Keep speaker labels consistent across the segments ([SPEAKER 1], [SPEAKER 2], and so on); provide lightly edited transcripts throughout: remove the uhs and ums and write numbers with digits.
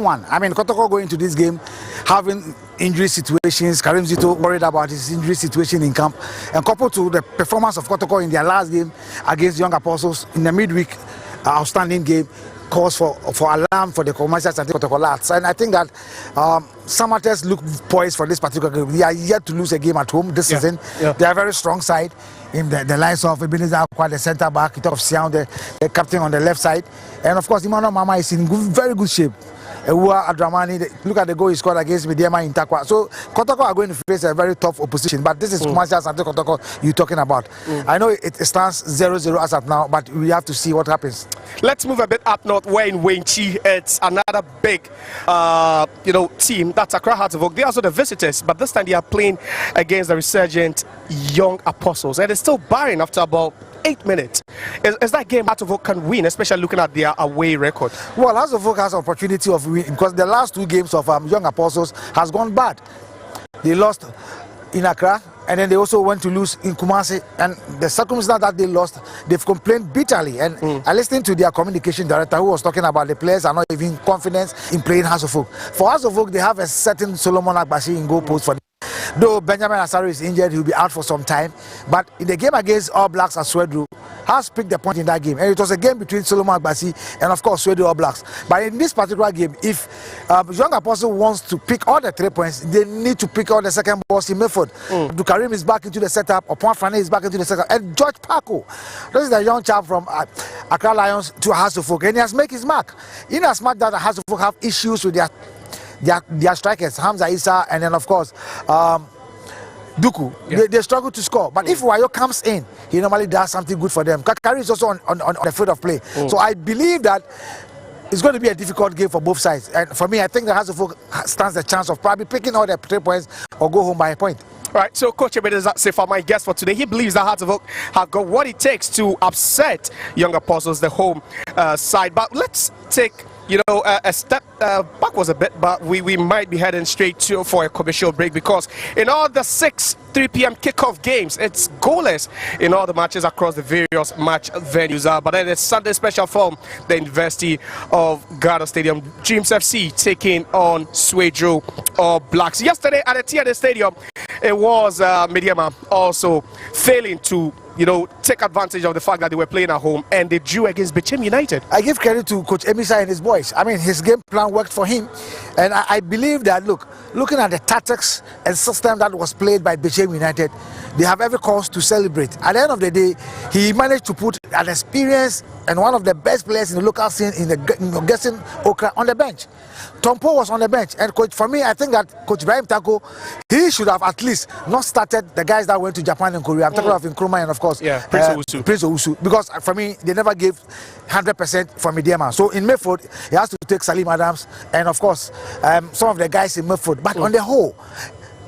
[SPEAKER 1] one. I mean, Kotoko going into this game having injury situations. Karim Zito worried about his injury situation in camp, and coupled to the performance of Kotoko in their last game against Young Apostles in the midweek outstanding game, calls for alarm for the commercials and the Kotoko lads. And I think that Samatex look poised for this particular game. They are yet to lose a game at home this season. They are a very strong side in the lines of Ebenezer Akwa, the centre back, of Sian, the captain on the left side, and of course Emmanuel Mama is in very good shape. Ewa Adramani, look at the goal he scored against Mediema in Takwa. So Kotoko are going to face a very tough opposition, but this is Kumasi Asante Kotoko you're talking about. I know it stands 0-0 as of now, but we have to see what happens.
[SPEAKER 2] Let's move a bit up north where in Wenchi it's another big team. That's Accra Hearts of Oak. They are also the visitors, but this time they are playing against the resurgent Young Apostles, and it's still barring after about 8 minutes. Is that game Hearts of Oak can win, especially looking at their away record?
[SPEAKER 1] Well, Hearts of Oak has an opportunity of winning because the last 2 games of Young Apostles has gone bad. They lost in Accra, and then they also went to lose in Kumasi, and the circumstance that they lost, they've complained bitterly. And I listened to their communication director who was talking about the players are not even confident in playing Hearts of Oak. For Hearts of Oak, they have a certain Solomon Agbashi in goal post for them. Though Benjamin Asaro is injured, he'll be out for some time. But in the game against All Blacks at Swedru, has picked the point in that game. And it was a game between Solomon Agbasi and, of course, Swedru All Blacks. But in this particular game, if Young Apostle wants to pick all the 3 points, they need to pick all the second balls in midfield. Dukarim is back into the setup, Opon Frane is back into the setup, and George Paco, this is the young chap from Accra Lions to Hearts of Oak, and he has made his mark. In as much that the Hearts of Oak have issues with their strikers, Hamza Issa, and then, of course, Duku, they struggle to score. But if Wayo comes in, he normally does something good for them. Kakari is also on the field of play. So I believe that it's going to be a difficult game for both sides. And for me, I think the Hearts of Oak stands a chance of probably picking all the 3 points or go home by a point.
[SPEAKER 2] All right, so Coach Ebenezer, for my guest for today, he believes that Hearts of Oak have got what it takes to upset Young Apostles, the home side. But let's take a step backwards a bit, but we might be heading straight for a commercial break, because in all the 3 p.m. kickoff games, it's goalless in all the matches across the various match venues. But then it's Sunday special from the University of Ghana Stadium. Dreams FC taking on Swedru All Blacks. Yesterday at the TNA Stadium, it was Mediema also failing to take advantage of the fact that they were playing at home, and they drew against Bechem United.
[SPEAKER 1] I give credit to Coach Emisa and his boys. I mean, his game plan worked for him, and I believe that, looking at the tactics and system that was played by Bechem United, they have every cause to celebrate. At the end of the day, he managed to put an experienced and one of the best players in the local scene in Gerson Okra on the bench. Tompo was on the bench, and for me, I think that Coach Ibrahim Tako, he should have at least not started the guys that went to Japan and Korea. I'm talking of Nkrumah and, of course, Prince Owusu, because for me, they never gave 100% for Mediema. So in midfield, he has to take Salim Adams and, of course, some of the guys in midfield. But on the whole,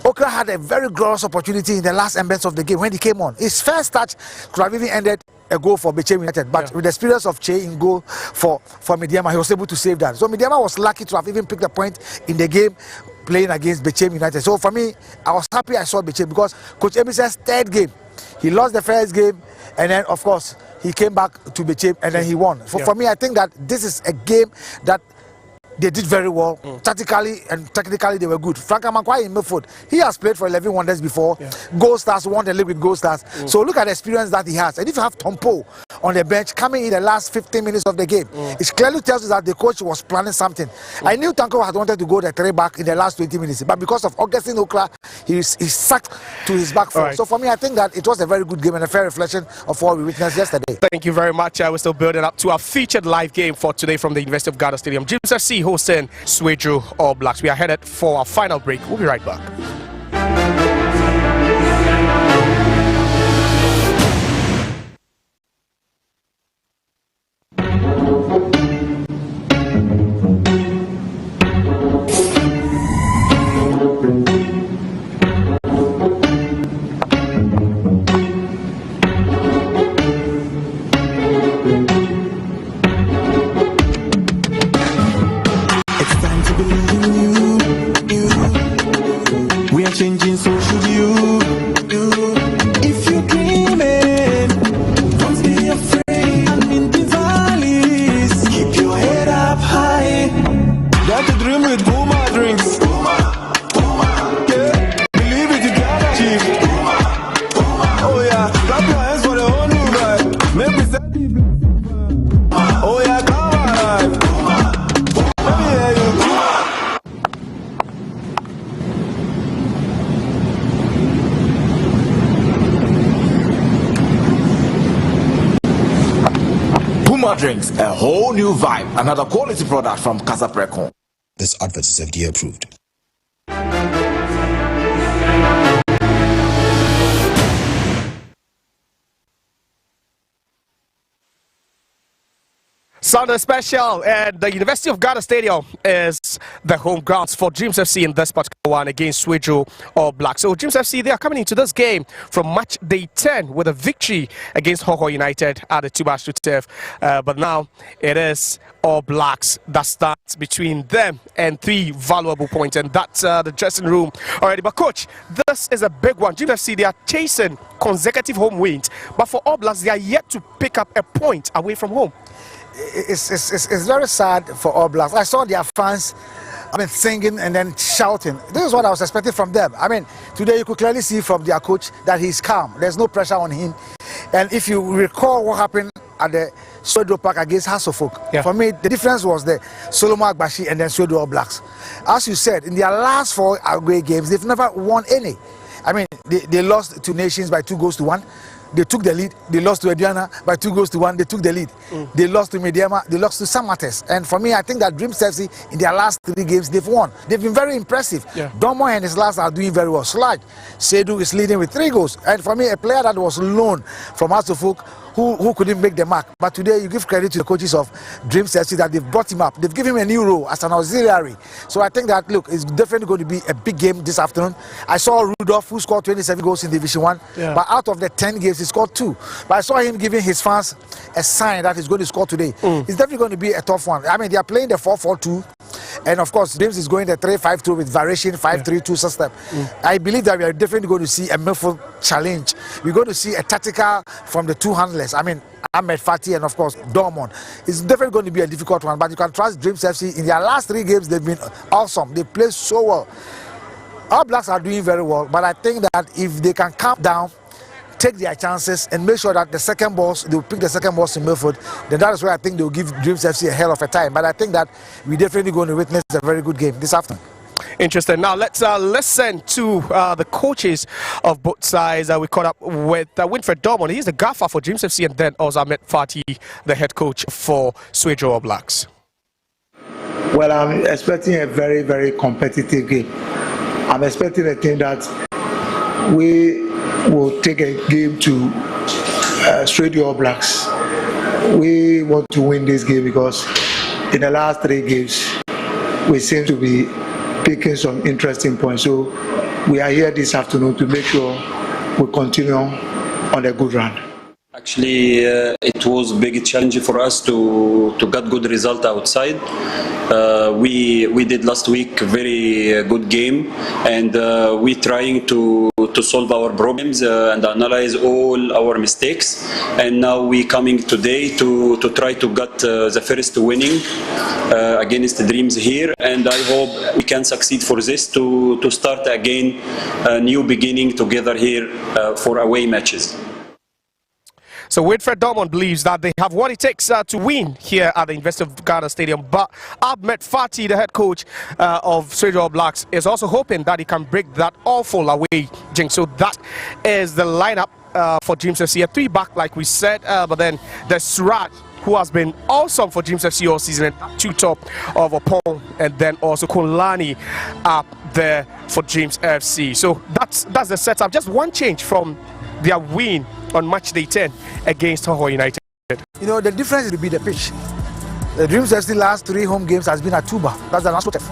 [SPEAKER 1] Okra had a very glorious opportunity in the last embeds of the game when he came on. His first touch could have even ended a goal for Bechem United, but with the experience of Che in goal for Mediema, he was able to save that. So Mediema was lucky to have even picked a point in the game playing against Bechem United. So for me, I was happy I saw Bechem, because Coach Emisa's 3rd game, he lost the first game, and then, of course, he came back to Bechem and then he won. For me, I think that this is a game that they did very well. Tactically and technically, they were good. Frank Amankwa in midfield, he has played for 11 Wonders before. Gold Stars, won the league with Gold Stars. So look at the experience that he has. And if you have Tompo on the bench coming in the last 15 minutes of the game, it clearly tells you that the coach was planning something. I knew Tanko had wanted to go the 3 back in the last 20 minutes, but because of Augustine Okra, he sucked to his back foot. So for me, I think that it was a very good game and a fair reflection of what we witnessed yesterday.
[SPEAKER 2] Thank you very much. We're still building up to our featured live game for today from the University of Ghana Stadium. Dreams FC hosting Swedru All Blacks. We are headed for our final break. We'll be right back.
[SPEAKER 3] dream with Puma drinks. Yeah, believe it, you can achieve. Oh yeah, clap your hands for the whole new vibe. Make me say, oh yeah, come alive. Let me hear you.
[SPEAKER 4] Puma drinks, a whole new vibe. Another quality product from Casa Precon.
[SPEAKER 5] This advert is FDA approved.
[SPEAKER 2] Sunday special, and the University of Ghana Stadium is the home grounds for Dreams FC in this particular one against Swedru All Blacks. So Dreams FC, they are coming into this game from match day 10 with a victory against Ho United at the Tubash turf. But now it is All Blacks that starts between them and 3 valuable points, and that's the dressing room already. But coach, this is a big one. Dreams FC, they are chasing consecutive home wins, but for All Blacks, they are yet to pick up a point away from home.
[SPEAKER 1] It's very sad for All Blacks. I saw their fans, singing and then shouting. This is what I was expecting from them. Today you could clearly see from their coach that he's calm. There's no pressure on him. And if you recall what happened at the Swedru Park against Hasselfolk, for me the difference was the Solomon Agbashi and then Swedru All Blacks. As you said, in their last 4 away games, they've never won any. They lost to Nations by 2-1. They took the lead. They lost to Aduana by 2-1. They took the lead. They lost to Mediama. They lost to Samates. And for me, I think that Dreams FC, in their last 3 games, they've won. They've been very impressive. Domo and his last are doing very well. Sludge, Swedru is leading with 3 goals. And for me, a player that was loaned from Hasselfolk, who couldn't make the mark. But today, you give credit to the coaches of Dreams FC that they've brought him up. They've given him a new role as an auxiliary. So I think that, look, it's definitely going to be a big game this afternoon. I saw Rudolph, who scored 27 goals in Division 1. But out of the 10 games, he scored 2. But I saw him giving his fans a sign that he's going to score today. It's definitely going to be a tough one. They are playing the 4-4-2. And of course, Dreams is going the 3-5-2 with variation 5-3-2 system. I believe that we are definitely going to see a midfield challenge. We're going to see a tactical from the 2 handlers. Ahmed Fati and of course Dortmund. It's definitely going to be a difficult one, but you can trust Dreams FC. In their last 3 games, they've been awesome. They play so well. Our Blacks are doing very well, but I think that if they can calm down, take their chances and make sure that the second balls, they'll pick the second balls in midfield, then that is where I think they'll give Dreams FC a hell of a time. But I think that we're definitely going to witness a very good game this afternoon.
[SPEAKER 2] Interesting. Now let's listen to the coaches of both sides. We caught up with Winfred Dortmund. He's the gaffer for Dreams FC, and then also Ahmed Fati, the head coach for Swedru All Blacks.
[SPEAKER 6] Well, I'm expecting a very, very competitive game. I'm expecting a team that we will take a game to Swedru All Blacks. We want to win this game because in the last 3 games, we seem to be picking some interesting points. So we are here this afternoon to make sure we continue on a good run.
[SPEAKER 7] Actually, it was a big challenge for us to get good result outside. We did last week a very good game, and we trying to solve our problems and analyze all our mistakes. And now we coming today to try to get the first winning against the Dreams here, and I hope we can succeed for this to start again a new beginning together here for away matches.
[SPEAKER 2] So Winfred Dortmund believes that they have what it takes to win here at the University of Ghana Stadium. But Ahmed Fati, the head coach of Swedru All Blacks, is also hoping that he can break that awful away jinx. So that is the lineup for Dreams FC. A 3-back, like we said, but then there's Suraj, who has been awesome for Dreams FC all season, and 2 top of Opon, and then also Kolani up there for Dreams FC. So that's the setup. Just one change from their win on match day 10 against Ho United.
[SPEAKER 1] The difference will be the pitch. The Dreams FC last 3 home games has been at Tuba. That's the last turf.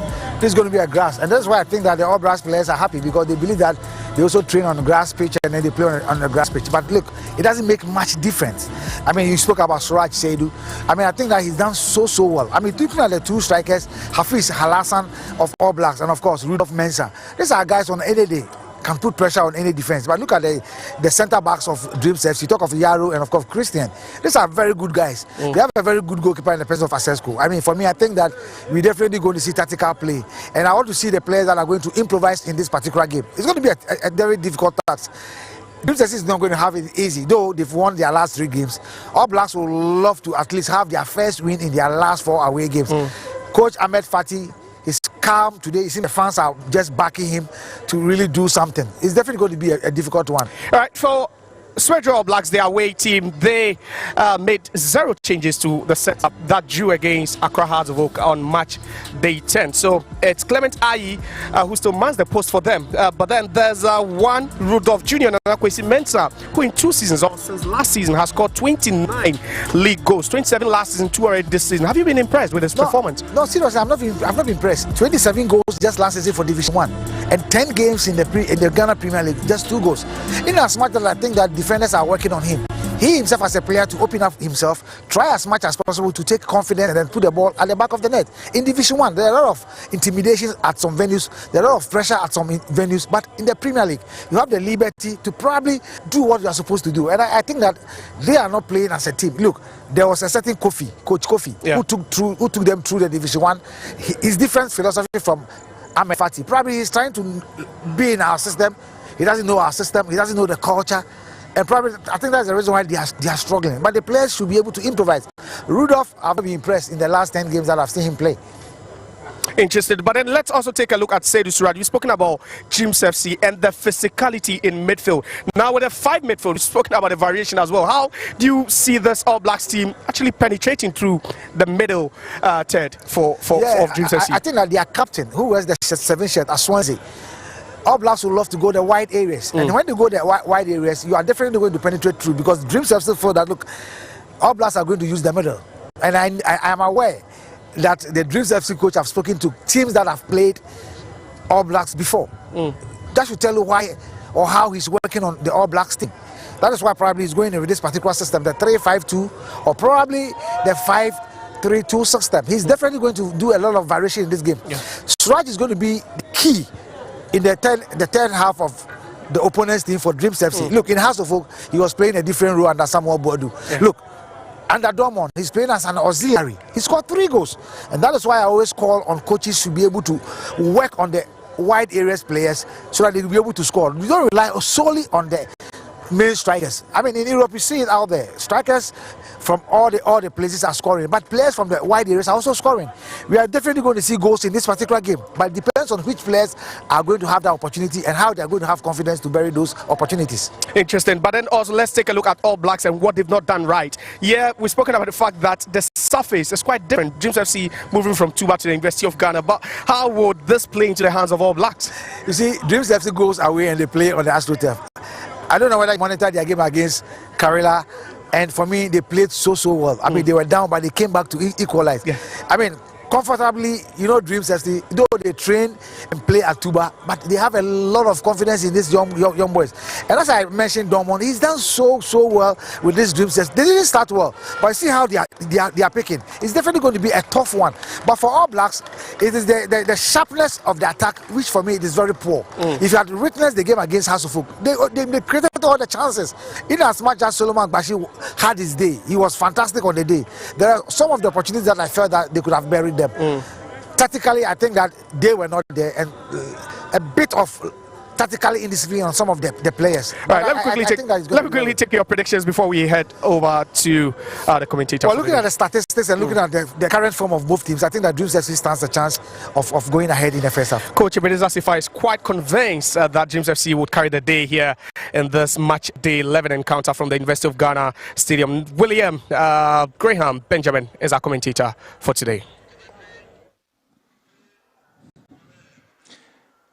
[SPEAKER 1] This is going to be a grass, and that's why I think that the All Blacks players are happy, because they believe that they also train on the grass pitch and then they play on the grass pitch. But look, it doesn't make much difference. You spoke about Suraj Swedru. I think that he's done so well. Looking at the 2 strikers, Hafiz Halassan of All Blacks and of course Rudolph Mensah. These are guys on any day can put pressure on any defense. But look at the centre backs of Dreams FC. You talk of Yaro and of course Christian. These are very good guys. They have a very good goalkeeper in the person of Asesco. I mean, for me, I think that we definitely going to see tactical play, and I want to see the players that are going to improvise in this particular game. It's going to be a very difficult task. Dreams FC is not going to have it easy, though they've won their last 3 games. All Blacks will love to at least have their first win in their last 4 away games. Coach Ahmed Fati is calm today. You see the fans are just backing him to really do something. It's definitely going to be a difficult one.
[SPEAKER 2] All right, for Swedru All Blacks, their away team, they made 0 changes to the setup that drew against Accra Hearts of Oak on match day 10. So it's Clement Ayi who still mans the post for them. But then there's one Rudolph Jr. and Kwesi Mensah, who in 2 seasons, or since last season, has scored 29 league goals, 27 last season, 2 already this season. Have you been impressed with his performance?
[SPEAKER 1] No, seriously, I'm not impressed. 27 goals just last season for Division 1, and 10 games in the Ghana Premier League, just 2 goals. In as much as I think that defenders are working on him, he himself as a player to open up himself, try as much as possible to take confidence and then put the ball at the back of the net. In Division 1, there are a lot of intimidations at some venues, there are a lot of pressure at some venues, but in the Premier League, you have the liberty to probably do what you are supposed to do. And I think that they are not playing as a team. Look, there was a certain Coach Kofi, who took them through the Division 1. His different philosophy from Ahmed Fati. Probably he's trying to be in our system. He doesn't know our system. He doesn't know the culture. And probably, I think that's the reason why they are struggling. But the players should be able to improvise. Rudolph, I've been impressed in the last 10 games that I've seen him play.
[SPEAKER 2] Interested. But then let's also take a look at Swedru. You've spoken about Dreams FC and the physicality in midfield. Now with a 5 midfield, you've spoken about the variation as well. How do you see this All Blacks team actually penetrating through the middle third for Dreams FC?
[SPEAKER 1] I think that their captain, who wears the 7 shirt at Swansea, All Blacks will love to go the wide areas. And when they go the wide areas, you are definitely going to penetrate through, because Dreams FC feel that, look, All Blacks are going to use the middle. And I am aware that the Dreams FC coach have spoken to teams that have played All Blacks before. That should tell you why or how he's working on the All Blacks team. That is why probably he's going with this particular system, the 3-5-2 or probably the 5-3-2 system. He's definitely going to do a lot of variation in this game. Swedru is going to be the key in the third half of the opponent's team for Dreams FC. Look, in House of Oak, he was playing a different role under Samuel Boadu. Look, under Dormont, he's playing as an auxiliary. He scored 3 goals. And that is why I always call on coaches to be able to work on the wide areas players so that they will be able to score. You don't rely solely on the main strikers. I mean, in Europe, you see it out there. Strikers from all the places are scoring, but players from the wide areas are also scoring. We are definitely going to see goals in this particular game, but it depends on which players are going to have that opportunity and how they are going to have confidence to bury those opportunities.
[SPEAKER 2] Interesting. But then also let's take a look at All Blacks and what they've not done right. Yeah, we've spoken about the fact that the surface is quite different. Dreams FC moving from Tuba to the University of Ghana, but how would this play into the hands of All Blacks?
[SPEAKER 1] You see, Dreams FC goes away and they play on the AstroTurf. I don't know whether I monitored their game against Karela, and for me, they played so well. I mean, they were down, but they came back to equalize. I mean, comfortably, you know, Dreams FC, though they train and play at Tuba, but they have a lot of confidence in these young boys. And as I mentioned, Dormont, he's done so well with this Dreams FC. They didn't start well, but see how they are picking. It's definitely going to be a tough one. But for All Blacks, it is the sharpness of the attack, which for me it is very poor. If you had witnessed the game against House of Oak, they created all the chances. In as much as Solomon Bashi had his day, he was fantastic on the day. There are some of the opportunities that I felt that they could have buried them. Tactically, I think that they were not there, and a bit of tactically indiscipline on some of the players.
[SPEAKER 2] Right, let me quickly take your predictions before we head over to the commentator.
[SPEAKER 1] Well, looking at the statistics and looking at the current form of both teams, I think that Dreams FC stands a chance of going ahead in the first half.
[SPEAKER 2] Coach Ebenezer Sifa is quite convinced that Dreams FC would carry the day here in this match day 11 encounter from the University of Ghana Stadium. William Graham Benjamin is our commentator for today.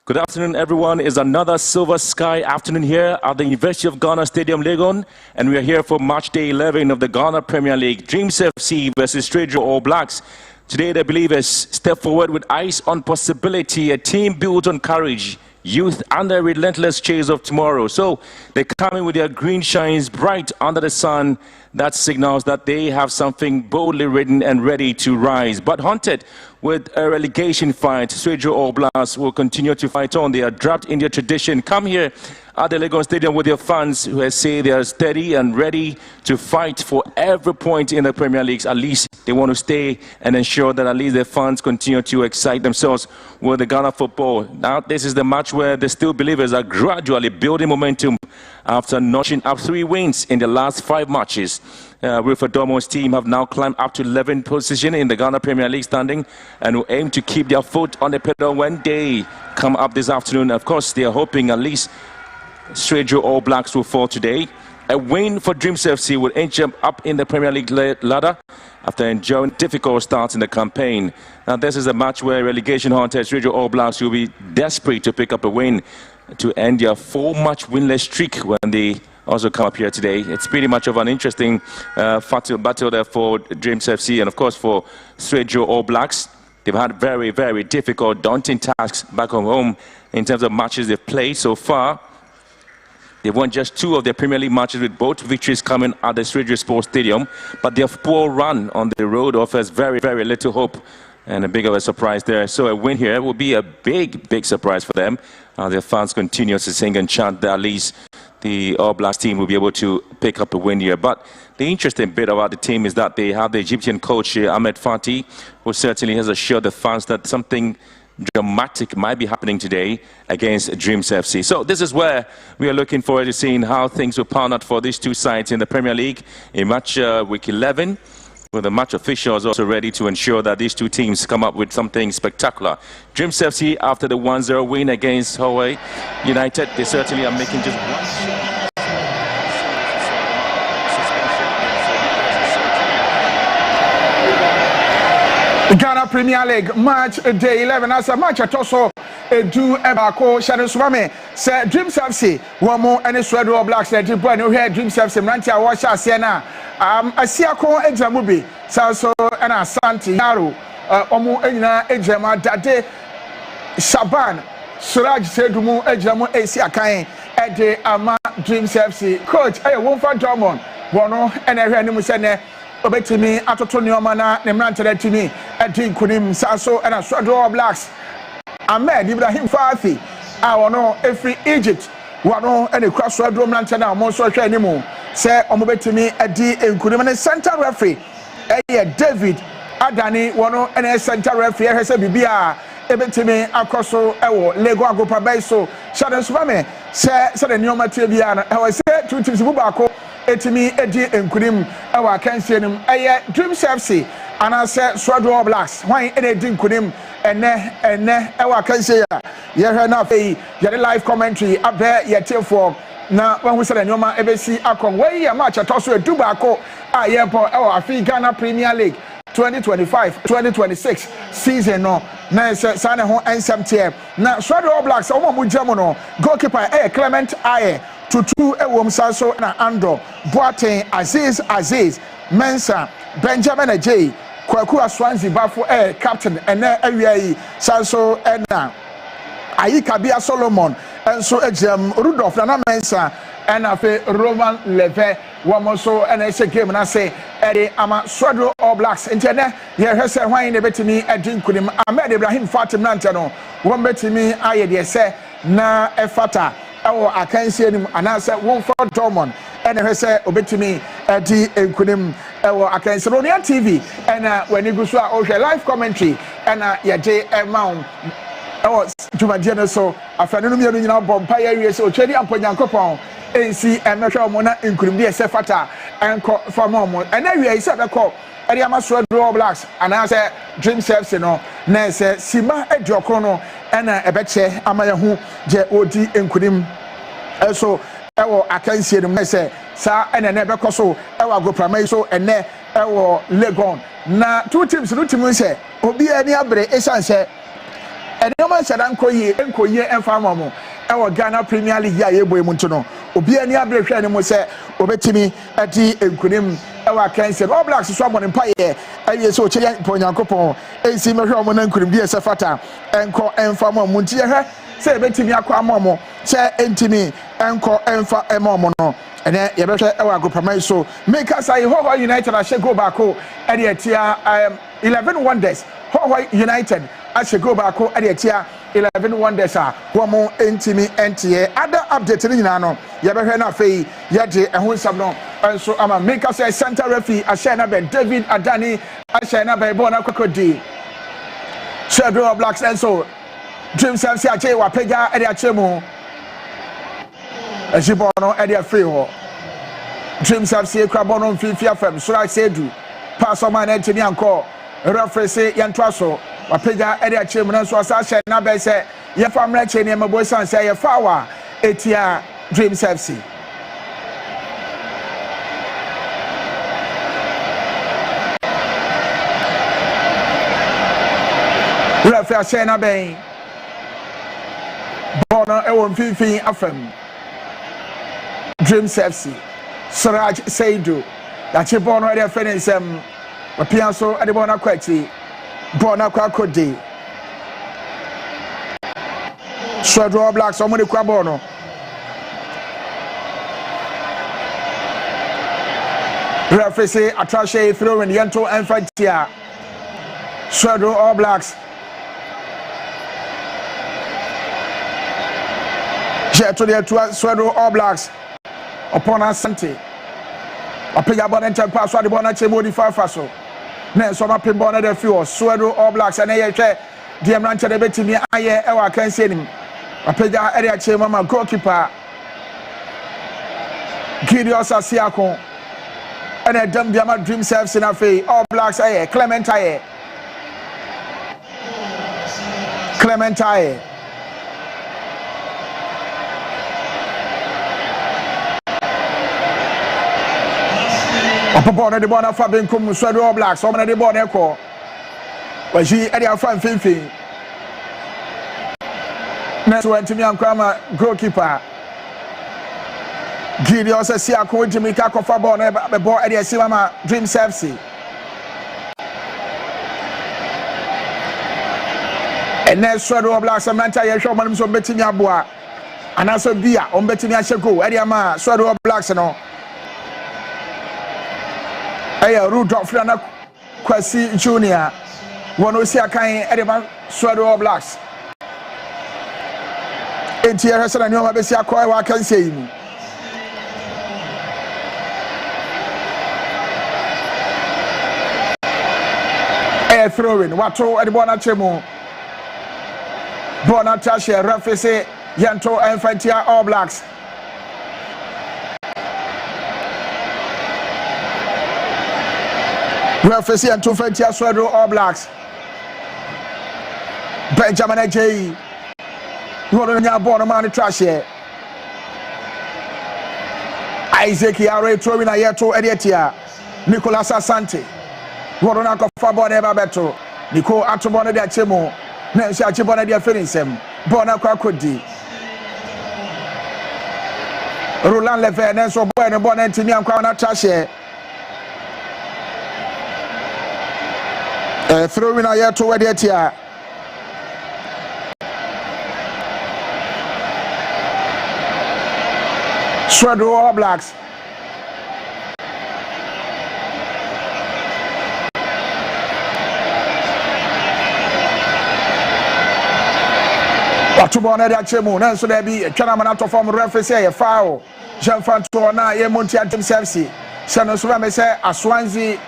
[SPEAKER 8] Good afternoon, everyone. It's another silver sky afternoon here at the University of Ghana Stadium, Legon, and we are here for match day 11 of the Ghana Premier League. Dreams FC versus Swedru All Blacks. Today, the Believers step forward with eyes on possibility, a team built on courage youth and the relentless chase of tomorrow. So they come in with their green shines bright under the sun. That signals that they have something boldly written and ready to rise. But haunted with a relegation fight, Swedru All Blacks will continue to fight on. They are trapped in their tradition. Come here at the Legon Stadium with their fans who say they are steady and ready to fight for every point in the Premier League. At least they want to stay and ensure that at least their fans continue to excite themselves with the Ghana football. Now this is the match where the still believers are gradually building momentum after notching up 3 wins in the last 5 matches. Wilfred Dormo's team have now climbed up to 11th position in the Ghana Premier League standing and will aim to keep their foot on the pedal when they come up this afternoon. Of course, they are hoping at least Swedru All Blacks will fall today. A win for Dreams FC will inch them up in the Premier League ladder after enjoying difficult starts in the campaign. Now, this is a match where relegation haunted Swedru All Blacks will be desperate to pick up a win to end their 4-match winless streak when they also come up here today. It's pretty much of an interesting battle there for Dreams FC and, of course, for Swedru All Blacks. They've had very, very difficult, daunting tasks back home in terms of matches they've played so far. They've won just 2 of their Premier League matches with both victories coming at the Swedru Sports Stadium. But their poor run on the road offers very, very little hope and a big of a surprise there. So a win here will be a big, big surprise for them. Their fans continue to sing and chant that at least the All Blacks team will be able to pick up a win here. But the interesting bit about the team is that they have the Egyptian coach here, Ahmed Fati, who certainly has assured the fans that something dramatic might be happening today against Dreams FC. So this is where we are looking forward to seeing how things will pan out for these 2 sides in the Premier League in match week 11, with the match officials also ready to ensure that these 2 teams come up with something spectacular. Dreams FC, after the 1-0 win against Hawaii United, they certainly are making just one.
[SPEAKER 9] Ghana Premier League match day 11 as a match at also do Ebako Shadow Swami say Dreams FC Wamo and Swedru All Blacks that Jibu and here Dreams FC Rantia Washa Siena Asiako Examubi Saso and Asante Yaro Omu Ena Ejama Dade Shaban Suraj Sedumu Ejamu Asiakai Ede Ama Dreams FC coach Wonfa Drummond Bono and Musene Obetimi Atotonio Mana Nemrantele Timi Edin Kunim Saso and Swedru All Blacks Ahmed Ibrahim Fathi no every Egypt wano and the cross Swedru Mlantana Monso Animo say Omobetimi Edi Nkunim and center referee David Adani wano and center referee has a Bibia Ebetimi Akoso Ewo Lego Agopa Baiso Shadow Swame say the Nyoma Tibiana I was say 2 teams Bubako Etimi Edi Nkunim Ewa Kensianum Dreams FC and I said Swedru All Blacks why Edi Nkunim ene Ewa Kensia ye na fe ye live commentary abe ye for na when we say the Nyoma ebesi akon wey ya match atoso edubako a ye po Ewa Afi Ghana Premier League 2025-2026 season no na say sane ho ensem tie na Swedru All Blacks omo mu jamo no goalkeeper Clement Aye Tutu Ewom Saso na Ando Boateng Aziz Mensa Benjamin Ajay Kwaku Aswanzi Bafo captain ene awia Saso na Ayika Bia Solomon enso Rudolph na Mensa ena fe Roman Leve wamoso ena ese game na say ede ama Swedru All Blacks intene ye hwese hwan ne betimi edin kunim Ahmed Ibrahim Fatim nante no won betimi aye de se na efata ewo akansie nim anase wonfa Dormon ena hwese obetimi edi enkunim ewo akansie no TV ena wani guso a ohwe live commentary ena ye de emaun ewo jumadie no so afane no mienu nyina bompa ya wie se otwedi amponyankopon ensi emehwe mo na enkunim de se fata enko famom ena wie se beko edi ama Swedru All Blacks anase Dreams FC no na se sima ediokro no ena ebeche amayahu je odi enkunim so ewo akansie no mese sa ena na ebekoso ewo agopramai so ene ewo Legon na 2 teams no team se obi ani abre esanse enoma sadan enkoye enfamamo ewo Ghana Premier League ya yeboy mu ntuno obi ani abre hwe ne mo se obetimi adi enkunim ewo akansie All Blacks so amon mpaye awie so chiri ponyankopon ensi mehwe omo na enkunim bi esefata enko enfamamo ntie hwe say betimi akwa amomo say entimi enko emfa emomo no ene ye behwe ewa agopamai so make us say Ho United a go back e dey atia 11 wonders Ho United a go back e dey atia 11 wonders a wo entimi entie other update ni nyina no ye behwe na afei ye de ehun sam no enso ama make us say center referee a share na be David Adani a share na be bona kokodi Swedru Blacks enso Dream Service ache wa pega e dey achemu Ejibono e dey free ho Dream Service krabono mfifia fam Swedru pass on man entimi anko referee say yentwaso wa pega e dey achemu na so asa share na be say ye famra che ne mabo san say ye fawa etia Dream Service referee share na be Bono ewon fifi afam Dream Service Swedru that bono e dey finish apia so e dey bono kwachi bono kwa kodi Swedru Blacks omo dey kwa bono referee say atrashe throw in yento enfatia Swedru Blacks to the Swedru Blacks upon Asante. A pig about and pass what the bonnet modi faso. Then some up in bonnet the few Swedru Blacks and a dear rancher the betting me. I can see him. A pig area chamber goalkeeper Gideos Asiako and a dumb Diamond Dream Service in a fee. All Blacks aye Clement aye Clement aye. Papa de bona fa ben kum Swedru Blacks o na de bona eko wa ji e de afa mfimfin na so antimi ankwama goalkeeper Gideos Asiako ntimi ka kofa bona be bo e de asiwa ma Dream Service ene Swedru Blacks amanta ye hwe manum so betimi aboa anaso bia o betimi ahye go e de ama Swedru Blacks no Aya Rudolph na Kwasi Junior wono si akan edeba Swedru Blacks enti ya hesa na nyoma be si akwa wa kan sei mu aya throwing wato edeba na chemu bona tashe referee yanto enfantia All Blacks referee and two fentia Swedru All Blacks Benjamin J you want to nya born man trash here Isaac Yare throwing a year to Edietia Nicolas Asante you want to kofa born eba beto Nico atobona de achemo na nsi achibona de finisem bona kwa kodi Roland Lever na so boy no bona ntimi ankwa na trash here throwing a year to Edietia Swedru All Blacks Watubona de achemu na so there be twana mana to form referee say foul Jean Fanto na ye montia Dream Service sano so me say Aswanzi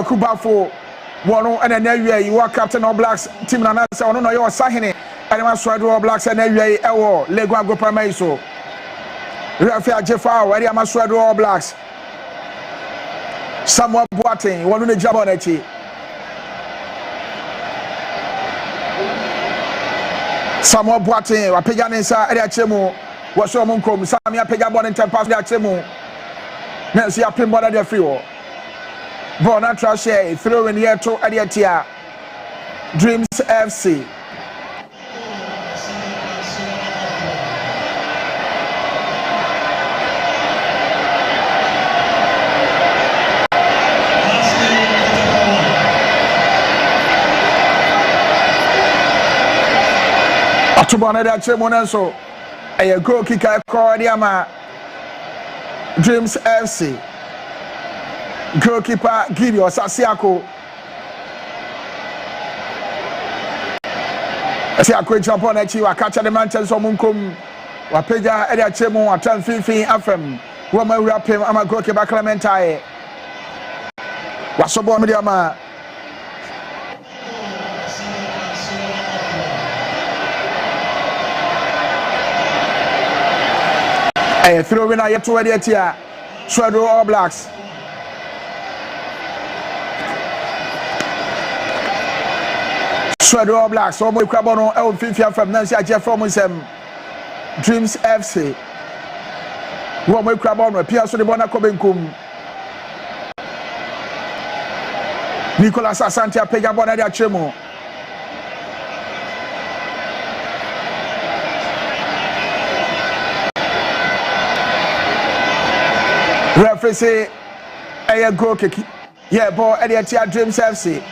[SPEAKER 9] Kubafo wono ene na wie yi wa captain All Blacks team na na say wono no ye osahene ene ma Swedru All Blacks na wie e wo Lego Agopamai so referee ajefa wa ere ma Swedru All Blacks Samuel Boateng wono ne jabo na chi Samuel Boateng wa pega ne sa ere achemu wo so mo nkom Samia pega ball in pass de achemu na si apem ball de free wo Bona trash throw in here to Edietia Dreams FC Atubana da Chemonenso, a goal kicker Cordiama, Dreams FC, goalkeeper Gideon Sasiako. Siako jump on echi wa catch the Manchester Munkum, wa peja Edia Chemo, wa turn Fifi Afem, wa ma wrap him, ama goalkeeper Clementai. Wa sobo mediama. Throw in yet to edit here. Swedru All Blacks. Swedru All Blacks. So we grab on El Fifia from Nancy Jeff from Dreams FC. One we grab on Pierre so the Bona Kobenkum. Nicolas Asante Pega Bona de Chemo. Referee say, "Hey, go kick. Yeah, boy, Eddie Dreams FC."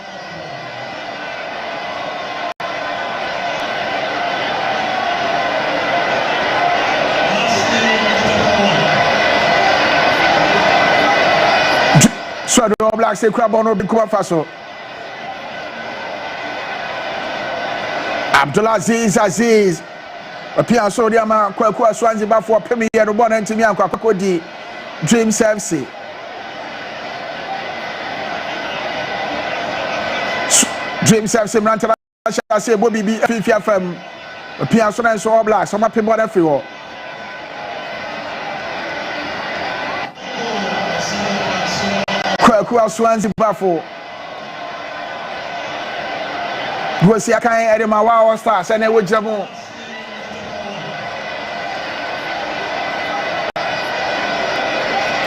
[SPEAKER 9] Swedru All Blacks say, "Crab on Obi Kuma Faso." Abdulaziz Aziz. Apia so dia ma kwa Swansea ba for pemi ye no bona ntimi akwa akodi. Dreams FC. Dreams FC Mrantala say Bobby B Fifia FM. Pia so na so All Blacks. Some people that free war. Kwa Swansea Bafo. Go see akan Edema Wow Stars and e wo jamu.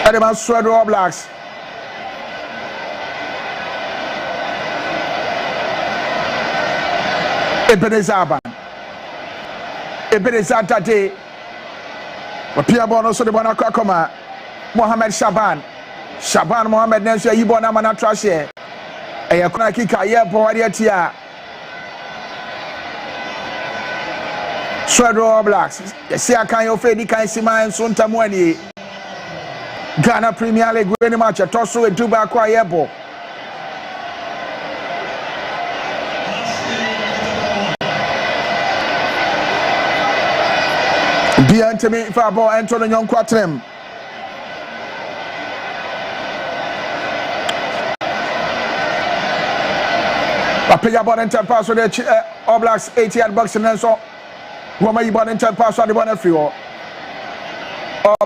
[SPEAKER 9] Edema Swedru All Blacks. Ebenezer Dade. Wapia bono so de bona kwakoma. Mohamed Shaban Mohamed Nenso yibo na mana trashe. Eya kuna kika ye bo wadi atia. Swedru All Blacks. Yesi akan yo fe di kan sima enso ntamu ani. Ghana Premier League winning match toso Dubai kwa yebo. Biantemi fa ball Antonio Nyon Quatrem. Papiga ball enter pass with the All Blacks 80 box and so Woma ball enter pass with the one free All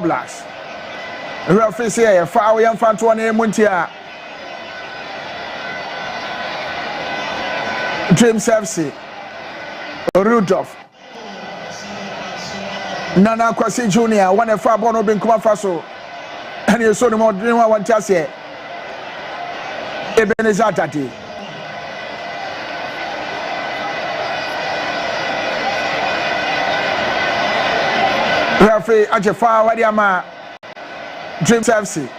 [SPEAKER 9] Blacks. Referee say foul yan fan to one Muntia. Dreams FC. Rudolph. Nana Kwasi Junior, one of 5 bono bin Kuma Faso. And you saw the more dream one chance here. Ebenezer Dade. Referee Ajefa Wadiama. Dreams FC.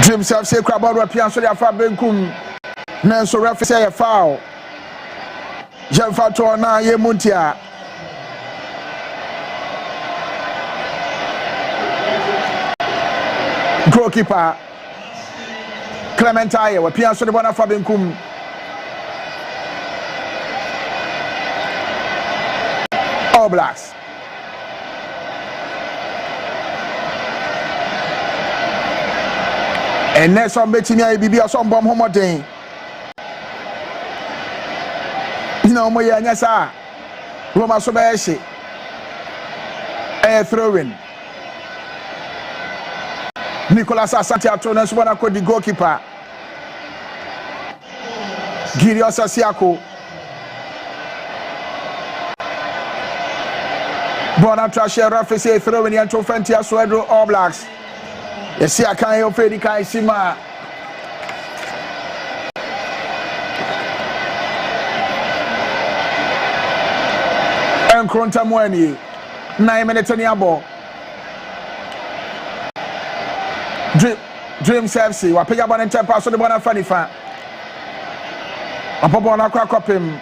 [SPEAKER 9] Dreams FC crabado apia so dia fa benkum. Na so referee say foul. Jean Fatou na ye muntia. Goalkeeper Clementai we pia so de bona fa benkum. All Blacks. And next one betimi ay bibia so mbom homoden. Na omo ya nya sa. Roma so ba ehye. Throwing. Nicolas Asante atona so bona kodi goalkeeper. Gideon Sasiako. Bona trashe referee throwing into Fentia Swedru All Blacks. Yes, I can't help it. Kai Sima. and Krontamwani 9 minutes on your ball. Dream FC, wa pick up on and tap pass on the one of funny fan. A pop on a crack up him.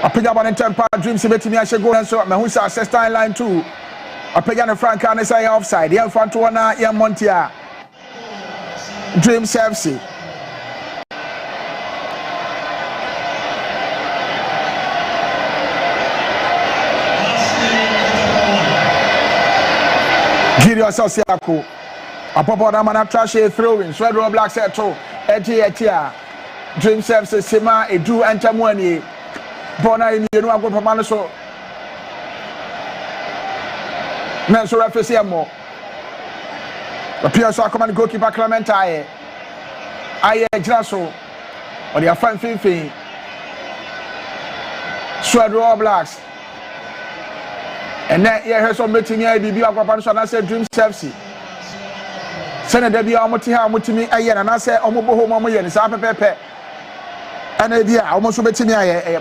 [SPEAKER 9] I pick up on and tap pass, Dream City, me I should go and so my who's assist line 2. I pick up on Frank and say offside, the front to one, Montia. Dream FC. Gideon Sosiako. A pop on a man trash throwing. Swedru Black set to Etia. Dream Services Sima, a Drew and Tamwani. Bona in the Nuago Pamanaso. Menso Refesiamo. Appears our command goalkeeper Clement Aye. Aye Grasso. On the front Fifi. Swedru Blacks. And then here's some meeting here. Bibi Aquapan, I said Dream Services. Send a debut almost here, Mutimi Ayen, and I say Omobo Momo and Sapa Pepe. And a dear almost betting me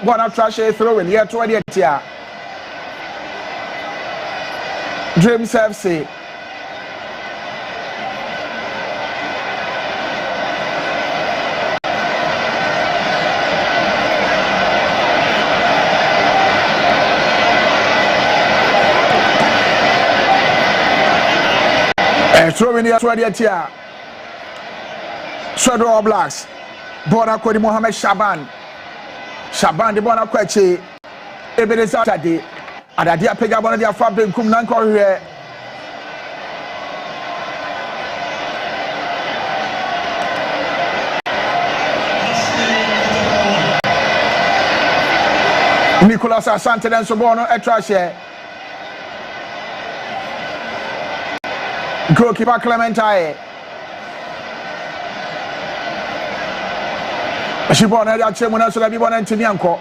[SPEAKER 9] one out trash throwing here to a dear. Dream Services. Throwing here to a dear. Swedru Blacks. Bona Kwedi Mohammed Shaban. Shaban the Bona Kwechi. Ebenezer Saturday. And I dear Pega one of their fabric kum nanko here. Nicolas Asante and Sobono Etrashe. Goalkeeper Clement Aye. She born at Chemuna, so that be born in Timianco.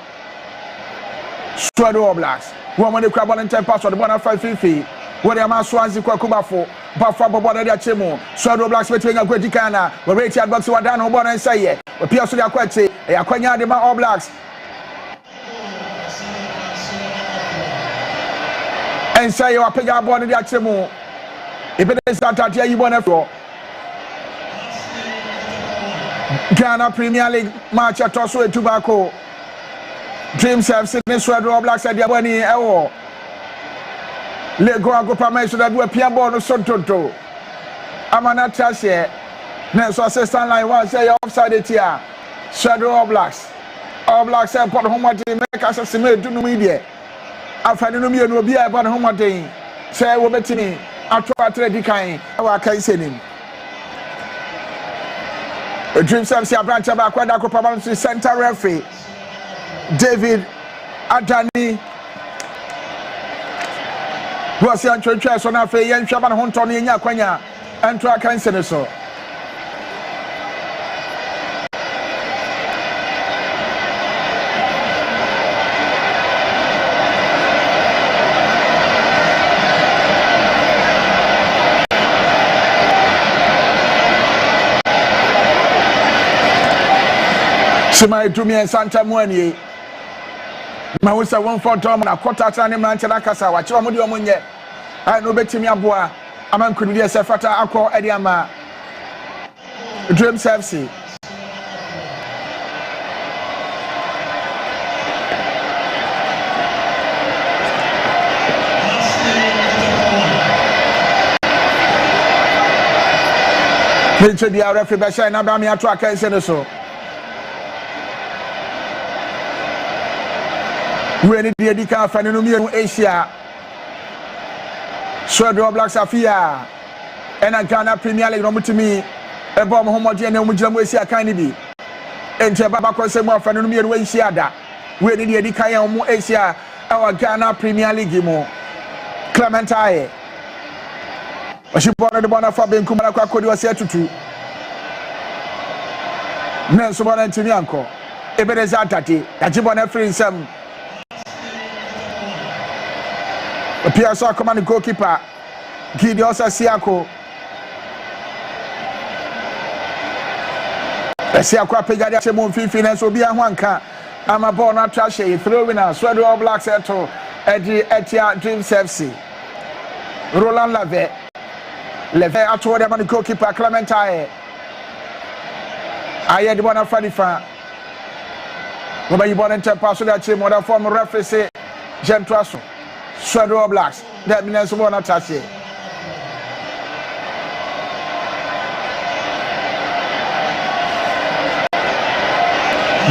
[SPEAKER 9] Swedru Blacks. Woman, the crab on 10 pass on the 1.5 what am I Swansea Kwakubafo? Baffa Bobo de Chemo. Swedru Blacks between a great Ghana. Where Richard Box were done on and say, yeah. But Pierce Yakwete, a Quenya de All Blacks. And say you are picking up one of the Chemo. If it is not that you want to Ghana Premier League match at Tosso Tobacco. Dream Services Swedru Blacks at the Abani Ewo. Lego Agopame so that we appear born of Sototo. Amana Tashe. Next assistant line one say offside it here. Swedru Blacks. All Blacks have put home to make us a similar to the media. After the Numia will be about home day. Say we'll bet me. After the kind, our case in him. Dream Services branch about Quadaco Pamans center referee David Adani was young church on a fair and Shaban Hontoni in Yaquanya and track and senator. My Dumi and Santa Mwani. My was a 1 for Tom and a quarter time in Manchester. Watch your money. I know betting me a boy. A man could be a Sefata Aqua Ediama. Dream Services. Pinch the referee by Shine Abami track and send us so. We need the Edika Fanumia Asia. Swedru Blacks Afia. And a Ghana Premier League to me. A bomb homogeneous and Mujamusia Kanibi. And Jababa Cosemo Fanumia Asia. We need the Edika Asia. Our Ghana Premier League mo. Clement Aye. She bought the one of Fabian Kumaka Kodi was here to two. Nelson Timianco. Ebenezer Tati. Ajibona free some. Pierce command goalkeeper Gideon Sosiako. Siako apegade chemo finance obi ahwanka I'm a born not trash. Throwing a Swedru All Blacks to Etia Dreams FC. Roland Leve at what I'm goalkeeper Clementine. I had one of Fadifa. When you born in Tempa, so that team would form referee say Jem Trasso. Swedru All Blacks. That means one attack.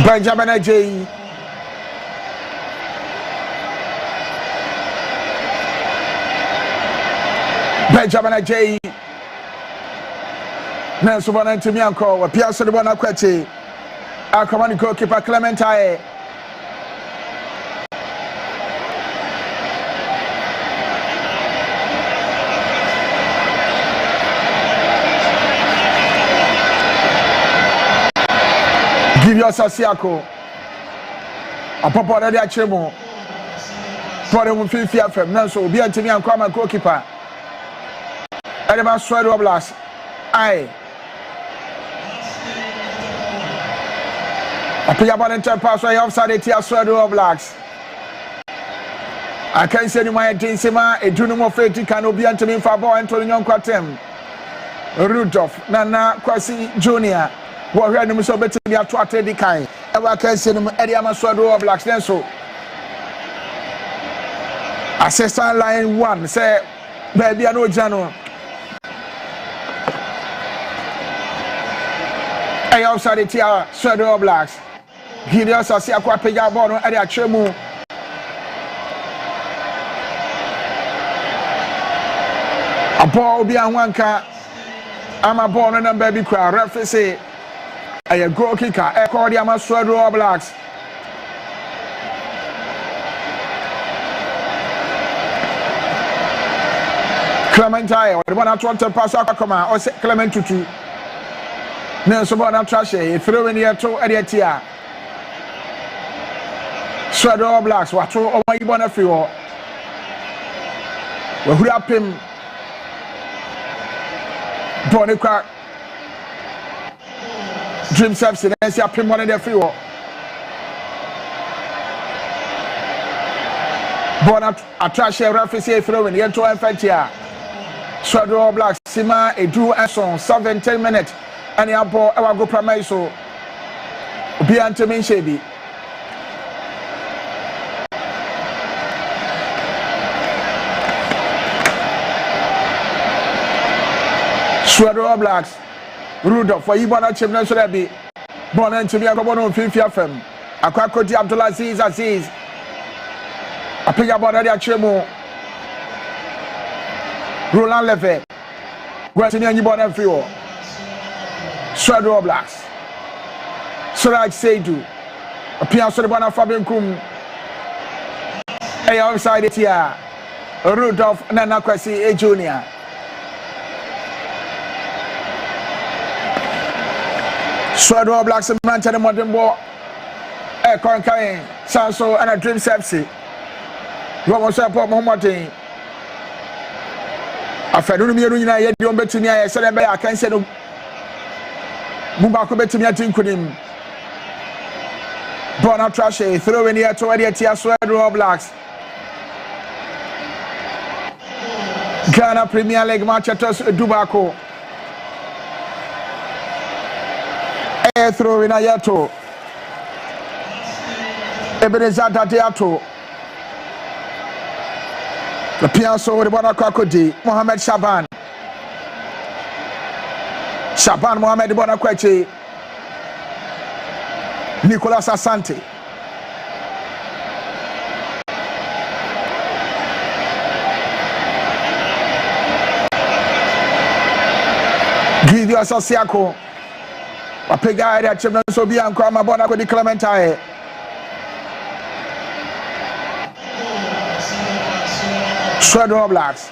[SPEAKER 9] Benjamin Ajayi. Benjamin Ajayi. Nanso bana ntimi anko wa piaso de bana kwete. Akomani goalkeeper Clementine. Give your Sasiako. A papa de achemo. For the 50 FM. Nanso obi antimi anko ama goalkeeper. Edema Swedru All Blacks. Aye. A Piaban and Pass way offside it here, Swedru All Blacks. I can't say my Tinsima, a Juno Feti can be Anthony Fabo and Tolinion Quatem. Rudolph, Nana, Kwasi Junior, what had him so better be attracted the kind. Ever can say him Ediama Swedru All Blacks, then so. Assistant line 1, say, baby, I know Jano. I outside it here, Swedru All Blacks. Gideon Sasi akwa pega ball no ade atwemu. A ball bi anwanka. Ama ball no number bi kwa referee say a goal kicker e call the ama Swedru All Blacks. Clementine, the one that want to pass akoma or Clement Tutu. Nanso ball trash e throw in here to ade Swedru All Blacks, what throw over you want to feel. We would have him. Bonica Dream Service, and see a pin one in the field. Bona a trash referee throwing the end to Infantia. Swedru All Blacks, Sima, a drew and son, 7-10 minutes, and the ball, I will go Pramiso. Be Antomin Shebi. Swedru All Blacks, Rudolph, for you born a chimney should be born into me a governor of 50 FM. A Kwakoti Abdulaziz Aziz. A pig about the Chemo. Roland Leve. Western and you born a few. Swedru All Blacks. Suraj Swedru. A piano Bona Fabian Kum. A outside it here. Rudolph Nana Kwasi A Junior. Swedru All Blacks and Manchester Modern Ball. A Concain, Sanso and a Dream Sepsi. Roman Support Mohamed. A Fedunum United, you don't bet to me. I said, I can't say no. Mubako bet to me. I think with him. Bona Trashe, throw in here to Edia Swedru All Blacks. Ghana Premier League match at Dubako. Throw in Ayato. Ebenezer Dadiato. The Pianso with the Bonakakodi, Mohamed Shaban. Shaban Mohamed Bonakwechi. Nicolas Asante. Gideon Sasiako. Wapega area chimna so bi anko amabona ko di Clementine. Swedru All Blacks.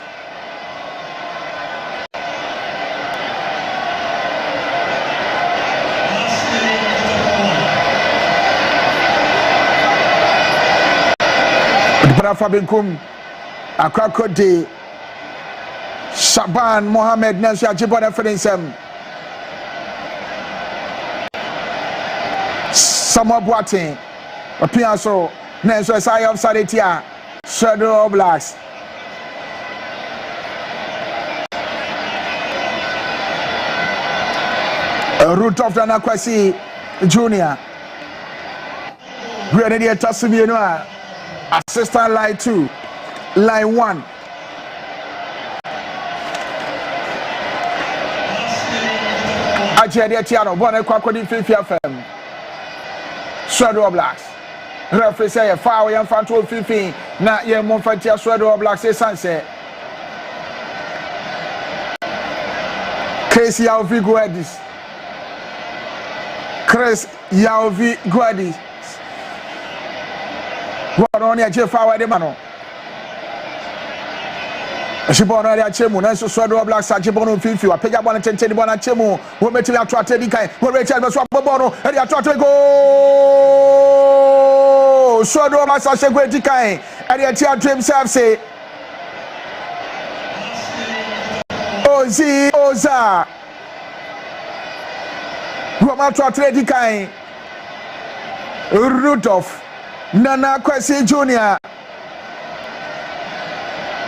[SPEAKER 9] Para Fabinkum Akwakode Shaban Mohamed Nancy Ajibona Fedensem. Samuel Boateng Piaso, Nenso Sai offside it here. Swedru All Blacks. Root of Nanakwasi Junior. Ready to toss me, assistant line 2, line 1. Ajay Tiano, Bonnet Quackody FM. Swedru All Blacks. Referee say foul young fan 12-15. Na ye Monfatia Swedru All Blacks say sunset. Chris Yauvi Guadis. Chris Yauvi Guadis. What on your foul de mano? Shibono ya chemu na so Swedru All Blacks ajibono fifi wa pega bwana tenteni bwana chemu wo meti ya twate dikai wo Rachel beso bobono e ya twate go Swedru All Blacks ashegwe dikai e ya tia dream self say Ozi Oza wo ma twate dikai Rudolph Nanakwasi Junior.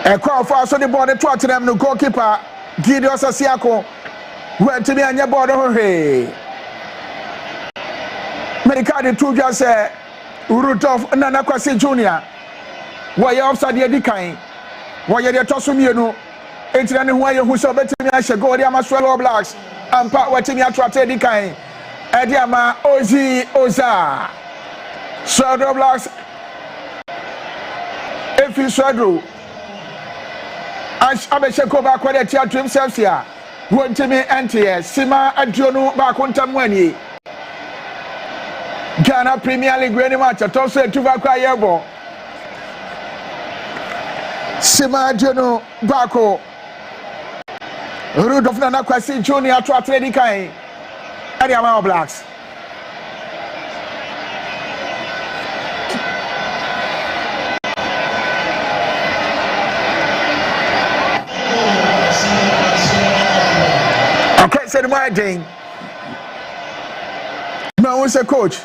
[SPEAKER 9] A call for us on the board to them no goalkeeper Gideon Sasiako went to me and your board. Medicadi to just say Rudolph Nanakwasi Junior. Why you offside the Dikai? Why you Tosumiano? Ain't any way who so better me I should go there my Swedru All Blacks and part what me I try to Dikai. Ediama Ozi Oza Swedru All Blacks. If you Swedru Abesheko back when the dream self here. Won't me enter Sima Adjono back on Tamwani. Ghana Premier League any match at also to back Yabo. Sima Adjono Bako Rudolph Nanakwasi Junior to Atleti Kai and the All Blacks. Said my thing. No, was a coach.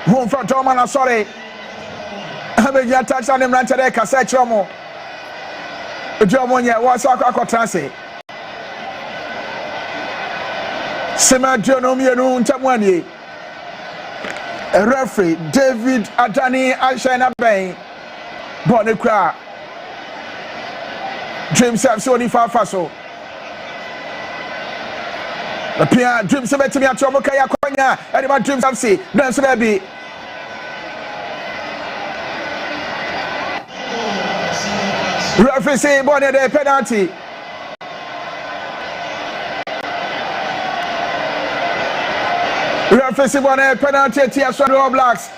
[SPEAKER 9] Home from Tomana, sorry. I mean, you touch on him right today. Cassette Chomo. Jomonia was a cocotase. Sema Jonomia Tamwani. A referee, David Adani Ashana Bay. Bonacra. Dreams have Sony Fafaso. The Pia dreams about me at Chomokaya Konya, and my dreams of see, no, so there be. Referee say, Bonnie, the penalty. Referee say, Bonnie, penalty, Tia Swedru All Blacks.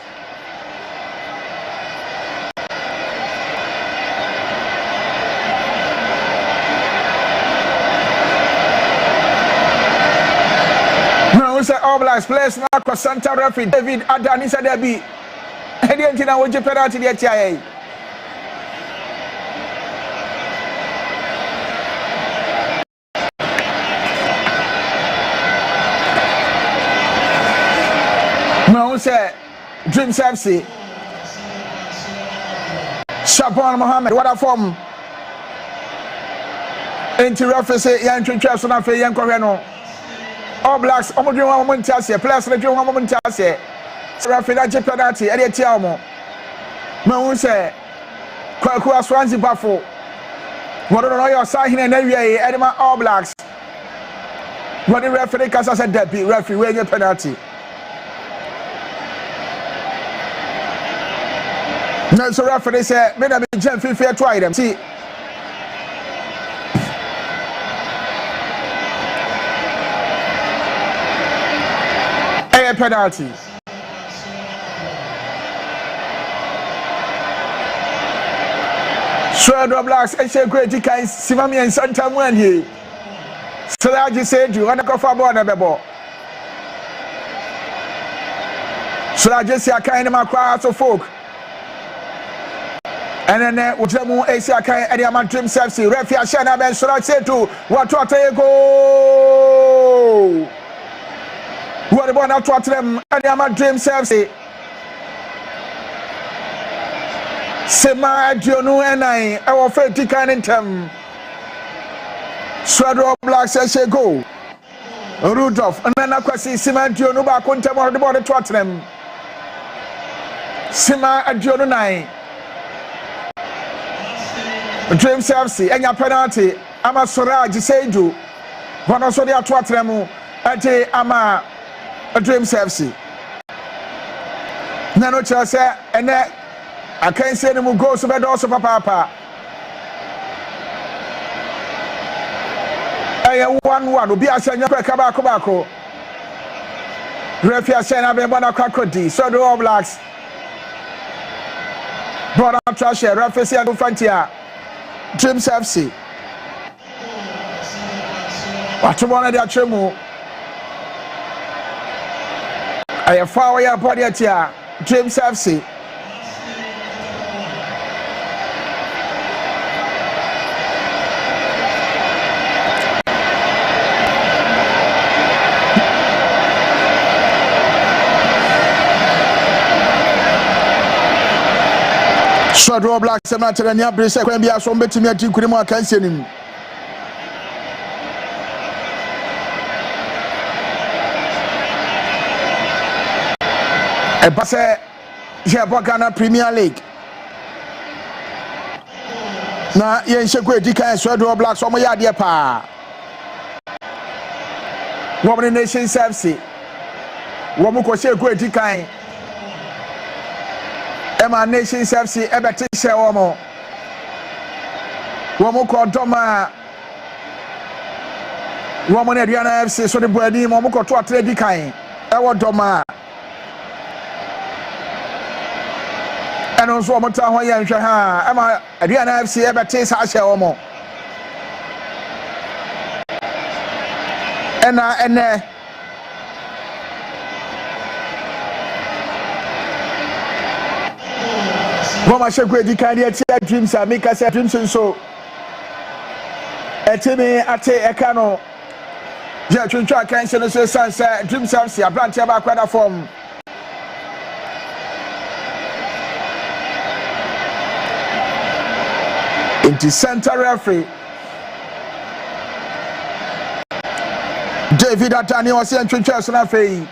[SPEAKER 9] Say All Blacks players now for Santa referee David Adani said there be any engine and would you penalty the TIA. No say Dreams FC Shabon Mohammed what a form into referee say yan twetwa na fe yan kohwe no All Blacks, Omodri one moment here, players in the one moment here. Rafinha penalty, Eddie Tiamo. No say, Kwaku Swansea Buffalo. What don't know your sign in area, Edema All Blacks. What the referee Casa said that be referee weighing a penalty. No, so referee said, made a jump fair try them. See. Penalty. Swedru All Blacks and say great kind Simami and Santa Mwani. So I just said you want to go for a bebo. So I just say I kind of my crowd of folk. And then with them who say I kind of my dream self see Refia Shana Ben so I say to what you go. What about now to them and my dream self say Sema aduonu enai ewo fe tikan ntem. Swedru Blacks say go. Rudolph nana kwasi sema aduonu ba ko ntem de ball to atrem. Sema aduonu nai. Dreams FC enya penalty ama Soraj Swedru. Bono so de ato atrem ate ama Dreams FC. Nano cha say ene I can't say them go so bad also papa. Aya 1-1 obi asanya kwa kabako. Referee asanya be bona kwakodi. So the All Blacks. Bona trash referee say go frontier. Dreams FC. Watu bona dia tremu. Aya foul ya body atia. Dreams FC. Swedru Blacks na tere nya brese kwan bia so mbetimi ati kurimu akanse nim. Ebase je Ghana Premier League. Na yen shekwe dikan Swedru Blacks omo ya de pa. Women Nation FC. Womu ko shekwe dikan Emma Nations FC ebeti she womo ko doma womo ne Diana FC so de boadi womo ko to atredi kan ewo doma eno so womo ta ho ye nhwe ha Emma Diana FC ebeti sa she womo ene Mama shekwe di kan ati dreams amika say dreams so etimi ate ekano je twintwa kan se no so sanse dreams am si abranti aba kwada form into center referee David Atani was saying twintwa so na fei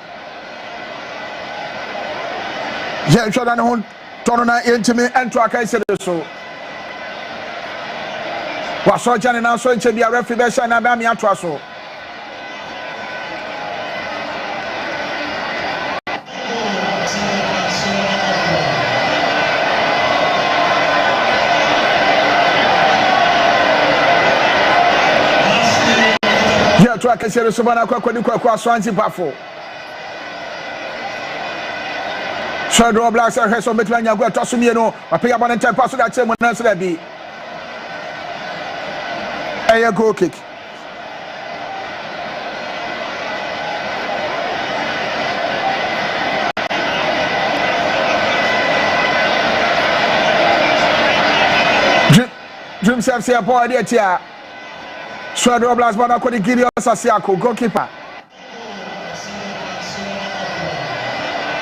[SPEAKER 9] je shoda no Tono na intimi entro akai se so wa so jane na so nche bia referee be sha na ba mi ato aso ya to akai se so bana kwa so anti bafo Swedru Blacks are so between you go to Sumieno, I pay about 10 pass that same one answer that be a goal kick. Dreams FC a boy there, tia. Swedru Blacks, but I couldn't give you a Sasiako, goalkeeper.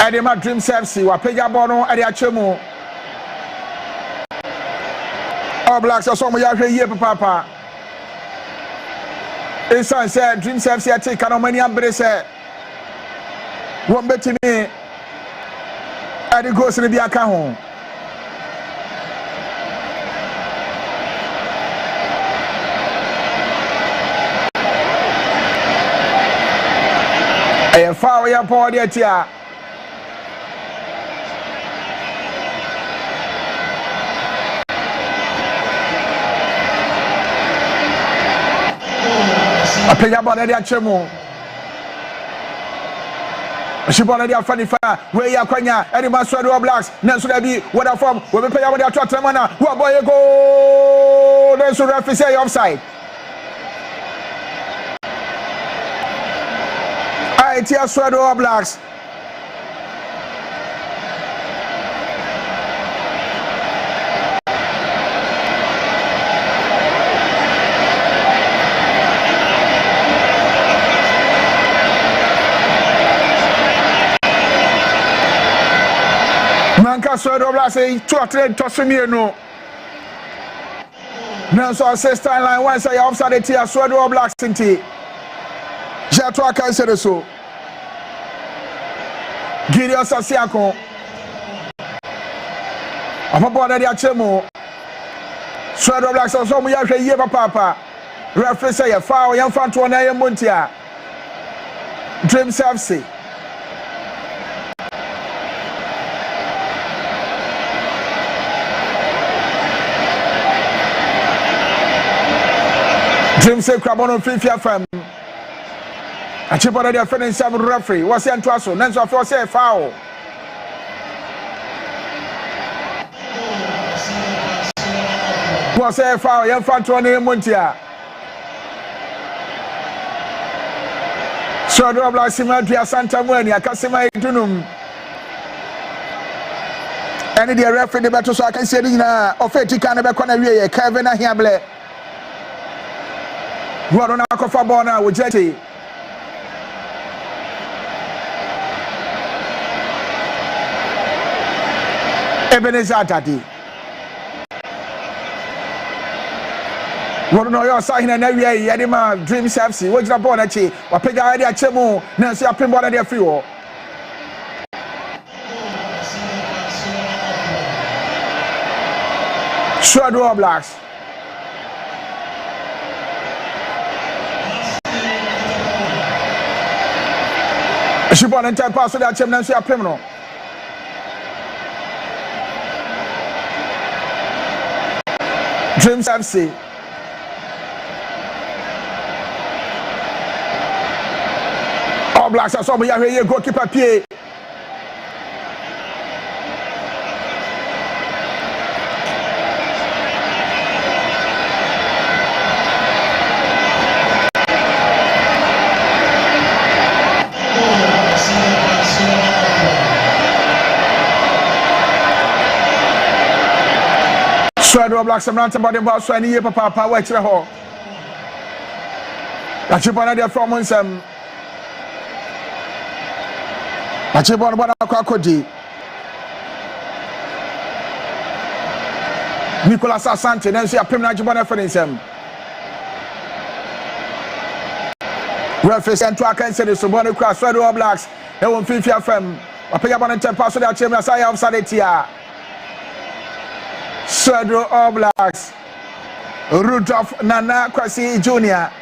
[SPEAKER 9] Edema Dreams FC wa pega bono ade achemu All Blacks so mo ya hwe yie papa Insan say Dreams FC ate kana mani abre say won betimi ade goals ni bi aka ho e foul ya po de tia Apenya ball dey achemu she ball dey afani fa we ya kwanya any man Swedru Blacks na so da bi what form we be penya ball dey atwa na who boy go then so referee say offside I tia Swedru Blacks Swedru Blacks say to trade to Simienu. Nanso assistant line once I offside it here Swedru Blacks inti. Jatwa kan say so. Gideon Sasiako. Apobo na dia chemo. Swedru Blacks so mo ya hwe yie papa. Referee say ya foul yan fan to na ye montia. Dream service. Dream say Krabono Fifia fam. A chip on the offending some referee. What's the Antoaso? Nanso of say foul. What's the foul? Yan fan to na ye montia. Swedru Blacks Simadria Santa Muani, Akasima Dunum. And the referee the battle so I can say na ofeti kan be kona wie Kevin Ahiable. What on Akofa Bona with Jetty. Ebenezer Tati. What on your sign and every Yadima Dream Sapsi, what's the Bonachi, or Pega idea Chemo, Nancy Apimbo, their free war. Swedru Blacks. She bought an entire pass to that Chem Nancy Apimno. Dream Sapsi. Blacks are some here goalkeeper Pierre. Swedru Blacks some rant about the ball so any papa watch the hall. That you want to from some Achibon Bona Kwakodi Nicolas Asante, then see a Pimna Jibona for him. Referee and Twaka and said it's a bonnet cross, Swedru Blacks, they won't feel fear from a Payabon and 10 pass to that chamber, Saya outside it here. Swedru Blacks, Rudolph Nana Kwasi Jr.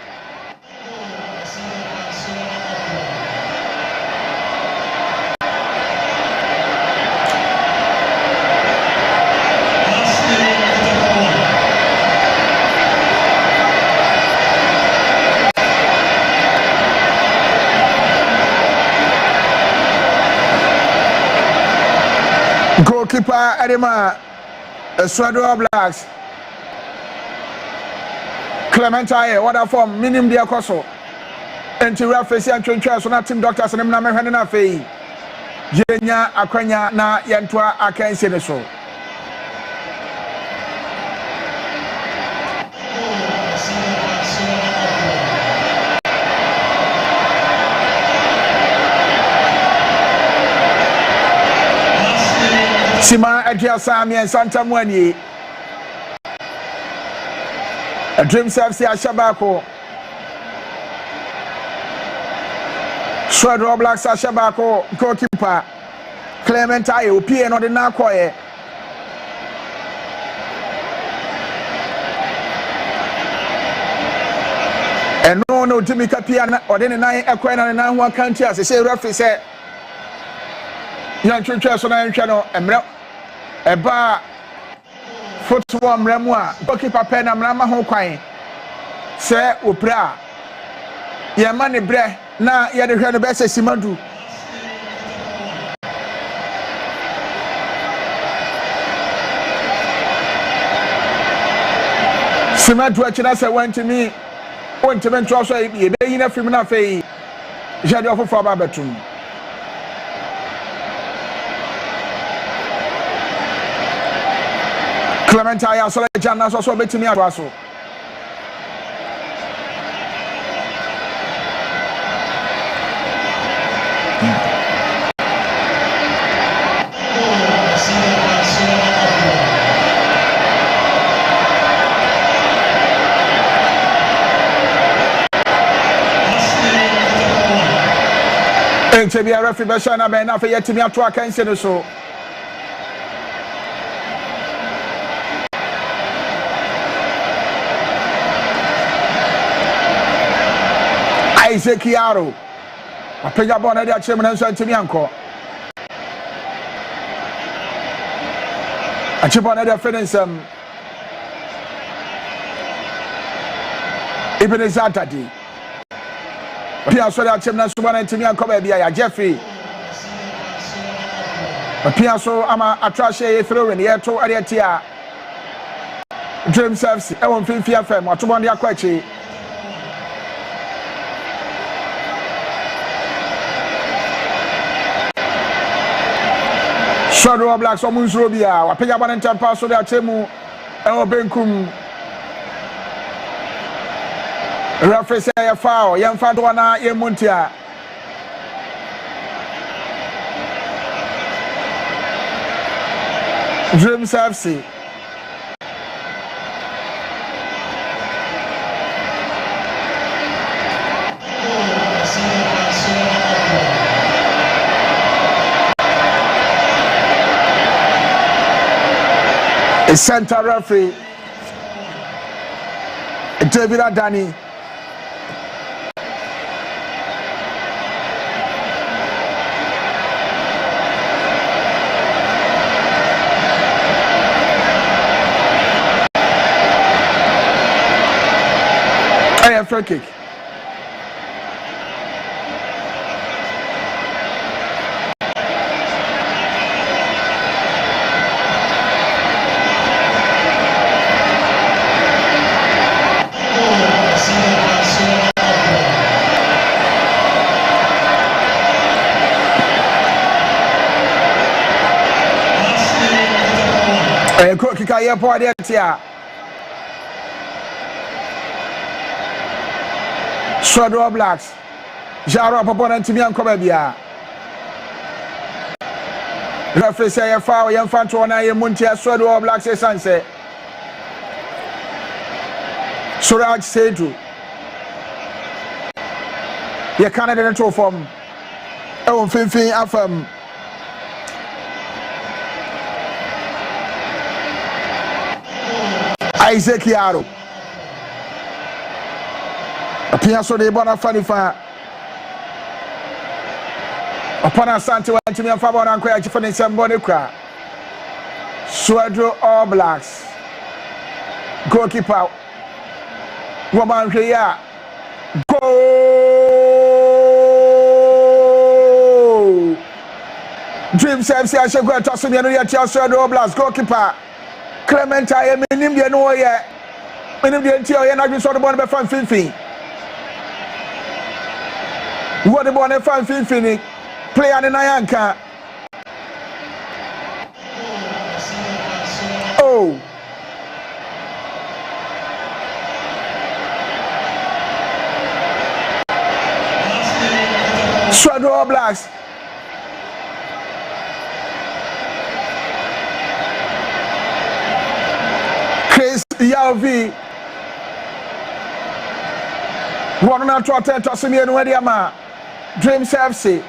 [SPEAKER 9] Goalkeeper Edema Swedru Blacks Clementine what a form minimum dia koso enti referee and twentwa so na team doctors nem na mehwene na fei yenya akwanya na yentoa akanse ne so Sima Adria Sami and Santa Muani. A dream service Ashabako. Swedru Blacks Ashabako, goalkeeper. Clement Ayo, P. no the Nakoye. And no Jimmy Capian or then 9 Aquana and 9 country as I say referee said. Young Churches on channel and Eba football mremwa goalkeeper pen and mrama ho kwan se opra ye ma ne bre na ye de hwe no be se Simadu achina se wantimi ontime ntwa so ye be yi na film na fei jade ofofo ba betum Clementine so le janna so betimi adwaso Enche bi referee be shana be na fe yetimi ato akanse no so. Isaac Yaro. Apenya bona dia chemu na nso ntimi anko. Achibona dia fininsem. Ibn Zatadi. Pia so dia chemu na so bona ntimi anko ba bia ya Jeffrey. Pia so ama atrashe throw in here to Ariatia. Dream service e won fin fia fam atobon dia kwachi. Swedru Blacks omunzuro bia wapenya bana ntampa so da chemu e benkum referee say ya foul yemfa do na yemuntia Dream FC a center referee David Adani. A free kick. Kika ye po ade tia Swedru Blacks Jaro popo na ntimi ankoba bia referee say ye foul ye mfanto na ye muntia Swedru Blacks esanse Suraj Swedru ye Canada na to form e won finfin afam Isaac Yaro. Apia so de bona fanifa. Opana Santi wa ntimi afa bona nko ya chifo nsembo ne kra. Swedru Blacks. Goalkeeper. Woman hwe goal. Dream FC ashego atoso mi no ya tia Swedru Blacks goalkeeper. Clement I am in India no ye. Minim de ntia ye na dwi so de bon be fan finfin. Wo de bon e fan finfin player ne na yanka. Oh. Swedru Blacks. Yalvi one na to attend to semi no dia ma Dream FC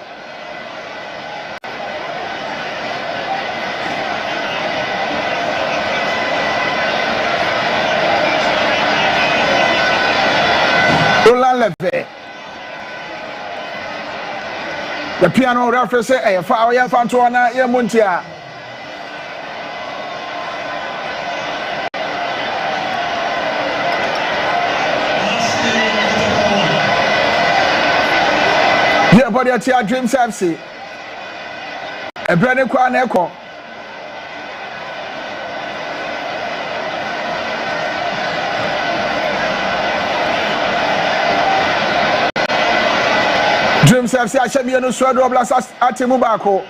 [SPEAKER 9] Olaleve the piano referee say e fa ya fa to na ye muntia body at your Dream FC. A brand new crown echo. Dream FC, I shall be a new Swedru Blacks at Timubako.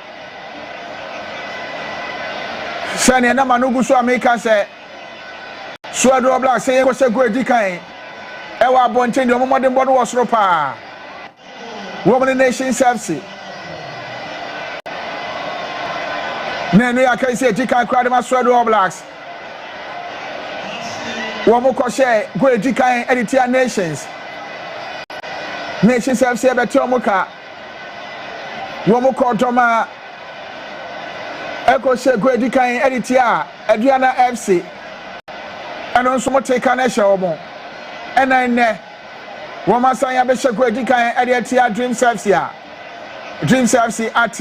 [SPEAKER 9] Sani na manugu so America say Swedru Blacks say ko se go edikan. E wa bonche ndi omomode mbodo wo soro pa. Women Nation FC. Nene ya kai say edikan kwade ma Swedru Blacks. Wo mo ko share go edikan editia Nations. Nations FC be to mo ka. Womo Kotoma Eko Shego Edikan Editia Adriana FC and also mo take an eshomo and then Woma Sanya Beshego Edikan Editia Dreams FC Dreams FC at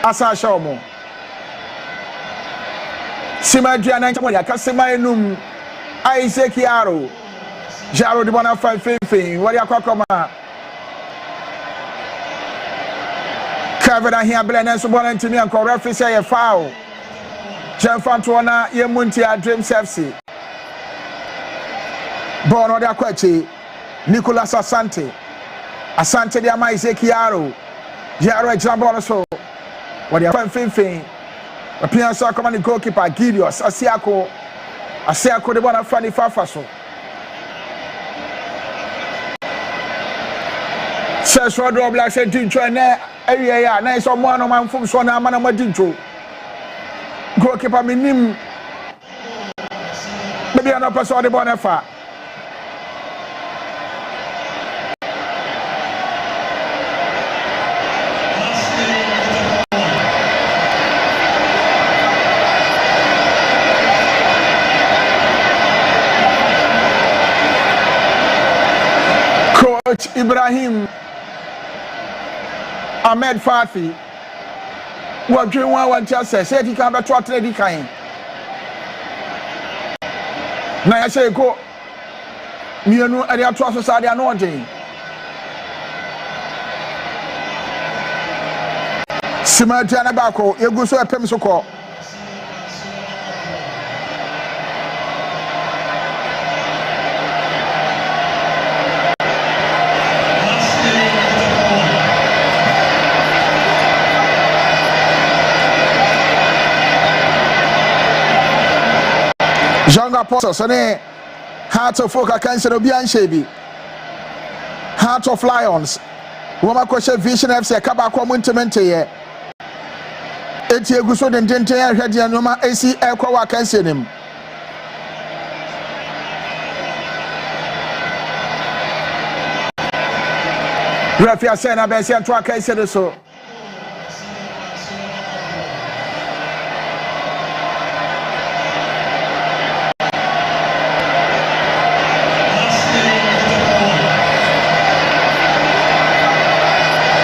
[SPEAKER 9] Asa Shomo Sima Adriana Chamoya Kasima Enum Isaac Yaro Jaro de bona Fifi what ya kokoma Kevin here blend so bon ntimi anko referee say foul Jemfanto na Yemuntia Dreams FC Bon ode akwachi Nicolas Asante de ama Isaac Yaro Jaro so what ya Fifi appearance command goalkeeper Gideos Asiako de bona Fanny Fafaso says Swedru Black said Dincho na area na so mo no man fom so na man ma Dincho goalkeeper minim maybe an person de bona fa Coach Ibrahim Ahmed Fathi what dream one just said he can be taught ready kind na ya say go mienu area trust society anointing Simati anabako yegu so epem so ko Young Apostles, Heart of Folk, Cancer, Obian Shebi, Heart of Lions, Woma Koshe Vision FC, Kabako Muntemente, Etie Guso, and Dente, Hedianoma, AC, Elqua, Cancer him. Rafia Sena Bessia, Twaka, said so.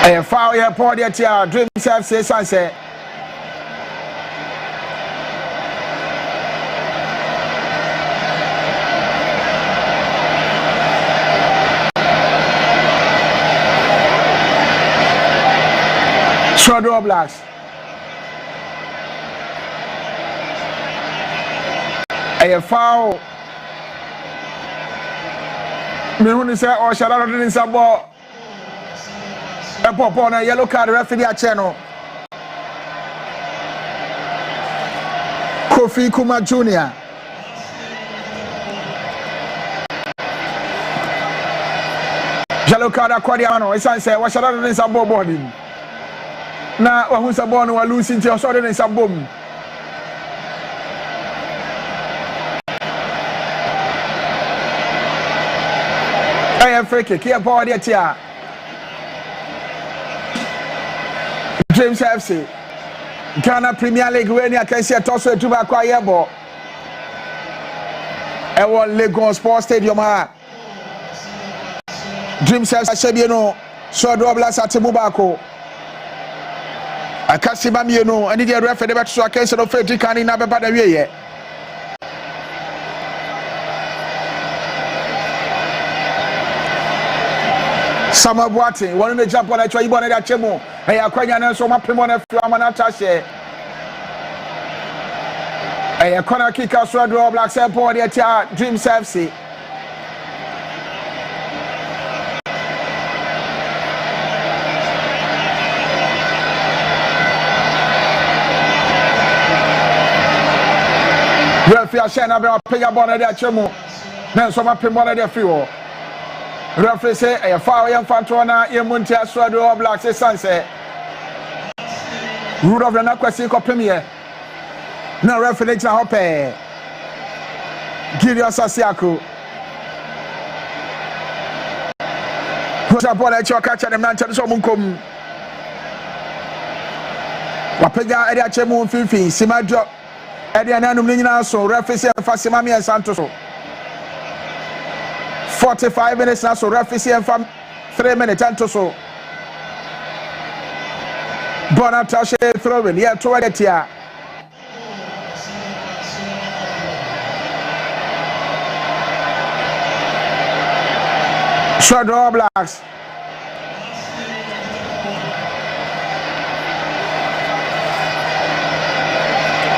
[SPEAKER 9] A foul here, poor dear Dreams FC Sunset. Swedru Blacks. A foul. Me who say or shall I do some ball? A pop on a yellow card referee channel. Kofi Kuma Jr. Yellow card Aquadiano. It's answer. What shall I do in some ball boarding? Now, who's a born or losing to your sword in some boom? I am free kick. Here, body at here. Dreams FC Ghana Premier League when you can see a toss to back quiet ball. I want Lagos Sports Stadium. Dreams FC Shebiano Swedru Blacks at Mubako. I can't see Mamiano. I need a referee back to a case of Frederick and in Abba the way. Sama Boate, one in the jump on a try one at Chemo. I are quite an so much on a Flamanata. I corner kick out Swedru Blacks Airport at Dreams FC. Referee Shana be pay a bonnet at Chemo. Then so much on a fuel. Referee say a foul young Fantona, Yemuntia Swedru Blacks sunset. Root of the Nakwasi Premier. No referee na hope. Gideos Asiako. Joshua Paul echo catch them nan so munkom. Wapega ede ache mu mfimfin Simadro ede ananum ni nyina so referee say fa Sima me Santo so 45 minutes na so referee say fa 3 minutes and so Bonatashe throwing here toward it here. Swedru Blacks.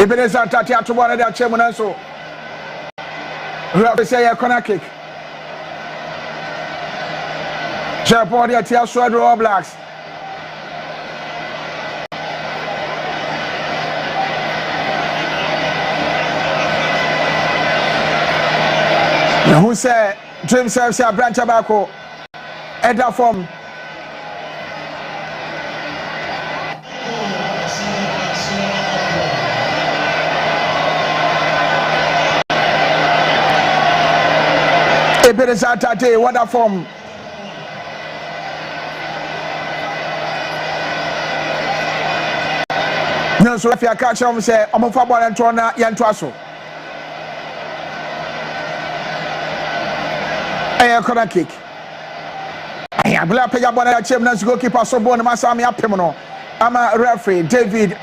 [SPEAKER 9] Ebenezer Tatia to one of their chairman and so. Referee say a corner kick. Jeopardy Tia Swedru Blacks. Who said Dream Service a branch tobacco Edda form Ebenezer Tate what a form no so if you catch them say I'm for ball and turn yanto a corner kick. I am glad Paya Bona Chemnans goalkeeper so born Masami Apimono. I'm a referee David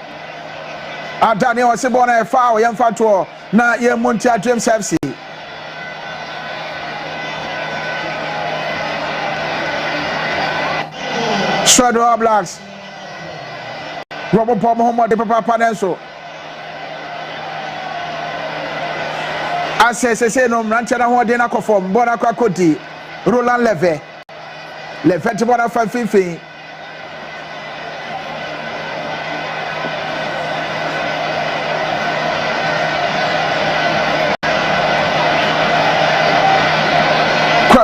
[SPEAKER 9] Daniel Sebona foul young Fato na ye Montia James FC. Swedru Blacks. Robert Paul Muhammad de Papa Panenso. Say no ranchana ho de na conform bona kwa kodi Roland Leve to bona 5-15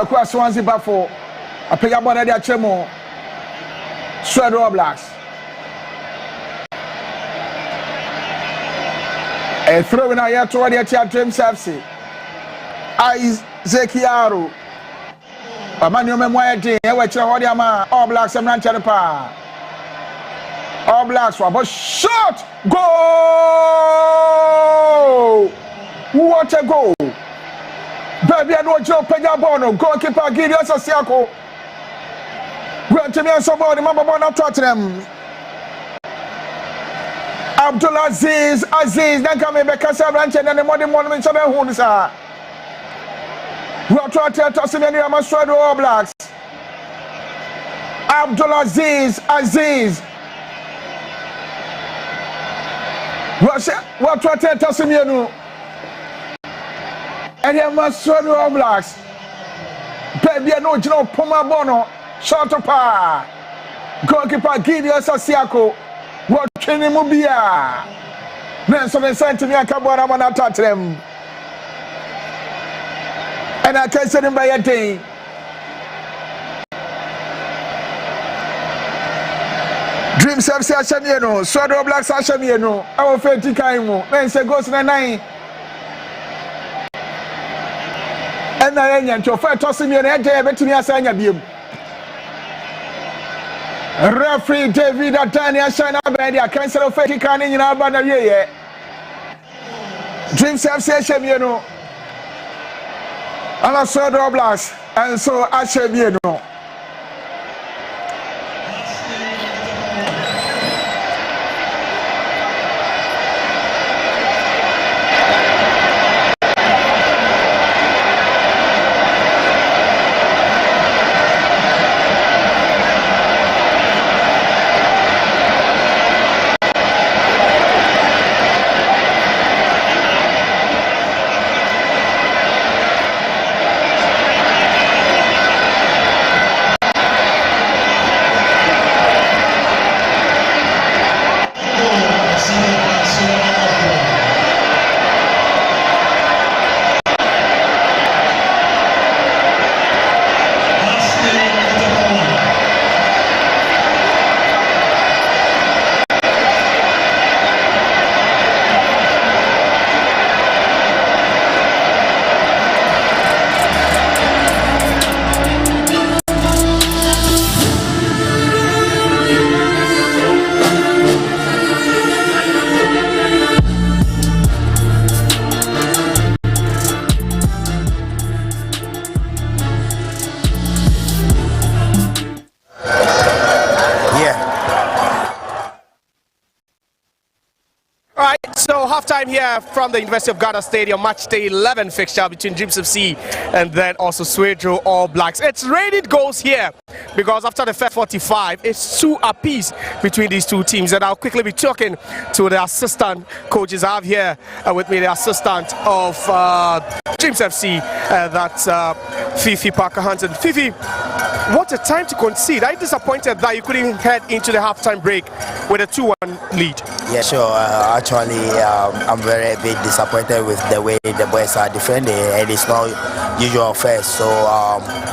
[SPEAKER 9] kwa Swansea bafo apega bona de achemo Swedru Blacks a throw in here toward the Dream Service. Zekiaro. Amanyo memwede e we kire hodi ama All Blacks emran chere pa. All Blacks wa shot goal. What a goal. Baby no Joe Penya Bono goalkeeper Gideon Sasiako. We antemi so ball the mama Bono Tottenham. Abdulaziz Aziz then come be kasa branch and the modern monument so be hu sa. We are trying to toss him in the Swedru Blacks. Abdulaziz Aziz. We are trying to toss him in. And the Swedru Blacks. Baby, no, you know, Puma Bono, short of par. Goalkeeper Gideon Sasiako. What can you move here? Nelson and Santimia Cabora Manatatrem. And I can't send him by a day. Dream Service Ashamiano, Swedru Blacks Ashamiano, our Fenty Kaimo, then say goes in a 9. And I am to fight tossing me and I bet to me as I am. Referee David Daniel Shana Badia, cancel of Fenty Canning in Albana. Dream Service Ashamiano. And I saw the Blacks, and so I shall be no.
[SPEAKER 2] halftime here from the University of Ghana Stadium, match day 11 fixture between Dreams FC and then also Swedru All Blacks. It's rated goals here because after the first 45, it's 2 apiece between these two teams. And I'll quickly be talking to the assistant coaches. I have here with me the assistant of Dreams FC, that's Fifi Parker-Hansen. Fifi, what a time to concede. Are you disappointed that you couldn't head into the halftime break with a 2-1 lead?
[SPEAKER 10] Yeah, sure. Actually, I'm very a bit disappointed with the way the boys are defending, and it's not usual first. So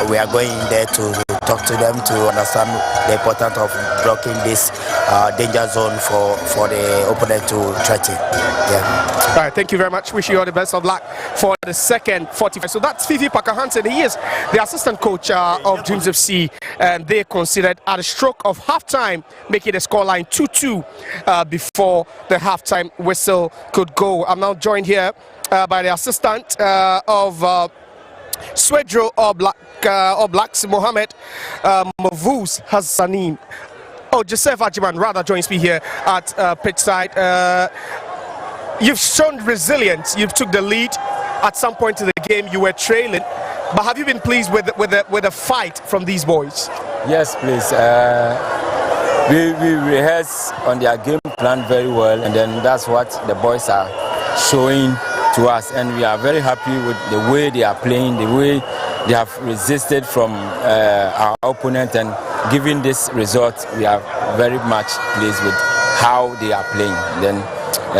[SPEAKER 10] we are going there to talk to them to understand the importance of blocking this danger zone for the opponent to threaten. Yeah.
[SPEAKER 2] All right, thank you very much. Wish you all the best of luck for the second 45. So that's Fifi Parker-Hansen. He is the assistant coach of Dreams FC, and they considered at a stroke of halftime making the scoreline 2-2 before the halftime whistle could go. I'm now joined here by the assistant of Swedru All Blacks, Mohammed Mavuz Hassanin. Oh, Joseph Ajiman rather joins me here at pitchside. You've shown resilience. You took the lead at some point in the game. You were trailing, but have you been pleased with the fight from these boys?
[SPEAKER 11] Yes, please. We rehearse on their game plan very well, and then that's what the boys are showing to us, and we are very happy with the way they are playing, the way they have resisted from our opponent, and given this result, we are very much pleased with how they are playing. Then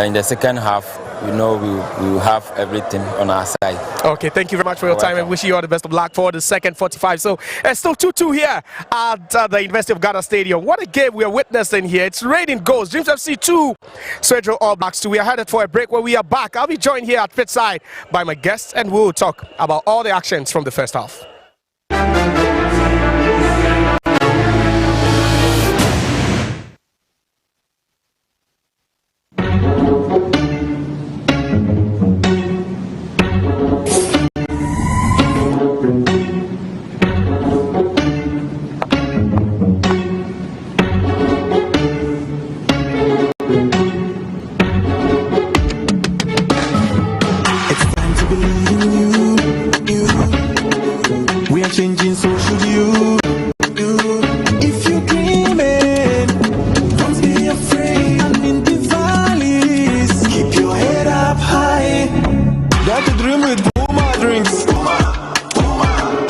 [SPEAKER 11] in the second half, we know we will have everything on our side. Okay, thank you very much for your time, and wish you all the best of luck for the second 45. So it's still 2-2 here at the University of Ghana Stadium. What a game we are witnessing here. It's raining goals. Dreams FC 2, Swedru All Blacks 2. We are headed for a break. When we are back, I'll be joined here at pitchside by my guests, and we'll talk about all the actions from the first half.
[SPEAKER 3] Changing, so should you. If you're dreaming, don't be afraid. I'm in the valleys. Keep your head up high. That's a dream with Puma drinks.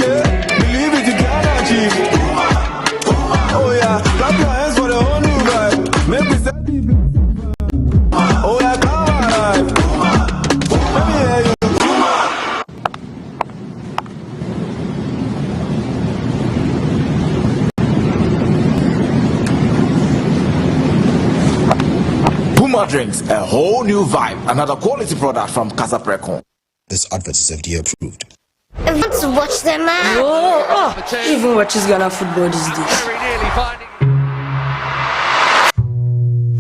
[SPEAKER 3] Yeah, believe it, you can achieve. Oh yeah, clap your hands for the whole new vibe. Make me say, oh yeah, come alive. Let me hear you.
[SPEAKER 4] Drinks, a whole new vibe. Another quality product from Casa Precon.
[SPEAKER 5] This advert is FDA approved.
[SPEAKER 12] I want to watch the match.
[SPEAKER 13] Oh, even watches Ghana football these days.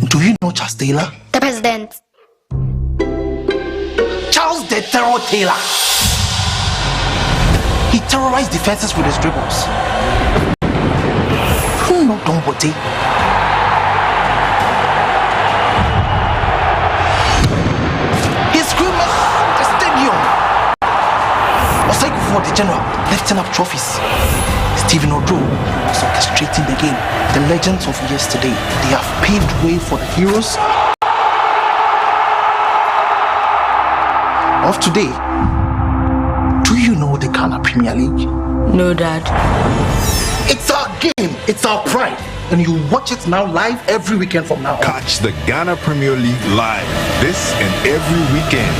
[SPEAKER 14] Do you know Charles Taylor?
[SPEAKER 12] The president.
[SPEAKER 14] Charles the Terror Taylor. He terrorized defenses with his dribbles. Who knocked on Bote? The general lifting up trophies. Stephen Odro is orchestrating the game. The legends of yesterday, they have paved way for the heroes of today. Do you know the Ghana Premier League?
[SPEAKER 13] No, Dad.
[SPEAKER 14] It's our game, it's our pride, and you watch it now live every weekend from now on.
[SPEAKER 15] Catch the Ghana Premier League live this and every weekend.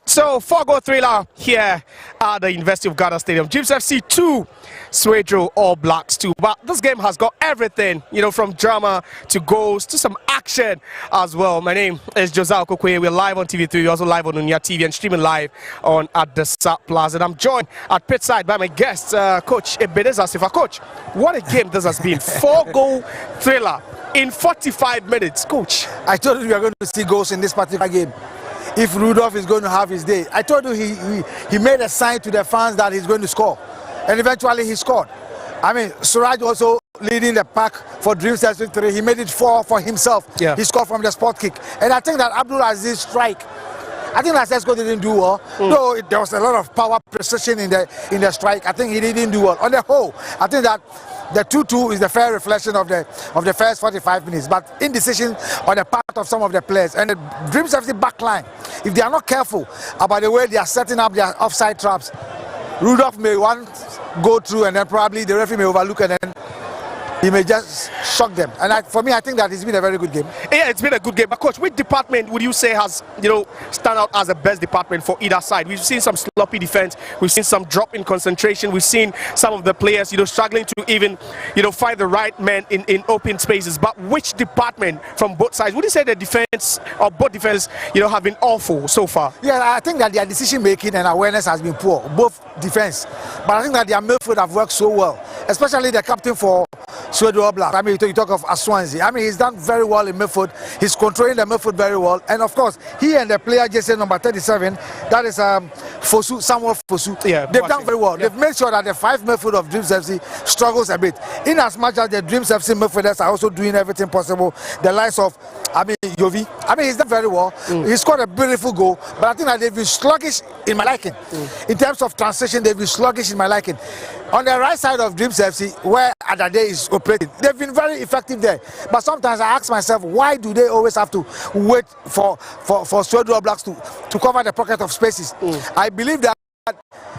[SPEAKER 2] So, 4-goal thriller here at the University of Ghana Stadium. Dreams FC 2, Swedru All Blacks 2. But this game has got everything, you know, from drama to goals to some action as well. My name is Josiah Kokwe. We're live on TV3. We're also live on Unia TV and streaming live on at the SAP Plaza. And I'm joined at pitchside by my guest, Coach Ebenezer Sifa. Coach, what a game this has been. 4-goal thriller. in 45 minutes, coach.
[SPEAKER 1] I told you we are going to see goals in this particular game. If Rudolph is going to have his day, I told you he made a sign to the fans that he's going to score, and eventually he scored. I mean, Suraj also leading the pack for Dreams FC 3. He made it 4 for himself.
[SPEAKER 2] Yeah.
[SPEAKER 1] He scored from the spot kick, and I think that Abdul Aziz strike. I think that Sesko didn't do well. Though there was a lot of power precision in the strike. I think he didn't do well. On the whole, I think that the 2-2 is the fair reflection of the first 45 minutes, but indecision on the part of some of the players. And the Dreams FC backline, if they are not careful about the way they are setting up their offside traps, Rudolph may go through, and then probably the referee may overlook, and then he may just shock them. And for me, I think that it's been a very good game.
[SPEAKER 2] Yeah, it's been a good game. But coach, which department would you say has, stand out as the best department for either side? We've seen some sloppy defense. We've seen some drop in concentration. We've seen some of the players, struggling to even, find the right man in open spaces. But which department from both sides would you say the defense or both defense, have been awful so far?
[SPEAKER 1] Yeah, I think that their decision making and awareness has been poor, both defense. But I think that their midfield have worked so well, especially the captain for Swedru Black. I mean, you talk of Aswanzi. I mean, he's done very well in midfield. He's controlling the midfield very well. And of course, he and the player just number 37, that is Samuel Fosu.
[SPEAKER 2] Yeah,
[SPEAKER 1] they've done very well. Yeah. They've made sure that the 5 midfield of Dreams FC struggles a bit. In as much as the Dreams FC midfielders are also doing everything possible. The likes of, Yovi. He's done very well. He scored a beautiful goal. But I think that they've been sluggish in my liking. In terms of transition, they've been sluggish in my liking. On the right side of Dreams FC, where Adade is operating, they've been very effective there. But sometimes I ask myself, why do they always have to wait for Swedru Blacks to cover the pocket of spaces? I believe that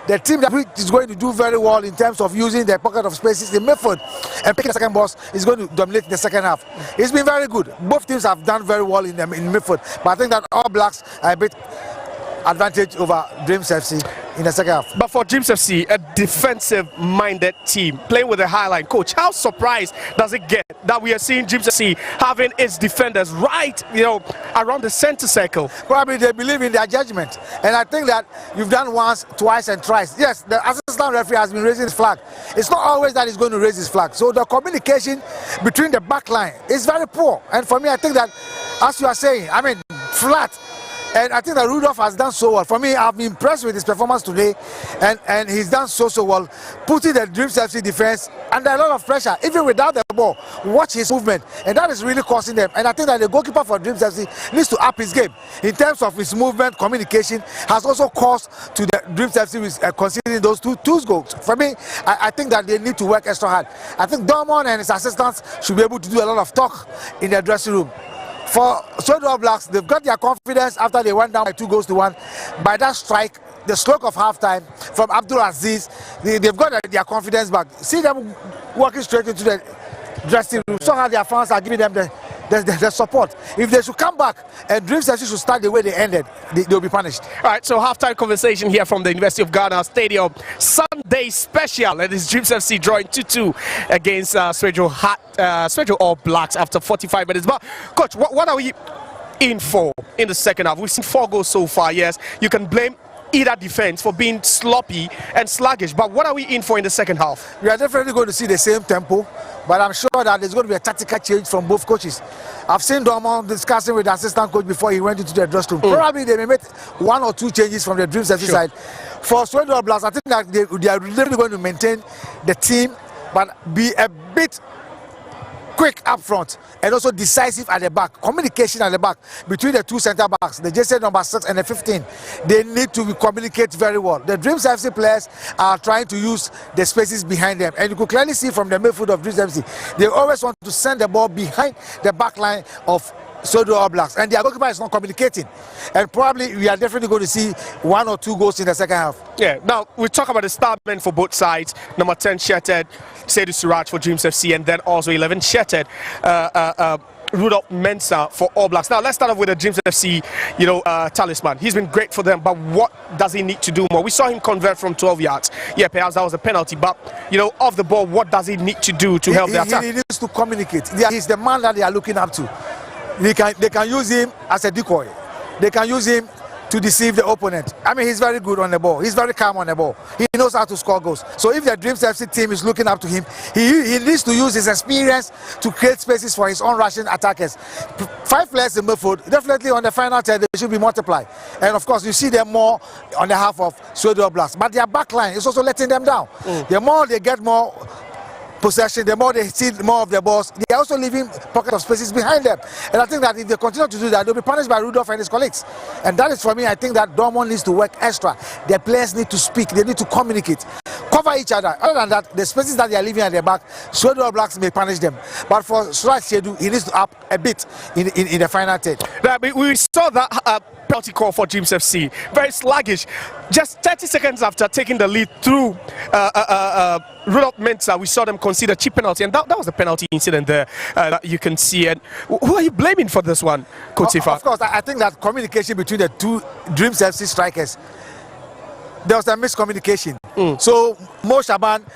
[SPEAKER 1] the team that is going to do very well in terms of using the pocket of spaces in midfield and picking the second boss is going to dominate the second half. It's been very good. Both teams have done very well in midfield. But I think that All Blacks are a bit advantage over Dreams FC in the second half.
[SPEAKER 2] But for Dreams FC, a defensive-minded team playing with a high line, coach, how surprised does it get that we are seeing Dreams FC having its defenders right, around the center circle?
[SPEAKER 1] Probably they believe in their judgment, and I think that you've done once, twice, and thrice. Yes, the assistant referee has been raising his flag. It's not always that he's going to raise his flag. So the communication between the back line is very poor. And for me, I think that, as you are saying, flat. And I think that Rudolph has done so well. For me, I've been impressed with his performance today, and he's done so well, putting the Dreams FC defense under a lot of pressure, even without the ball. Watch his movement, and that is really costing them. And I think that the goalkeeper for Dreams FC needs to up his game in terms of his movement, communication, has also caused to the Dreams FC with conceding those two goals. For me, I think that they need to work extra hard. I think Dorman and his assistants should be able to do a lot of talk in the dressing room. For Swedru Blacks, they've got their confidence after they went down by 2-1. By that strike, the stroke of halftime from Abdul Aziz, they've got their confidence back. See them walking straight into the dressing room. So how their fans are giving them the support. If they should come back and Dreams FC should start the way they ended, they'll be punished.
[SPEAKER 2] All right, so halftime conversation here from the University of Ghana Stadium. Sunday special. It is Dreams FC drawing 2-2 against Swedru All Blacks after 45 minutes. But coach, what are we in for in the second half? We've seen 4 goals so far. Yes, you can blame either defense for being sloppy and sluggish, but what are we in for in the second half?
[SPEAKER 1] We are definitely going to see the same tempo, but I'm sure that there's going to be a tactical change from both coaches. I've seen Dorman discussing with the assistant coach before he went into the dressing room. Probably they may make 1 or 2 changes from the Dreams FC side. For Swedru Blacks, I think that they are really going to maintain the team, but be a bit quick up front and also decisive at the back. Communication at the back between the 2 center backs, the JC number 6 and the 15. They need to communicate very well. The Dreams FC players are trying to use the spaces behind them, and you could clearly see from the midfield of Dreams FC, they always want to send the ball behind the back line of Swedru All Blacks, and their goalkeeper is not communicating. And probably we are definitely going to see 1 or 2 goals in the second half.
[SPEAKER 2] Yeah, now we talk about the star men for both sides. Number 10 Shetted, Swedru Suraj for Dreams FC, and then also 11 Shetted, Rudolph Mensah for All Blacks. Now let's start off with the Dreams FC, talisman. He's been great for them, but what does he need to do more? We saw him convert from 12 yards. Yeah, perhaps that was a penalty, but off the ball, what does he need to do to help the attack?
[SPEAKER 1] He needs to communicate. He's the man that they are looking up to. They can use him as a decoy. They can use him to deceive the opponent. I mean, he's very good on the ball. He's very calm on the ball. He knows how to score goals. So if the Dreams FC team is looking up to him, he needs to use his experience to create spaces for his own Russian attackers. 5 players in midfield, definitely on the final 10, they should be multiplied. And of course, you see them more on the half of Swedru Blast. But their back line is also letting them down. The more they get more possession, the more they see more of their balls, they are also leaving pockets of spaces behind them. And I think that if they continue to do that, they'll be punished by Rudolph and his colleagues. And that is, for me, I think that Dortmund needs to work extra. Their players need to speak, they need to communicate, cover each other. Other than that, the spaces that they are leaving at their back, Swedru Blacks may punish them. But for Swedru, he needs to up a bit in the final 10.
[SPEAKER 2] We saw that penalty call for Dreams FC. Very sluggish. Just 30 seconds after taking the lead through Rudolph Mensah, we saw them concede a cheap penalty, and that was a penalty incident there that you can see. And who are you blaming for this one, Coach Sifa?
[SPEAKER 1] Of course, I think that communication between the two Dreams FC strikers, there was a miscommunication. So Mo Shaban,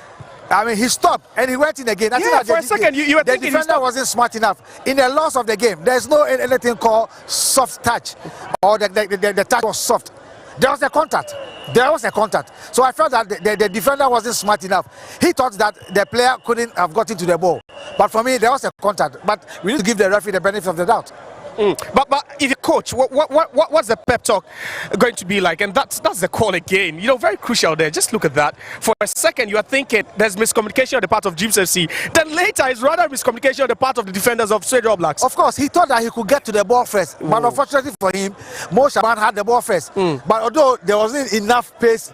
[SPEAKER 1] I mean, he stopped and he went in again. I think that
[SPEAKER 2] for a second, you were
[SPEAKER 1] the
[SPEAKER 2] thinking
[SPEAKER 1] defender wasn't smart enough. In the loss of the game, there's no anything called soft touch, or the touch was soft. There was a contact. There was a contact. So I felt that the defender wasn't smart enough. He thought that the player couldn't have gotten to the ball. But for me, there was a contact. But we need to give the referee the benefit of the doubt.
[SPEAKER 2] But if you coach, what's the pep talk going to be like? And that's the call again. You know, very crucial there. Just look at that. For a second, you are thinking there's miscommunication on the part of Dreams FC. Then later, it's rather miscommunication on the part of the defenders of Swedru Blacks.
[SPEAKER 1] Of course, he thought that he could get to the ball first. But unfortunately for him, Mo Shaban had the ball first. But although there wasn't enough pace,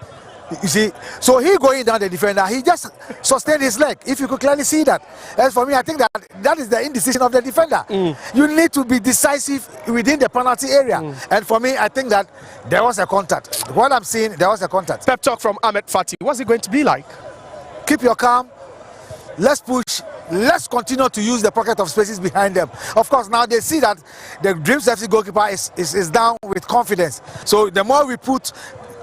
[SPEAKER 1] you see, so he going down the defender, he just sustained his leg. If you could clearly see that. As for me, I think that is the indecision of the defender. You need to be decisive within the penalty area. And for me, I think that there was a contact. What I'm seeing, there was a contact.
[SPEAKER 2] Pep talk from Ahmed Fati. What's it going to be like?
[SPEAKER 1] Keep your calm. Let's push. Let's continue to use the pocket of spaces behind them. Of course, now they see that the Dreams FC goalkeeper is down with confidence. So the more we put,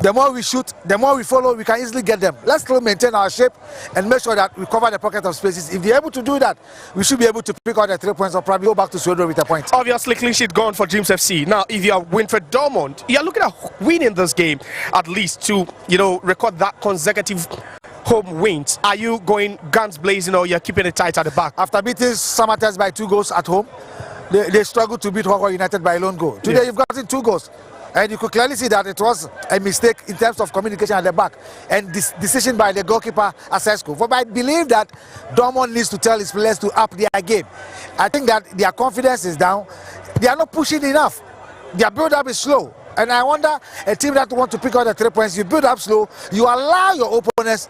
[SPEAKER 1] the more we shoot, the more we follow, we can easily get them. Let's still maintain our shape and make sure that we cover the pocket of spaces. If they're able to do that, we should be able to pick out the 3 points or probably go back to Swedru with a point.
[SPEAKER 2] Obviously, clean sheet gone for Dreams FC. Now, if you are Winfred Dortmund, you're looking at winning this game at least to, you know, record that consecutive home wins. Are you going guns blazing, or you're keeping it tight at the back?
[SPEAKER 1] After beating Samatex by 2 goals at home, they struggled to beat Hogwarts United by a lone goal. Today, you've gotten 2 goals. And you could clearly see that it was a mistake in terms of communication at the back and this decision by the goalkeeper, Asesco. For I believe that Dortmund needs to tell his players to up their game. I think that their confidence is down. They are not pushing enough. Their build-up is slow. And I wonder, a team that wants to pick out the 3 points, you build up slow, you allow your opponents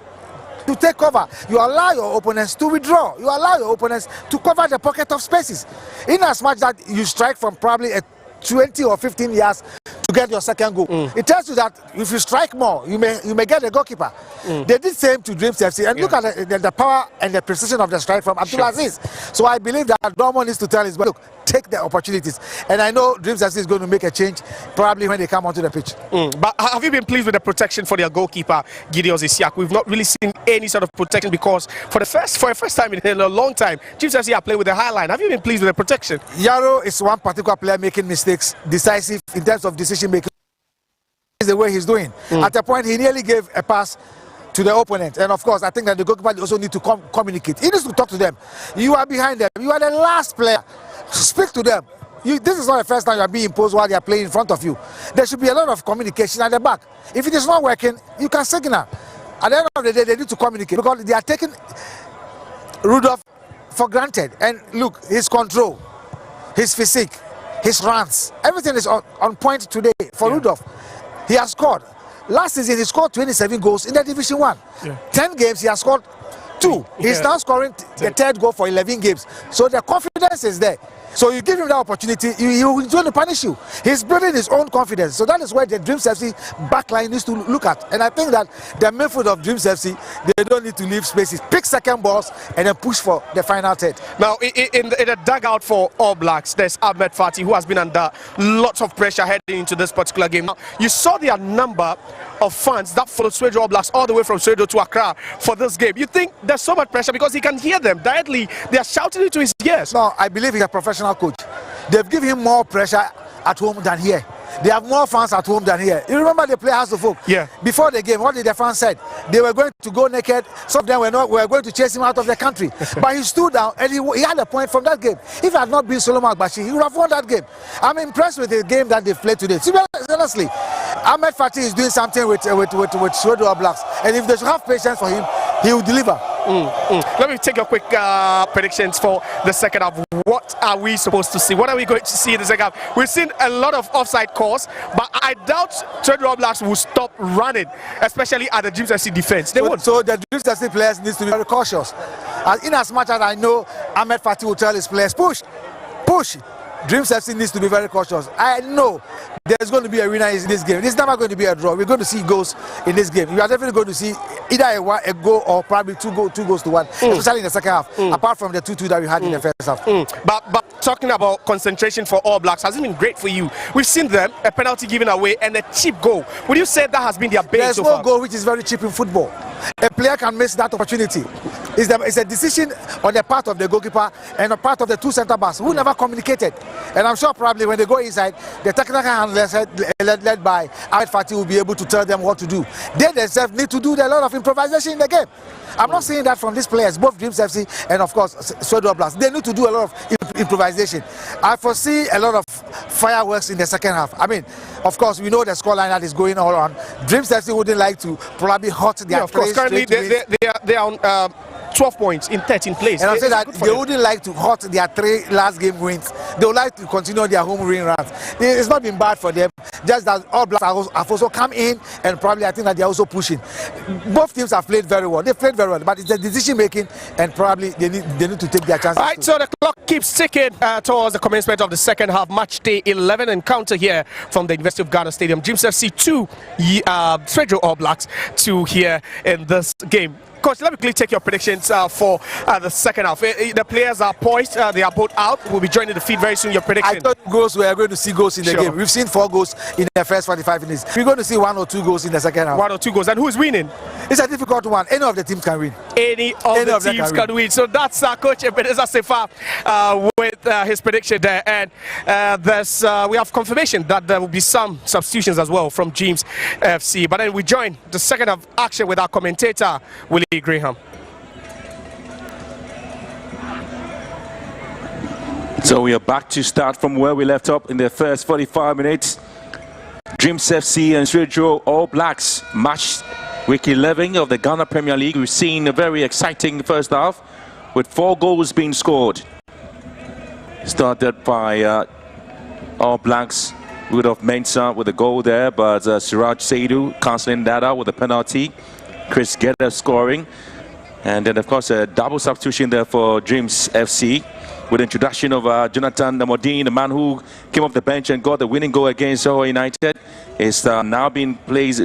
[SPEAKER 1] to take cover. You allow your opponents to withdraw. You allow your opponents to cover the pocket of spaces. In as much that you strike from probably a 20 or 15 yards to get your second goal. It tells you that if you strike more, you may get a goalkeeper. They did the same to Dreams FC, and look at the power and the precision of the strike from Abdulaziz. So I believe that Dortmund needs to tell his, look, take the opportunities. And I know Dreams FC is going to make a change probably when they come onto the pitch.
[SPEAKER 2] But have you been pleased with the protection for their goalkeeper, Gideon Zisiak? We've not really seen any sort of protection because for a first time in a long time, Dreams FC are playing with a high line. Have you been pleased with the protection?
[SPEAKER 1] Yaro is one particular player making mistakes, decisive in terms of decision making. Is the way he's doing. At a point, he nearly gave a pass to the opponent, and of course, I think that the goalkeeper also need to communicate. He needs to talk to them. You are behind them. You are the last player. Speak to them. This is not the first time you are being imposed while they are playing in front of you. There should be a lot of communication at the back. If it is not working, you can signal. At the end of the day, they need to communicate because they are taking Rudolph for granted. And look, his control, his physique, his runs, everything is on point today for Rudolph. He has scored. Last season, he scored 27 goals in the Division 1. 10 games, he has scored 2. He's now scoring the 3rd goal for 11 games. So the confidence is there. So you give him that opportunity, he will going to punish you. He's building his own confidence. So that is where the Dreams FC backline needs to look at. And I think that the midfield of Dreams FC, they don't need to leave spaces. Pick second balls and then push for the final third.
[SPEAKER 2] Now, in the dugout for All Blacks, there's Ahmed Fati, who has been under lots of pressure heading into this particular game. Now, you saw their number of fans that followed Swedru All Blacks all the way from Swedru to Accra for this game. You think there's so much pressure because he can hear them directly? They are shouting into his ears.
[SPEAKER 1] No, I believe he's a professional coach. They've given him more pressure at home than here. They have more fans at home than here. You remember they play House of Folk?
[SPEAKER 2] Yeah.
[SPEAKER 1] Before the game, what did the fans said? They were going to go naked. Some of them were going to chase him out of the country. But he stood down and he had a point from that game. If it had not been Solomon Agbashi, he would have won that game. I'm impressed with the game that they played today. Honestly, Ahmed Fatih is doing something with Swedru Blacks, and if they should have patience for him, he will deliver.
[SPEAKER 2] Let me take a quick predictions for the second half. What are we supposed to see? What are we going to see in the second half? We've seen a lot of offside calls, but I doubt Swedru Blacks will stop running, especially at the Dreams FC defense. They won't.
[SPEAKER 1] So the Dreams FC players need to be very cautious. In as much as I know, Ahmed Fatih will tell his players, push. Dreams FC needs to be very cautious. I know there's going to be a winner in this game. It's never going to be a draw. We're going to see goals in this game. You are definitely going to see either a goal or probably two goals to one, especially in the second half, apart from the 2-2 that we had in the first half.
[SPEAKER 2] But talking about concentration for All Blacks, has it been great for you? We've seen them, a penalty given away and a cheap goal. Would you say that has been their base so far?
[SPEAKER 1] There's no goal which is very cheap in football. A player can miss that opportunity. It's a decision on the part of the goalkeeper and a part of the two centre backs who never communicated. And I'm sure probably when they go inside, the technical handlers led by Ahmed Fatih will be able to tell them what to do. They themselves need to do a lot of improvisation in the game. I'm not saying that from these players, both Dreams FC and of course Swedru Blacks. They need to do a lot of improvisation. I foresee a lot of fireworks in the second half. I mean, of course, we know the scoreline that is going all on. Dreams FC wouldn't like to probably hurt their
[SPEAKER 2] of course, currently they are on 12 points in 13 places.
[SPEAKER 1] And I'm saying that they wouldn't like to hurt their 3 last game wins. They would like to continue their home win runs. It's not been bad for them. Just that All Blacks have also come in, and probably I think that they're also pushing. Both teams have played very well. They've played very well, but it's the decision making, and probably they need to take their chances.
[SPEAKER 2] All right, so the clock keeps ticking towards the commencement of the second half. Match day 11 encounter here from the University of Ghana Stadium. Dreams FC 2, Swedru All Blacks 2 here in this game. Coach, let me quickly take your predictions for the second half. The players are poised. They are both out. We'll be joining the feed very soon. Your prediction?
[SPEAKER 1] I thought we are going to see goals in the game. We've seen 4 goals in the first 45 minutes. We're going to see 1 or 2 goals in the second half.
[SPEAKER 2] 1 or 2 goals. And who's winning?
[SPEAKER 1] It's a difficult one. Any of the teams can win.
[SPEAKER 2] Any of the teams can win. So that's Coach Ebenezer Sefa with his prediction there. And we have confirmation that there will be some substitutions as well from Dreams FC. But then we join the second half action with our commentator, Willie Graham.
[SPEAKER 8] So we are back to start from where we left up in the first 45 minutes. Dreams FC and Swedru All Blacks match week 11 of the Ghana Premier League. We've seen a very exciting first half with 4 goals being scored. Started by All Blacks, Rudolph Mensah with a goal there, but Siraj Saidu cancelling that out with a penalty. Chris Geddes scoring, and then of course a double substitution there for Dreams FC with the introduction of Jonathan Namodine, the man who came off the bench and got the winning goal against Soho United. Is now being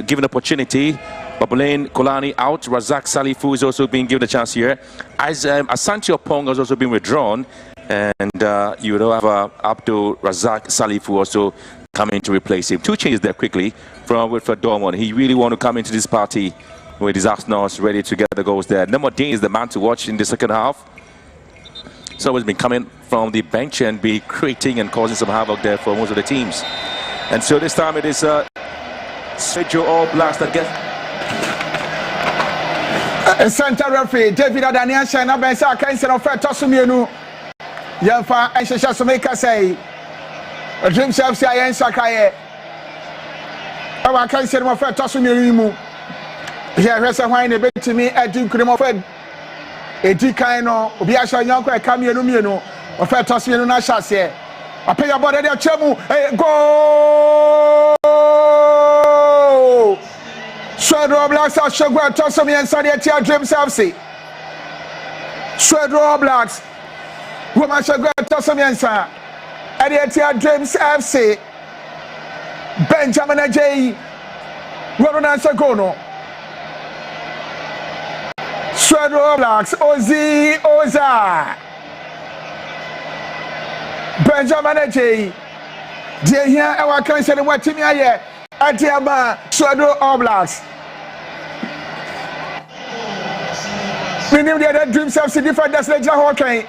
[SPEAKER 8] given opportunity. Babulain Kolani out, Razak Salifu is also being given a chance here. Asante Opong has also been withdrawn, and you will have Abdul Razak Salifu also coming to replace him. 2 changes there quickly from Wilfred Dormont. He really want to come into this party with his Arsenals ready to get the goals there. Namodine is the man to watch in the second half. So he's been coming from the bench and be creating and causing some havoc there for most of the teams. And so this time it is Swedru All Blacks that get.
[SPEAKER 9] Center referee David Adanian Shana Bensa Kansen of Tosumienu. Yanfa Aisha Someka say Dreams FC Ayen Sakaye. Our Kansen of Tosumienu. Here, here's a wine a bit to me at Duke Remofed. A Dikaino, Biasha Yanko, a Camiano, or Fat Tosmiano Nashas here. I pay your body there, Chemu. Go! Swedru Blacks are Sugar Tosomi and Sadia Dreams FC. Swedru Blacks, Woman Sugar Tosomi and Sa, Adia Dreams FC. Benjamin Ajay, Ronan Sagono. Swedru Blacks, Ozi Oza, Benjamin Ajay. Dear here, our country, what team are here? Atiama, Swedru All Blacks. We name the other Dreams FC different as Ledger Hawkeye.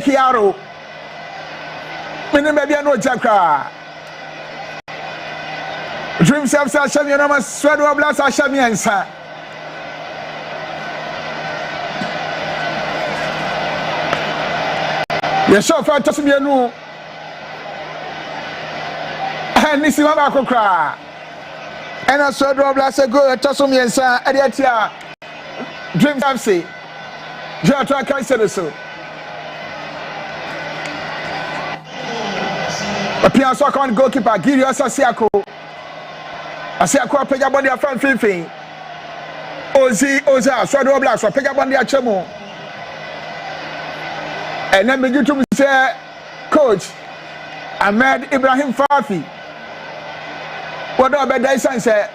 [SPEAKER 9] Kiaro. Maybe I know Jacka. Dream self Shami and Swedru Blast Shami and Sa. Yes, so far, just me a new. And this is my cry. And I saw Swedru Blast a good toss me and Sa. Adiatia. Dream self say. Jatra can say so. A piano soccer goalkeeper, give us a Siako. A Siako, pick up on their front fin. Ozi, Swedru Blast, or pick up on their chemo. And then begin to say, Coach, Ahmed Ibrahim Fafi. What about Dyson said?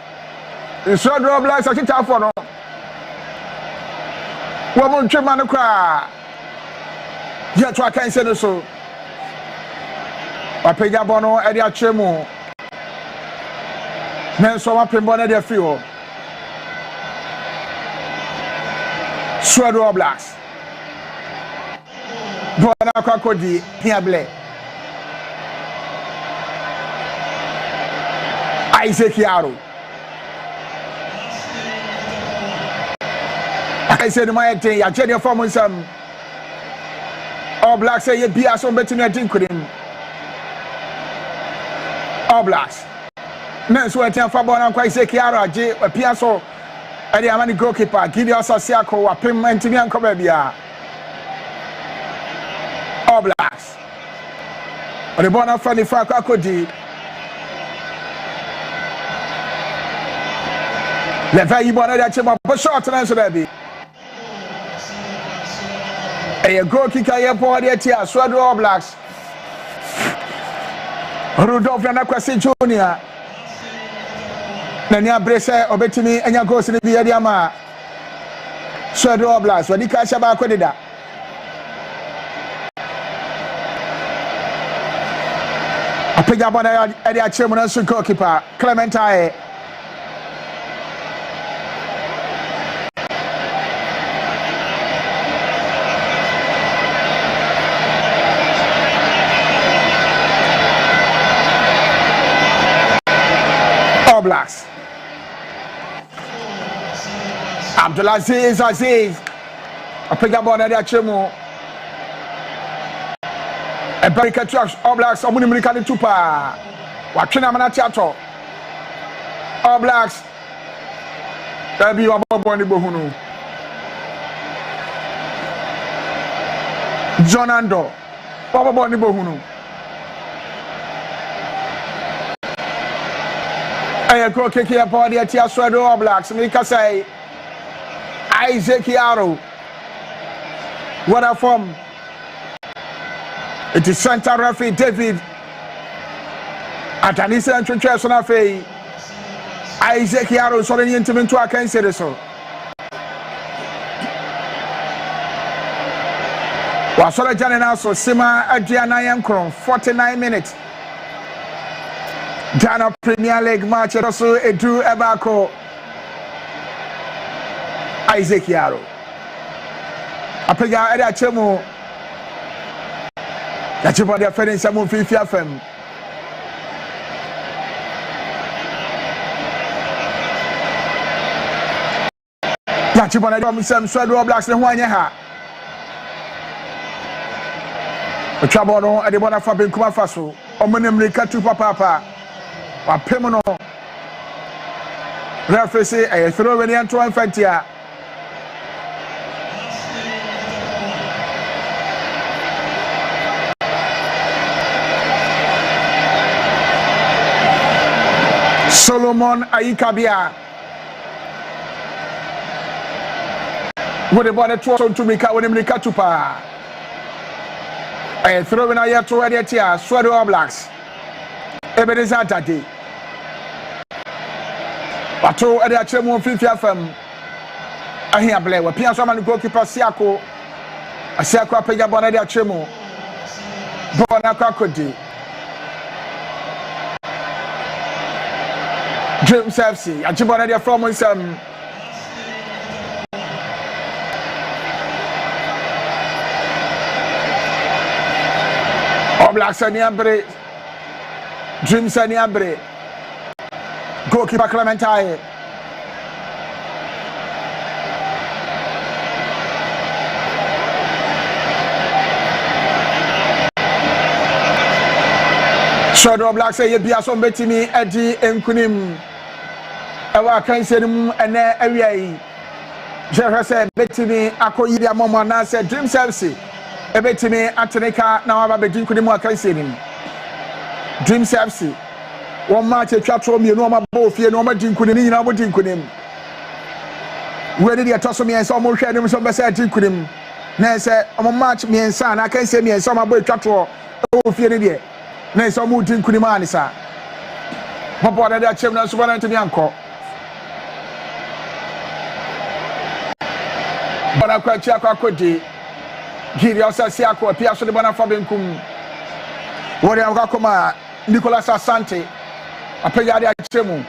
[SPEAKER 9] Swedru Blast, I think for no. Woman, Chimano cry. Jatra can say so. Apega bono edi achemu menso wa pembona de fio Swedru Blast bona kwa kodi piable Isaac Yaro I said my thing ya chede form some All Blacks say ye bia so betimi adin kudim All Blacks. Men so etian fa bona kwa Isaac Yaro age apia so e dey amani goalkeeper give us Asiako wa payment mi anko ba bia. All Blacks. O de bona fa ni fa kwa kodi. Le fa yi bona da chema bo short na so da bi. E goalkeeper ye po dey tia Swedru All Blacks. Rudolph Nanakwasi Junior. Nani abrese obetimi enya goals ni bi yedi ama. Swedru All Blacks wadi ka shaba akodida. Apega bona edi achemu na su goalkeeper Clement Aye. Blacks. Abdulaziz Aziz. A pick up on the Achemo. A barricade trucks, All Blacks, or Munimikani Tupa. Watching a Manachato. All Blacks. There'll be a bob on the Bohunu. John Ando. Bob on the Bohunu. I go kick your body at your Swedru All Blacks. Mika say Isaac Yaro. What a form. It is center referee David. Atanisa and Trinchesona Fay. Isaac Yaro so the intimate to a cancer so. Wasola Janina so Sima Adriana Yankron 49 minutes. Ghana Premier League match also Edu Ebako Isaac Yaro Apega Eda Chemo Yachibo dia fere nsamu fifi afam Yachibo na dom sam Swedru All Blacks ne ho anye ha Otwabo no ade bona fa benkuma fa so omonem rika tu papa Wapemono referee say I throw when you to infantia Solomon Ayikabia with the body to make out when him Tupa I throw when I to where Swedru All Blacks Ebenezer Dade Bato ade achemu fifi afam ahia ble wa pia so ma goalkeeper Siako Asiako apega bona de achemu bona kwa kodi James FC achibona de from some Oblaks ani abre. Dreams ani abre. Goalkeeper Clementai. Swedru Black say ye bia so betimi edi enkunim ewa kan senum ene awia yi je say betimi akoyi dia momo na say dream service e betimi ateneka na wa be dinkunim akan senim dream service won match atwa tro mienu o ma bo fie no ma dinkunim ni nyina bo dinkunim we dey atoso mi enso mo hwe dem so be say dinkunim na say o match mi ensa na kan se mi enso ma bo atwa tro o fie ni de na iso mu tin kunima anisa popo da da chem na so bana ntimi anko bana kwa chi akwa kodi giri osasi akwa pia so de bana fa benkum wori akwa koma Nicolas Asante apega da chemu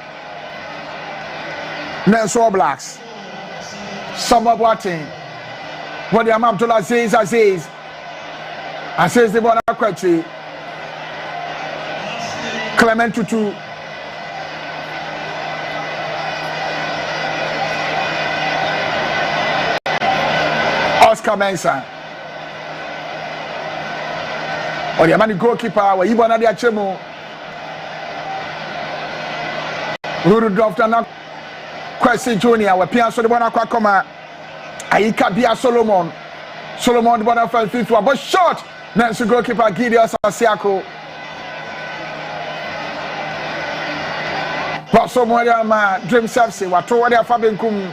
[SPEAKER 9] na so Blacks Summer Boating wori am Abdullah Aziz de bana kwa chi Clement Tutu Oscar Mensah Oriamani goalkeeper wa yibo na dia chemu Rudolph Dana Kwesi Junior wa pia so de bona kwa koma Ayika Bia Solomon de bona fa fifth wa but shot na so goalkeeper Gideon Sasiako so mo dia ma dream service wato wode afa benkum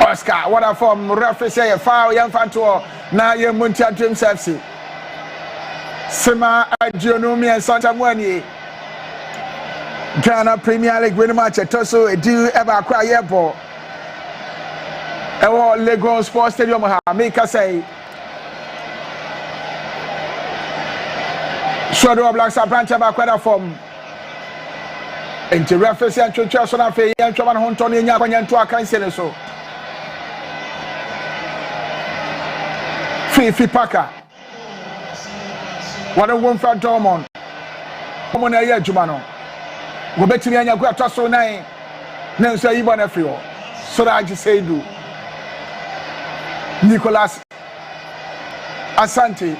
[SPEAKER 9] Oscar what a form referee say foul yan fanto na ye muntia dream service Sema Adionomi and Santa Mwani Ghana Premier League win match etoso edu eba kwa yebo ewo Lagos Sports Stadium ha make say Swedru Blacks are branch about quite a form. Into reference and church on a fee and Travan Honton in Yapan to a cancel so. Fifi Paka. What a woman for Dormon. Woman a year, Jumano. Go back to the Anya Tasso 9. Nancy Iban Efrio. So that I just say do. Nicolas Asante.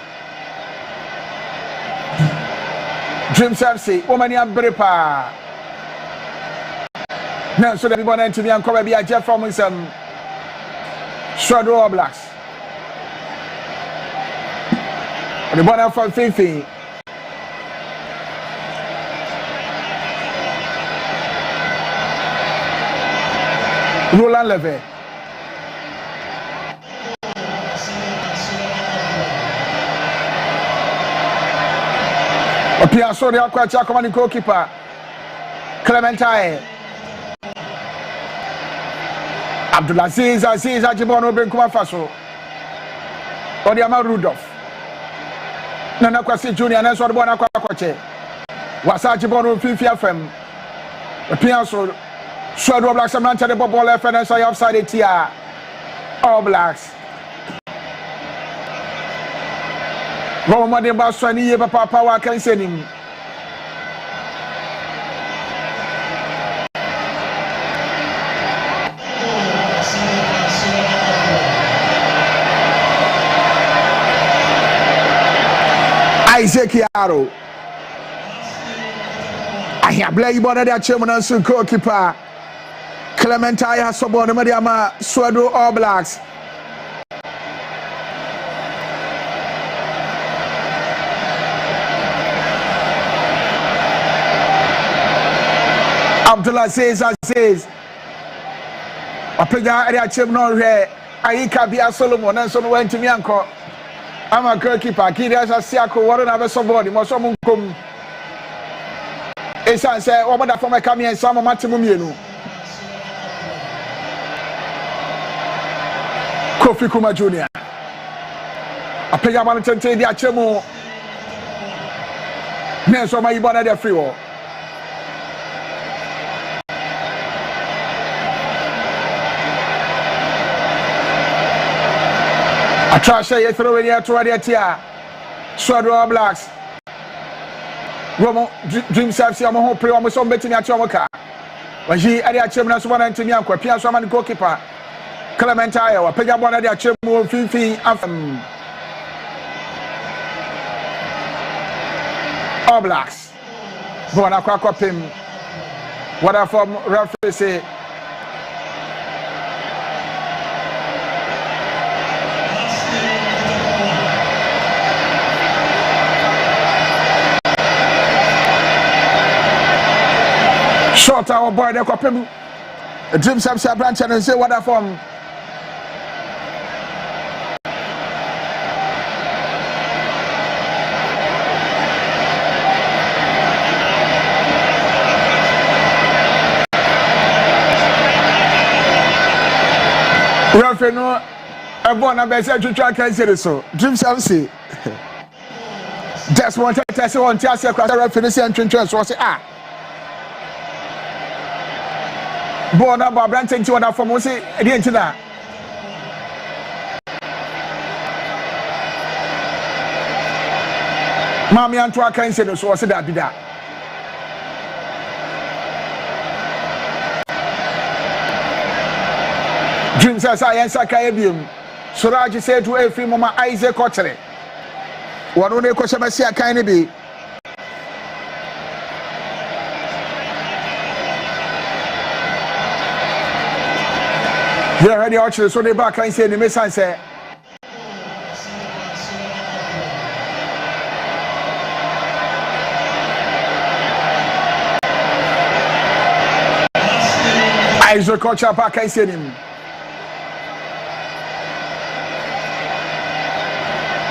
[SPEAKER 9] Dream service, woman ya brepa. Now, so that people need to be uncovered by Jeff from some Swedru Blacks. The bonner from Fifi. Roland Levy. Pia so de akwa cha koma ni goalkeeper Clementai Abdulaziz Ajibono Benkuma Faso Odiama Rudolph Nana Kwasi Junior na so de bona kwa kwache Wasa Ajibono Fifi FM Pia so Swedru Blacks amanta de ball FN so offside it here All Blacks Roma de Baswani ye papa wa kan senim Isaac Yaro Ayabla ibona de achemu na so goalkeeper Clementai hasobo no media ma Swedru All Blacks Abdullah says Apega area chem no hwe Ayika Bia Solomon and so went to me anko I'm a goalkeeper Gideon Sasiako woro na be somebody mo so mo nkom Esan say o moda from come here some matemu mienu Kofi Kuma Junior Apega man tente dia chemu Nenso ma ibona dia free wo Atrasha ye throw in here to the tia. Swedru Blacks. Romo dream self see omo play omo so betting at yomoka. Waji ade achem na so na ntimi ankwa pia so ama goalkeeper. Clement Ayewa pega bona ade achem mo finfin afam. All Blacks. Bona kwa pim. What a form referee say. Short our boy the kwapem dream some branch and say what a form referee no a born a best to try can say so dream some say just want to say one tell say referee say and so say born about branching to other form say the entina Mami Antwa can say so say that be that dreams as I answer Kaebium Suraj said to every mama Isaac Kotre one only question I see a kind be they already actually so they back and say the message say Isaac Kocha back and say him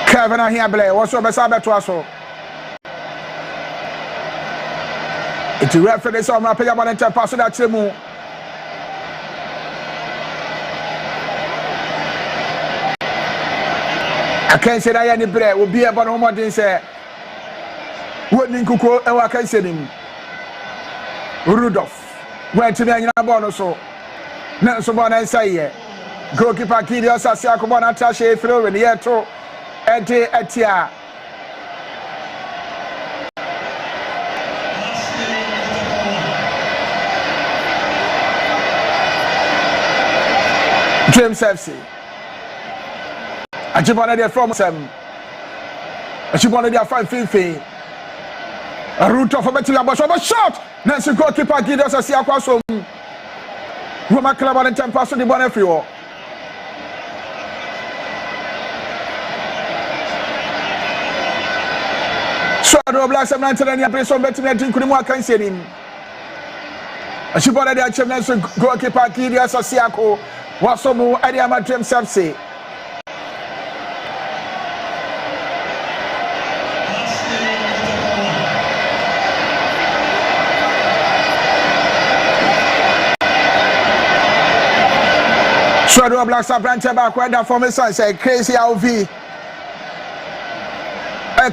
[SPEAKER 9] Kevin here play what's up best to us so it's a referee so I'm pay about enter pass that temu I can't say that any bread will be about no more than say what Ninkuko and I can say him Rudolph went to me and about so not so one and say goalkeeper Kidios Asiakobana Tashe through in the air to Etia James FC Ajibona there from them. Ajibona there from Finfin. A root of a better but shot. Nancy goalkeeper Gideos as Yakwaso. Roma Club and Tempasso the Bonefrio. Swedru Blacks and Anthony and Preso betting at Tinkurima can say him. Ajibona there Nancy goalkeeper Gideos as Yako. Wasomu Adiama James FC. Swedru Blacks are branching back where the formation say crazy LV.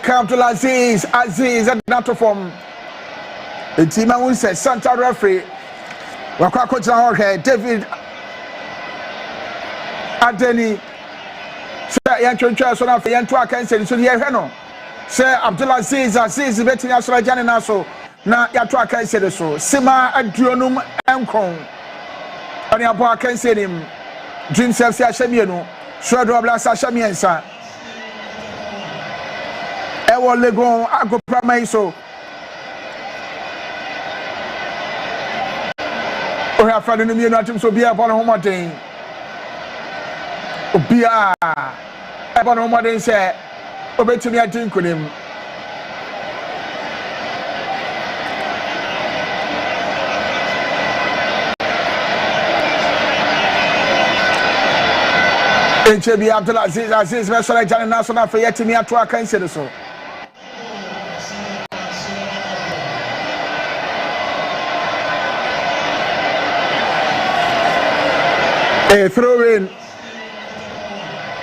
[SPEAKER 9] Come to Aziz and not to form. The team I will say Santa referee. Wakwa coach Jorge David Adeni. Say Yancho so na Yanto can say so here no. Say Abdulaziz Aziz betting us right na so na Yanto can say so. Sima aduonum enkron. Ani abo can say him. Dream self say Ashamienu, Swedru Blacks Ashamiensa. Ewo Legon Ago Pramaiso. O have found in the United so be upon home thing. Obia upon home thing say, Obey to me, I think with him. HB Abdulaziz Aziz Mesra Jan National for yet me at work and said so. A throw in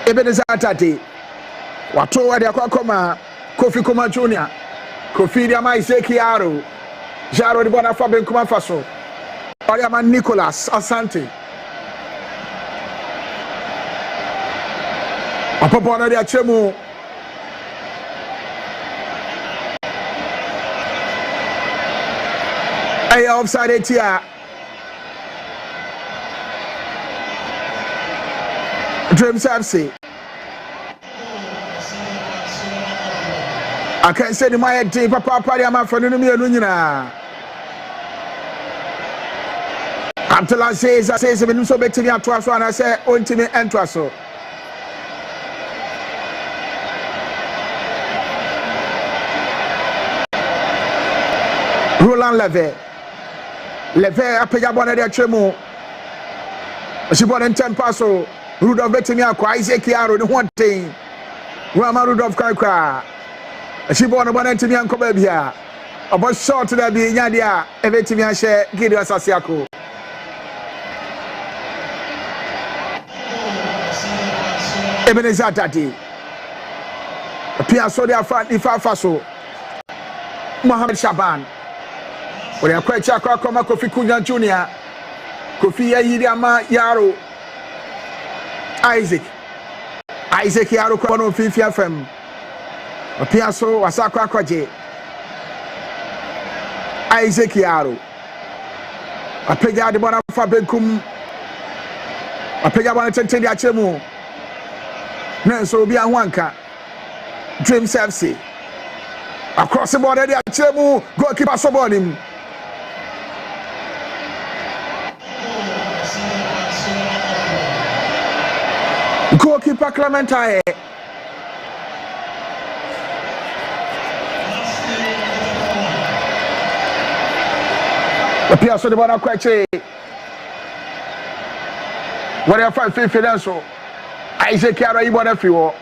[SPEAKER 9] Ebenezer Tati. What over the Aquacoma, Kofi Kuma Junior, Kofi Diama Iseki Aro, Jaro de Bonafabe Kuma Faso, Oriaman Nicholas Asante. Papa na dia chemu. Hey, offside it here. Dream Sapsi. I can't say the my team, Papa Party, I'm for the Nunina. Until I say, when so better than twice, and I say, ultimate entraso. Roland Leve, Apegabona de Chemo. She bought in 10 passo. Rudolph Betimia, Isaac Yaro, the one thing. Rama Rudolph Kakra. She bought a bonnet to me and Cobebia. About short to that be Yadia, Evetimia share, Gideon Sasiako. Ebenezer Tati. Pia Sodia Ifa Faso. Mohamed Shaban. When I quite check out Kofi Kunjan Jr. Kofi Yidama Yaro. Isaac Yaro Kwano Fifi FM. Piaso Wasakwa Kwaje. Isaac Yaro. Apega de Bona Fabenkum. Apega Bona Tentedi Achemu. Nenso Bia Wanka. Dream FC. Across the border, the Achemu. Goalkeeper Sobonim. Goalkeeper Clementai. The Piazza de Bonaqueche. What are 550 Denso? Isaac Yara, you want everywhere.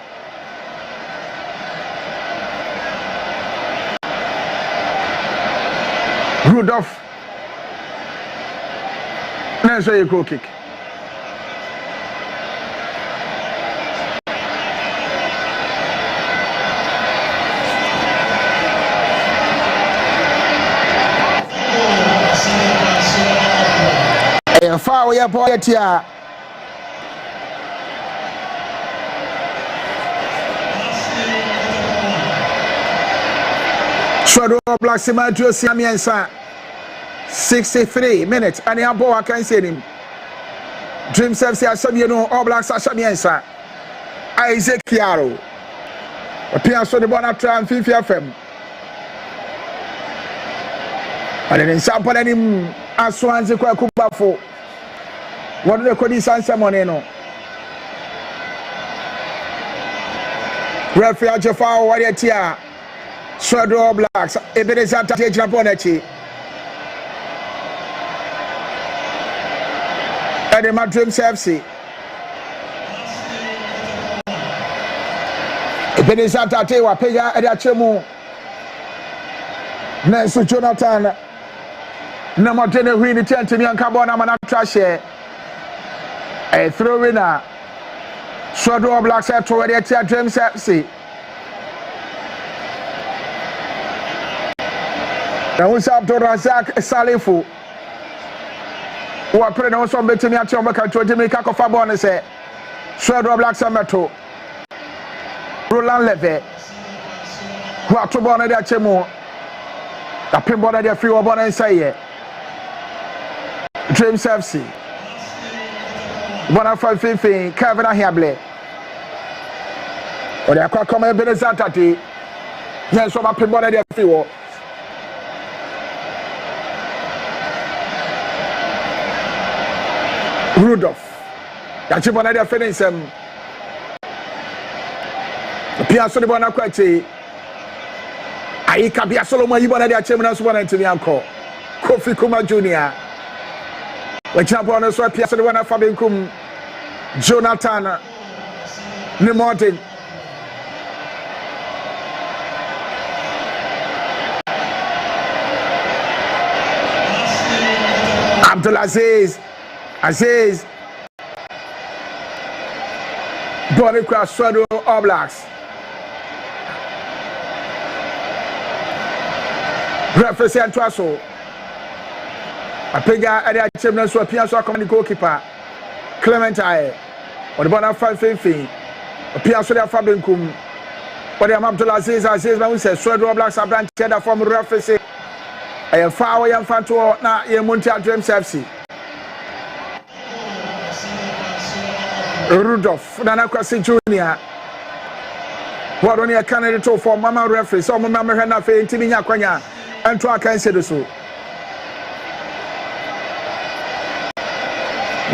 [SPEAKER 9] Rudolph. Let's say a goal kick. A foul, yeah, boy, here. Swedru Black Simanjo Siamiensa. 63 minutes, and the ball I can see him. Dream FC Asabiano, All Blacks Asabiensa. Isaac Yaro. Appears on the Bonatra and Fifi FM. And then in Sample and him Aswanzi Kwakubafo. What do they call this answer Moneno? Referee Jafar Wadiatia. Swedru Blacks. Ebenezer Tate Japonechi. And the Dream FC. Ebenezer Tate Wapeya Edachemu. Nensu Jonathan. Namotene Winnie Tentini and Carbona Manatrashe. A throw winner. Swedru Blacks at Wadiatia Dream FC. Now who's up to Razak Salifu? Who are praying also betting me at your back to Jamaica Cofabon say Swedru Blacks Amato Roland Leve who are to Bona de Chemo the Pimbona de Free Obona and say James FC Bona for Fifi Kevin Ahiable or they are come a bit of Saturday. Yes, so my Pimbona de Free. Rudolph. That's one of the feelings. Piazza de Bonaquete. I can be a Solomon, you want to achieve us one into the uncle. Kofi Kuma Jr. We jump on us, Piazza de Bonafabincum. Jonathan Nemotin. Abdulaziz. Aziz Body cross Swedru All Blacks. Referee Antraso. Apega at the achievement so Piazza coming goalkeeper. Clement Aye. Or the Bona 550. Pia so dia fa benkum. Wadi am Abdul Aziz ma we say Swedru Blacks abran cheddar from referee say e fa wo yam fa to na ye Montia Dreams FC. Rudolph Nana Kwasi Junior. What on your candidate for Mama referee? So Mama Hena Fe Intiminya Kwanya and to can say so.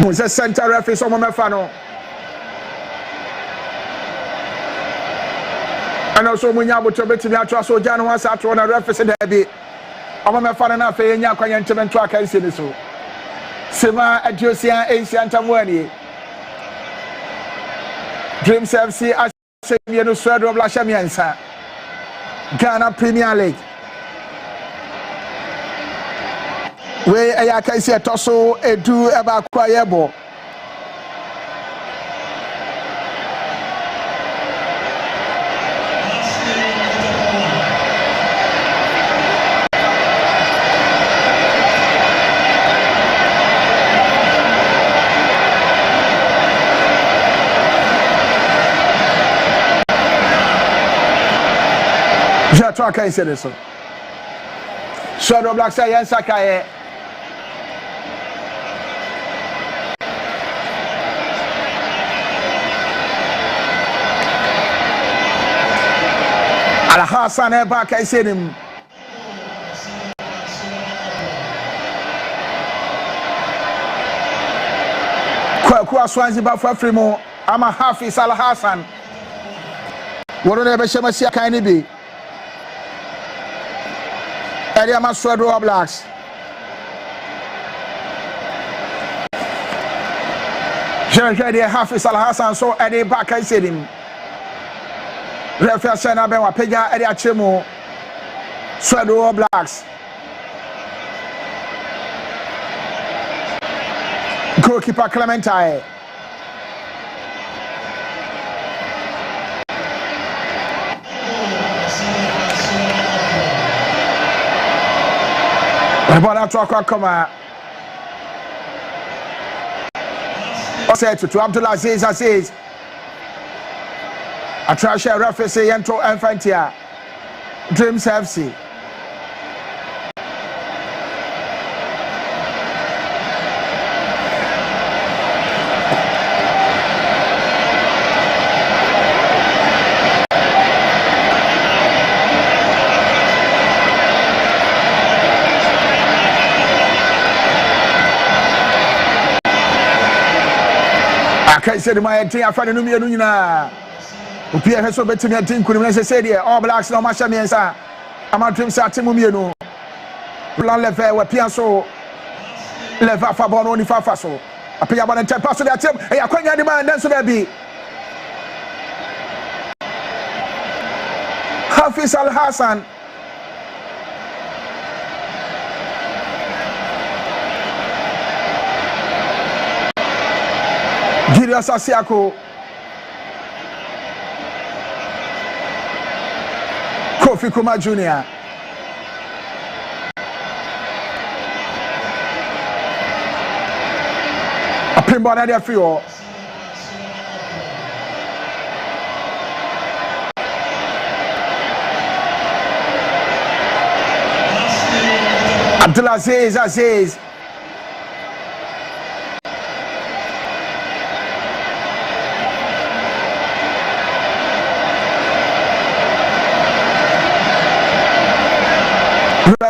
[SPEAKER 9] Moses center referee so Mama Fano. And also Munya to bet me atwa so Jan was at one referee derby. Mama Fano na Fe Nya Kwanya Ntimen to can say so. Sema Adiosia Ancient Tamwani. Dreams FC Asemienu Swedru Blashamiansa Ghana Premier League. We ayakaisi etoso edu eba kwayebo. I can't say this. Swedru Blacks say yes, Sakaye. Al Hassan Eba can say him. Kwa Swansea ba for free mo. Ama Hafiz Al Hassan. Wono ne be shema sia kan ni bi. Eliama Swedru Blacks. Jean-Claude Hafiz Al Hassan so Eddie back I said him. Referee Sena Ben wa peja Eddie Achemo. Swedru Blacks. Goalkeeper Clementai. Bọ́lá tó akọ akọ́mà ọ̀sẹ̀ tutu Abdul Aziz àtúnṣe rẹ́fẹ̀sì yẹn tó ẹnfẹ̀ntìà Dreams FC. I said my team I find no me nyina opia he so betimi atin kunim na say dey all Blacks no ma hye me nsa ama Dreams atemu mienu plan level we pia so level fa bon oni fa so apia bon ente pass dey atem e akwanya de man dan so there be Hafiz Al Hassan Julius Asiako Kofi Kuma Jr. A pinball na there free Abdul Aziz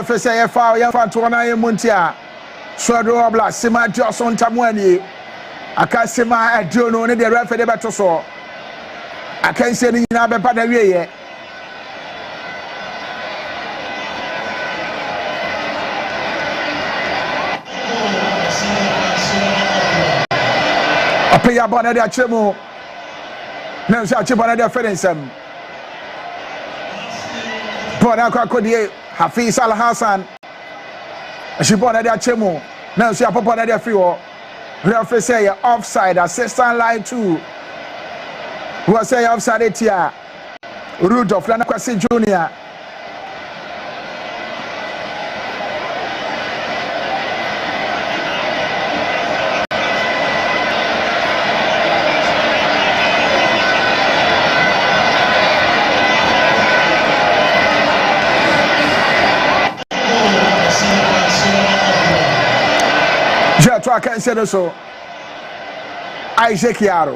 [SPEAKER 9] Professor Efa Yafa to na Montia Swedru Blacks Sima Johnson Tamwani aka Sima Adiono ne de referee beto so aka nse ni nyina be pa na wieye apeya bona de achemu na nse achebona de ferensem bona kwa kodie Hafiz Al Hassan Ashibona de Achemo now see a pop on the free war referee say offside assistant line 2 who say offside it here Rudolph Kwasi Junior I can't say so. Isaac Yaro.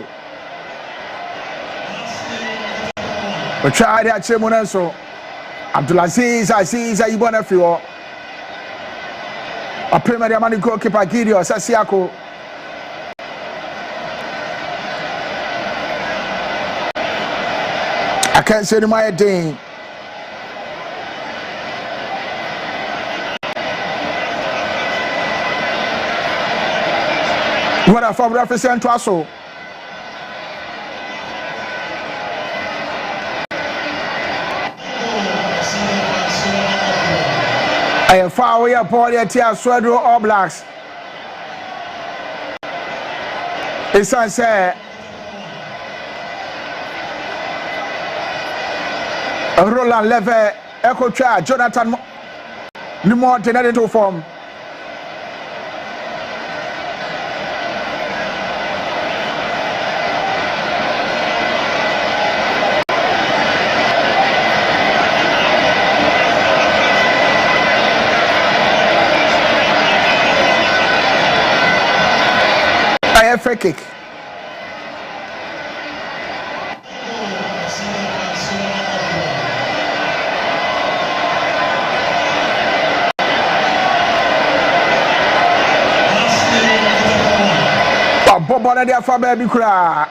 [SPEAKER 9] We tried that Chimona so. Abdulaziz Aziz Ayibona Fio. A primary money goalkeeper Gideon Sasiako. I can't say my day. What a from represent to us all. I am far away upon the tear Swedru All Blacks. It's unsaid. Roland Leve, Echo Tra, Jonathan Nimo Tenerife form. A free kick. Bobo na dia fa baby kura.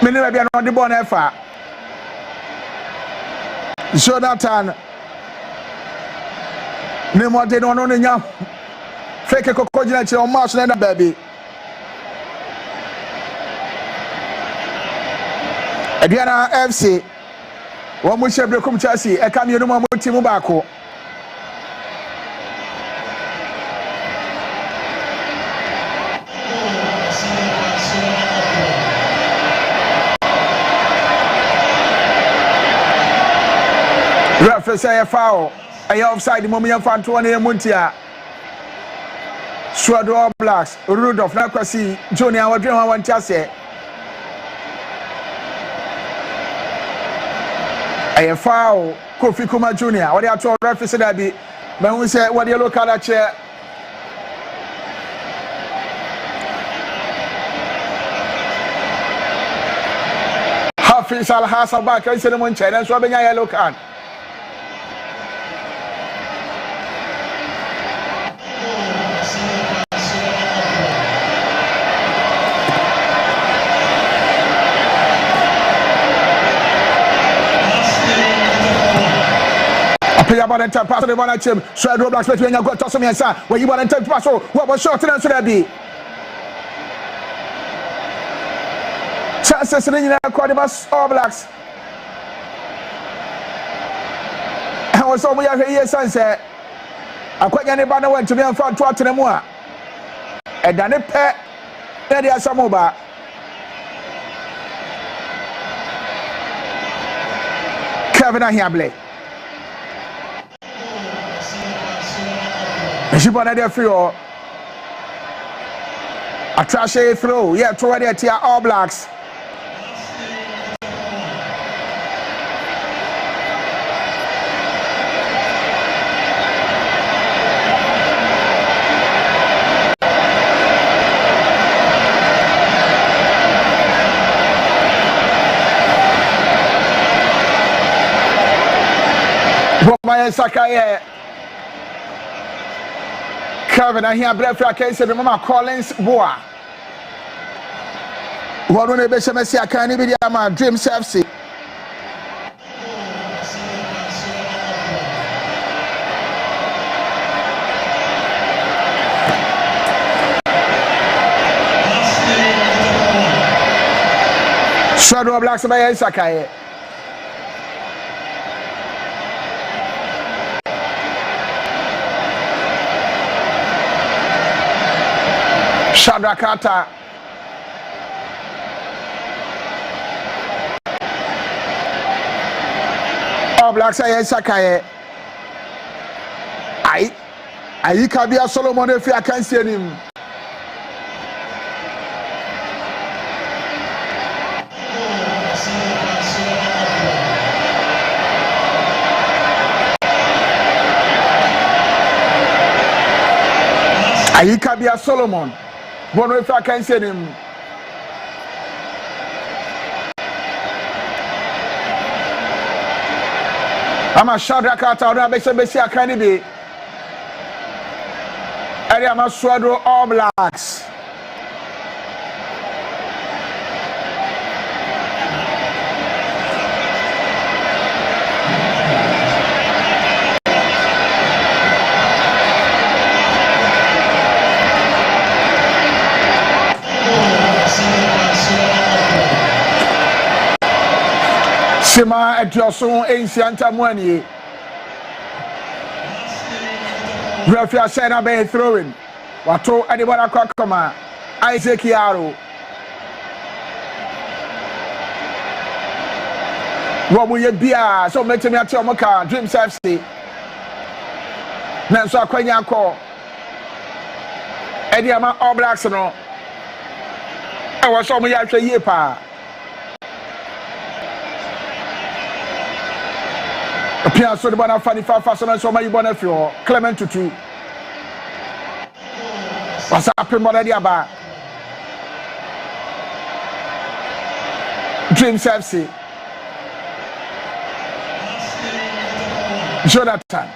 [SPEAKER 9] Me ne bia no de bon efa. Jonathan. Ne mo de no nyam. Fake kokojina che o match na baby. Ediana FC. Wo mo shebre kum Chelsea e kam yenu mo timu baako. Referee say foul. Aye offside the moment fan to one Muntia. Swedru All Blacks, Rudolph Nakwasi, Junior Wadriwa one chase. Aye foul. Kofi Kuma Junior. What you told referee say that be. But we say what you look at that chair. Hafiz Al Hassan back. I say the Muntia. That's what Benya yellow card. About the time pass the one at him. Swedru Blacks between you got to some answer. When you want to pass, what was short and answer be? Chances in the Quadibus All Blacks. I was over here, sunset. I quite anybody went to be in front to the more. And then it pet. Then there's some over. Kevin Ahiable. She put there for you. A trash through. Yeah, toward the tier All Blacks. Bomaye Sakaye. Kevin, I hear breath for a case of the Mama Collins Boa. What when they be Messi, I can't even my dream FC. Swedru Blacks by Sakaye. Shadrakata. All Blacks are Sakaye. I can be a Solomon if I can't see him. Ayikabia Solomon. One if I can say him. I'm a Shadrach out of Bessia Kennedy. I am a Swedru All Blacks. Sima Edioson Ancienta Mwani. Referee Sena Bay throwing. Wato Adibana Kwakoma. Isaac Yaro. Wabuye Bia. So make me a Tomoka. Dreams FC. Nanso Akwanya Ko. Ediama All Blacks no. I was so much after Yepa. Appear so the banner funny fast and so my bonnet for Clement to 2. What's happening, Monadiaba? Dreams FC. Jonathan.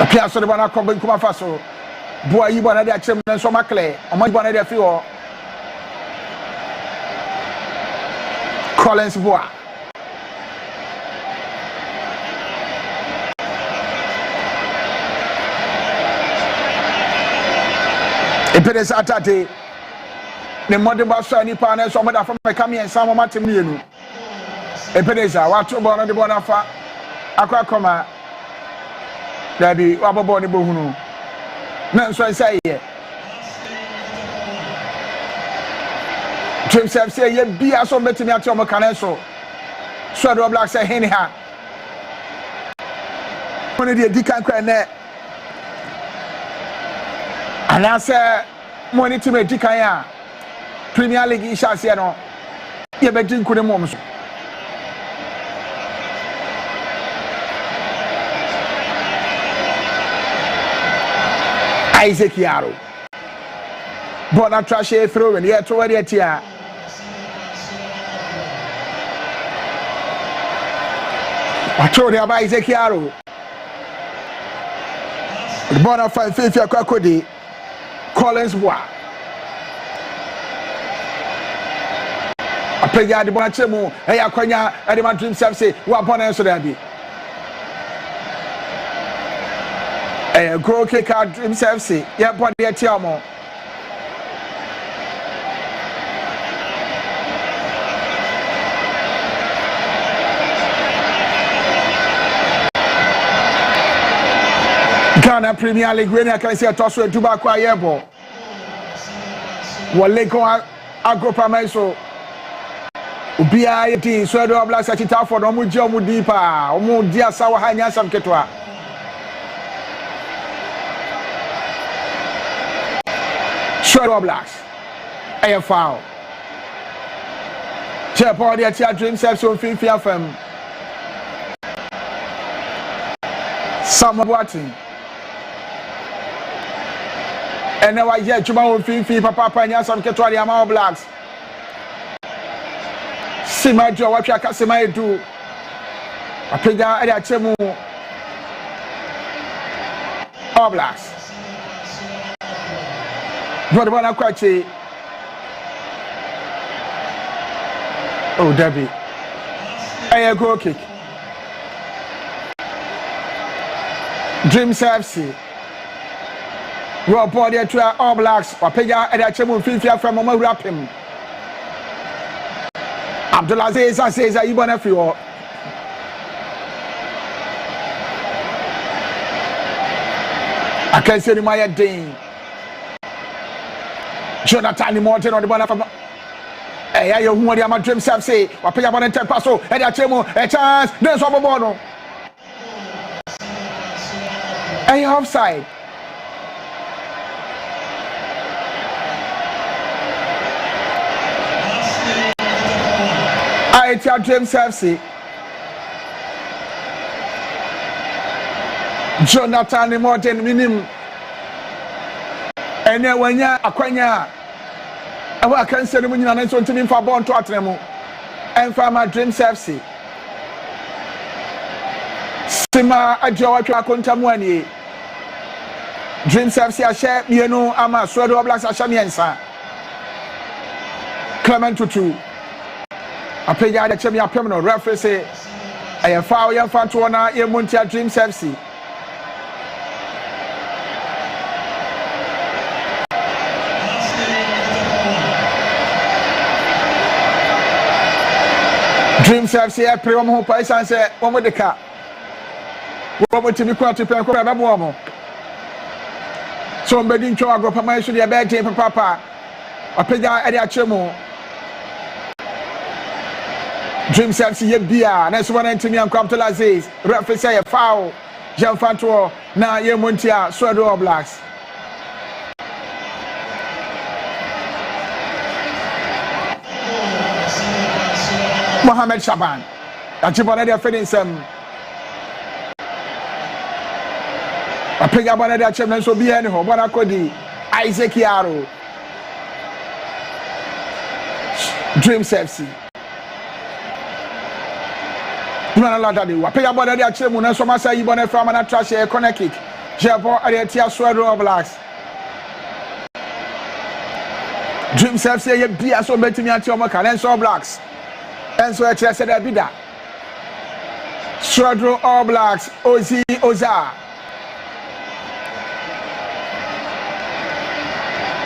[SPEAKER 9] Appear so the banner coming come faso. Boy, you want to achieve and so much clay. On my bonnet of you. Collins Bois. Epedesa atate. Ne modern basso ni pa na so moda from come here some matem mienu. Epedesa wato bo no de bo na fa akwa koma. Dabi wabobo ni bohunu. Na nso say ye. James say ye bia so metimi ati omo kan so. Swedru Black say hen ha. Oni de di kan kwa na. Ana say money to me di kan ya. Premier League isha se no. Ye be di nkune mom so. Isaac Yaro. Bona trash throw and yet already at here. I told you about Isaac Yaro. The bona fide Fifia Kwakodi. Collins Bois. I play the Bonachemo. Hey, Akonya, and the man dream self say, what bonnet so there be? A grow kicker himself say, yeah, but the Tiamo. Ghana Premier League winner can see a toss with Tobacco Ayebo. Waleko Agropamaiso. Ubia yeti Swedru Black Sachita for Omujo Mudipa, Omudia Sawa Hanya Sam Ketwa. Swedru Blacks. A foul. Chepo the Tia Dream Self on Fifi FM. Sam Boating. And now I hear Chuma on Fifi, Papa Panya, some Ketwa, the All Blacks. Sima Jo, what I can say, my do. I think I had Chemu All Blacks. But the one I quite say, oh, Debbie, I go kick. Dreams FC. Well, body to All Blacks, or Pega and Chemu Fifi from Mama Rap him. Abdulaziz says that you want to feel. I can't say my Dean. Jonathan Morton on the one from. Hey, you who are my dream self say, or pay about 10 passo, and I tell a chance, there's over Bono. Hey, offside. I tell James FC. Jonathan Morton minim ene wanya akwanya awa akanse no nyina na nso ntimi mfa ball to atremu emfa ma Dreams FC sima ajowa twa kontamu ani Dreams FC ahye mienu ama Swedru Blacks ahye miensa Clement Tutu apenya da chemi apem no referee say aye foul yan fan to na ye Montia Dreams FC Dreams FC a pre mo pa isan se wo mo de ka wo mo timi kwa to pen ko be bo mo so mbedi ntwa agropa man so de be de papa apenya e de achemu Dreams FC ye bia na so wana ntimi ankam to Aziz referee say a foul Jean Fanto na ye Montia Swedru Blacks Mohamed Shaban achibona de fedin sem apenya bona de achem nso bia ne ho bona kodi Isaac Yaro Dreams FC Nana lada de apenya bona de achem na so masa yi bona fra mana trash e corner kick jebo aretia Swedru Blacks Dreams FC ye bia so betimi ati omo ka Swedru Blacks and so it's said Abida Swedru Blacks Ozi Oza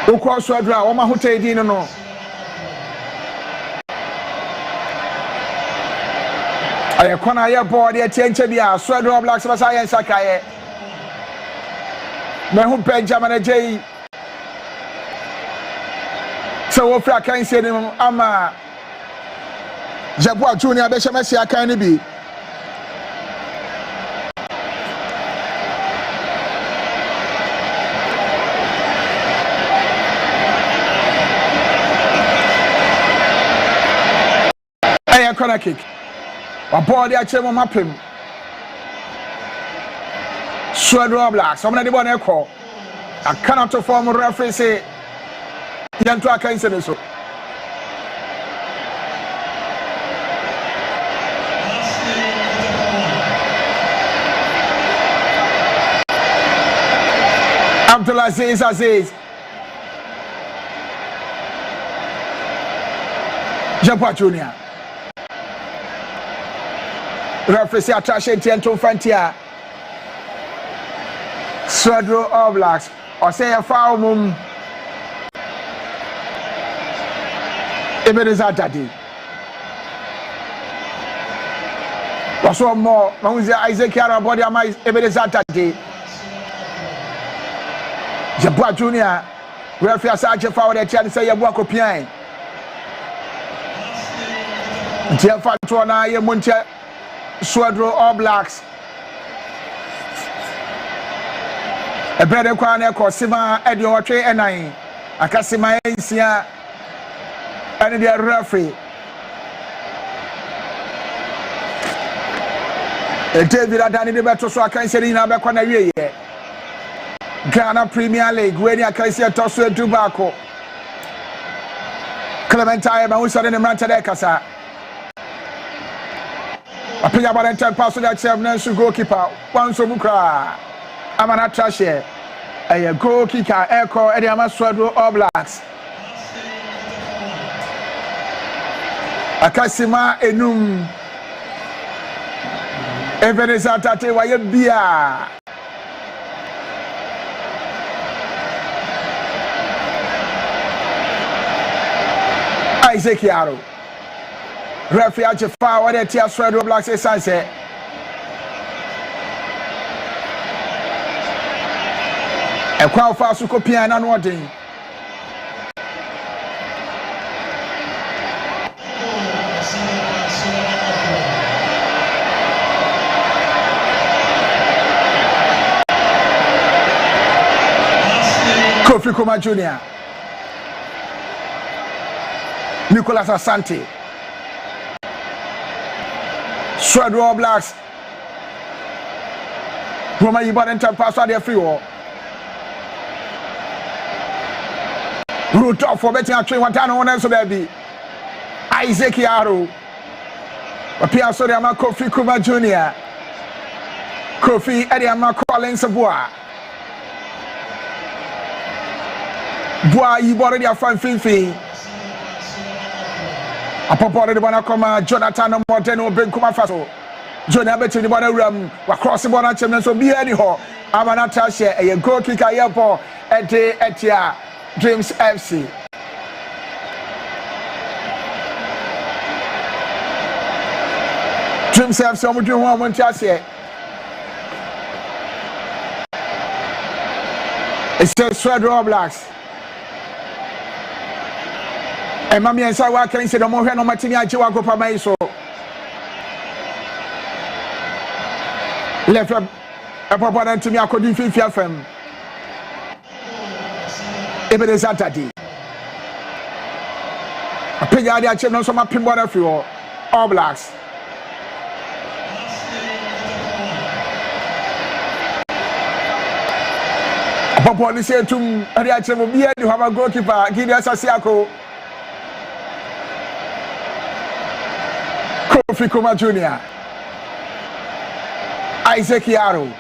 [SPEAKER 9] Uko Swedru Oma Hute Dino no Aye kona ye board ye tienche bia Swedru Blacks basa ye sakaye Mehu Benjamin J So wo fra kan se ni ama Jabwa Junior be shemesi akan ni bi Aya corner kick wa ball dey achemo mapem Swedru Blacks somna de ball na ekọ akana to form referee say yanto akan se so Aziz Jabwa Junior referee say attraction tiento fantia Swedru Blacks or say a foul mum Ebeneza Dadi was one more Isaac Yaro body am Ebeneza Dadi Jabwa Junior referee asaje foul de tian say yebua kopian Tian Fanto na ye Montia Swedru Blacks Ebrede kwa na ekosima edi otwe enan akasima ensia ene de referee David Adani de beto so akanse ni na be kwa na wiye Ghana Premier League we ni akanse to so edubako Clementine ba usore ne mranta de kasa Apenya Valentine pass that chef Nancy goalkeeper Wanso Mukra Amana Trashe a goal kicker Echo Ediama Swedru Blacks Akasima Enum Ebeneza Tate waye bia Isaac Yaro referee ache foul what the tia Swedru Blacks say sanse e kwa fa su kopia na no odin Kofi Kuma Junior Nicolas Asante Swedru Blacks Roma Yiban enter pass out there free war. Root off for betting at 1 else there be Isaac Yaro. Appear so there Kofi Kuma Jr. Kofi Ediama Collins Bois. Bois Yiban their fan Fifi. A papa de Bona Coma, Jonathan Morteno Ben Kuma Faso. John Abbott in the Bona Ram, across the Bona Chimney, so be anyhow. Amanatasha, a goal kicker airport at Etia Dreams FC. Dreams FC, I'm doing one chassis. It's a Swedru Blacks. And Mammy and Sawa can say the more no Martinia Chiwago Pamaiso. Left a papa to me, I couldn't feel FM. Even a Saturday. A pig idea, children, some up in water fuel. All Blacks. Papa, say to me, I will be here to have a goalkeeper. Give us a Siako. Kofi Kuma Jr. Isaac Yaro.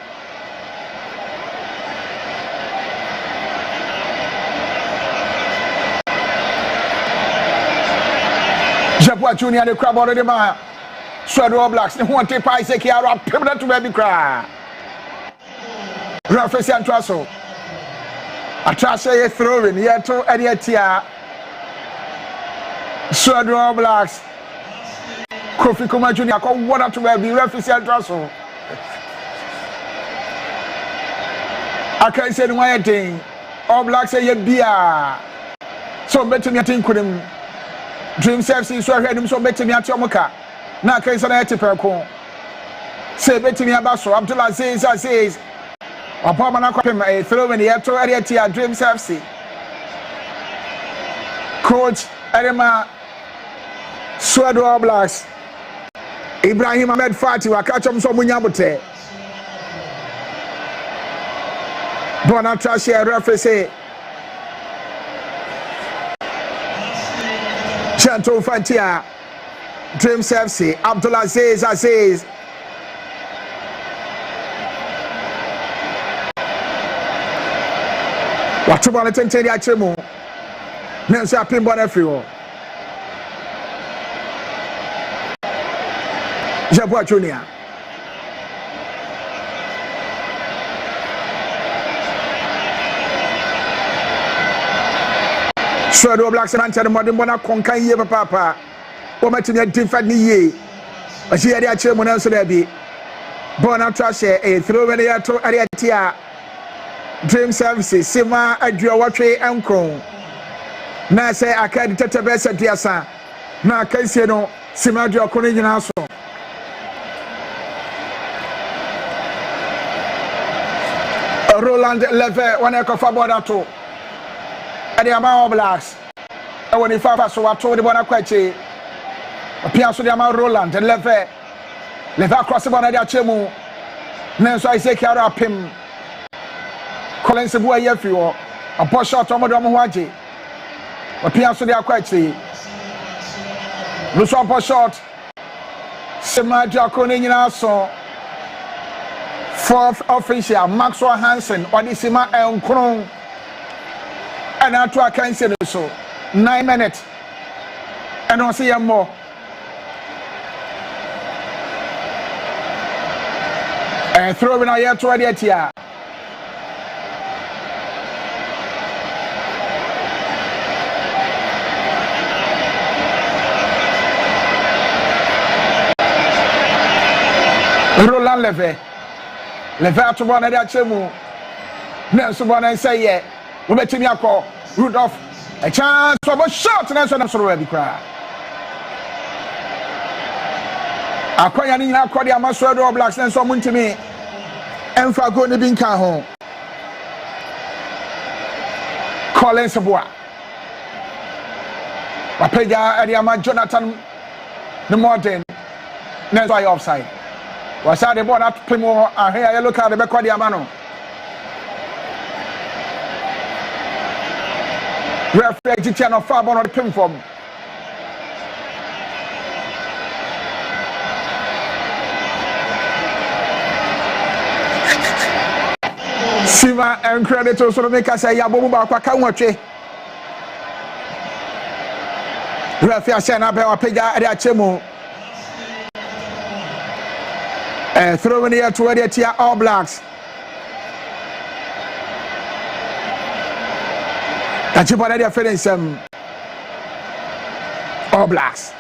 [SPEAKER 9] Japua Jr. the crab already man. Swedru Blacks. They want to take Isaac Yaro. People to baby cry. Rafesi Antraso. Atrasa ye throwing. Ye to Ediatia. Swedru Blacks. Kofi Kuma Jr. Call water to baby. Rafesi Antraso. I can't say one thing. All Blacks say ye beer. So better me think with him. Dreams FC so heard him so better me at Yomoka. Now can say that perko. Say better me about so Abdullah says. Upon man him a throw in the air to area to Dreams FC. Coach Edema Swedru Blacks. Ibrahim Ahmed Fati wa catch him so munyabote. Bonatracia referee say Chanto Fantia Dreams FC Abdullah says What about the Tenteni Achemu Nancy Apimbo everywhere Jabua Junior Swedru Blacks and Anthony Modern Bona Concan ye papa. O matini different ye. A she had a chairman answer there be. Bona trash a throw in the air to Ariatia. Dream services, Sima Adria Watry Uncle. Na say I can't detect a best at Diasa. Na Casino, Sima Adria Coninian also. Roland Leve, one echo for Bodato. And the amount of Blacks. And when the father so I told the Bonacquache, a piano the amount Roland and Leve across the Bonada Chemu. Nancy Isaac Yaro Pim. Collins the boy Yefio, a post shot on Madame Waji. A piano the Aquache. Lucian post shot. Sima Jaconin also. Fourth official Maxwell Hansen or the Sima El Kron. And I can't say so. 9 minutes. And I'll see you more. And throw in a year to a year. Roland Leve to one of that chemu. Nelson one and say, yeah. We met him call Rudolph. A chance for a shot and answer sort of cry. Acquiring Aquadia Swedru Blacks and someone to me. And for going to be in home. Collins Bois. Papeja Adiama Jonathan the Morton. That's why offside. Was out the ball at Primo and here you look at the back of the Amano. Referee Egyptian of far on the pin form. Sima and credit to sort of make us say Yabuba Kwakawache. Referee Sena Bella Pega at Chemo. Throwing here to where they are All Blacks. And you are feeling some All Blacks.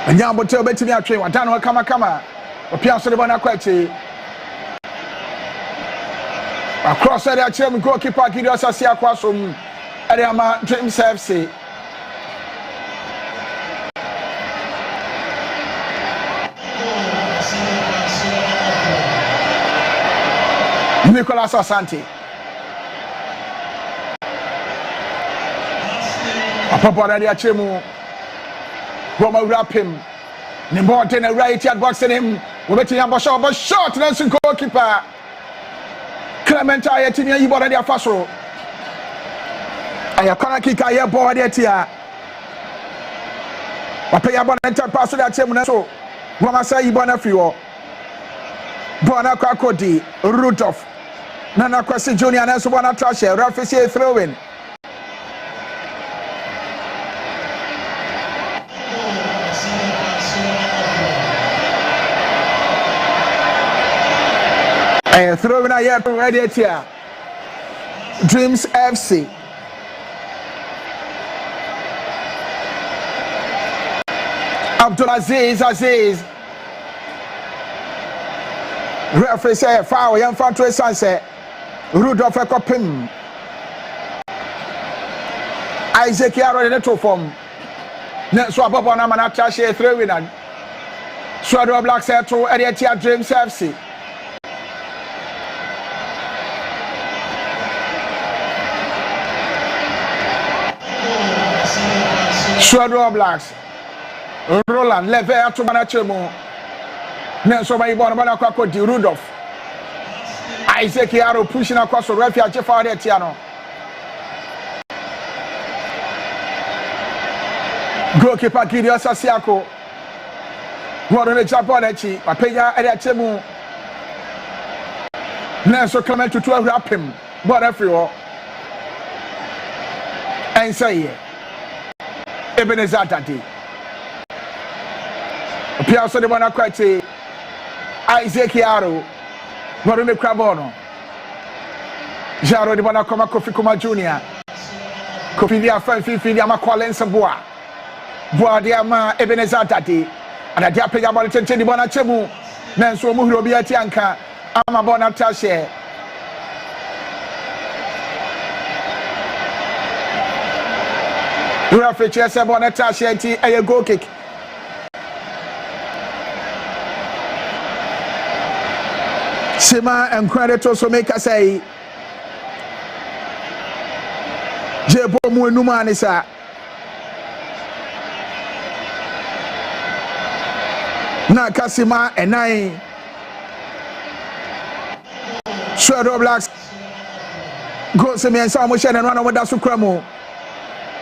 [SPEAKER 9] And now, but tell me to me, I train. I don't know, come. But Piazza the one I quite across the chairman goalkeeper Gideos Asia across from Ariama Dreams FC. Nicolas Asante. Papa Daddy Achemu. Roma wrap him. Nimbo ten a right at boxing him. We bet him but shot and goalkeeper. Clement Ayatini Ibo Daddy Afaso. Ayakana kick aye ball there tia. Papa ya bona enter pass that Achemu na so. Roma say Ibo na fiwo. Bona Kwakodi Rudolph. Nana Kwesi Junior and so bona trash. Rafisi throwing. Throwing a year ready here. Dreams FC. Abdulaziz Aziz. Referee say foul. Young fan to sunset. Rudolph Ekopim. Isaac Yaro in the two form. Next swap up on a man trash throwing and Swedru Black set to Eddie Dreams FC. Swedru Blacks. Roland Lever to Manachemo. Nelson Maibon Manakako Rudolph. Isaac Yaro pushing across the refuge for the Tiano. Goalkeeper Gideos Asiako. What on the Japonechi, Papaya Ediachemu. Nelson Clement to 12 wrap him. But everywhere. And say, Ebenezer Daddy. Piazza de Bonaquete. Isaac Yaro. Morome Crabono. Jaro de Bonacoma Kofi Kuma Jr. Kofi Dia Fifi Diama Qualensa Bois. Bois Diama Ebenezer Daddy. And a Diapega Bonatan de Bonachemu. Nanso Muhrobi Tianka. Ama Bonatashe. Referee Chesa Bonatashe a goal kick. Sima and credit also make us say Jebo Munumanisa Nakasima and nine Swedru Blacks go to me and some motion and run over that Sukramo.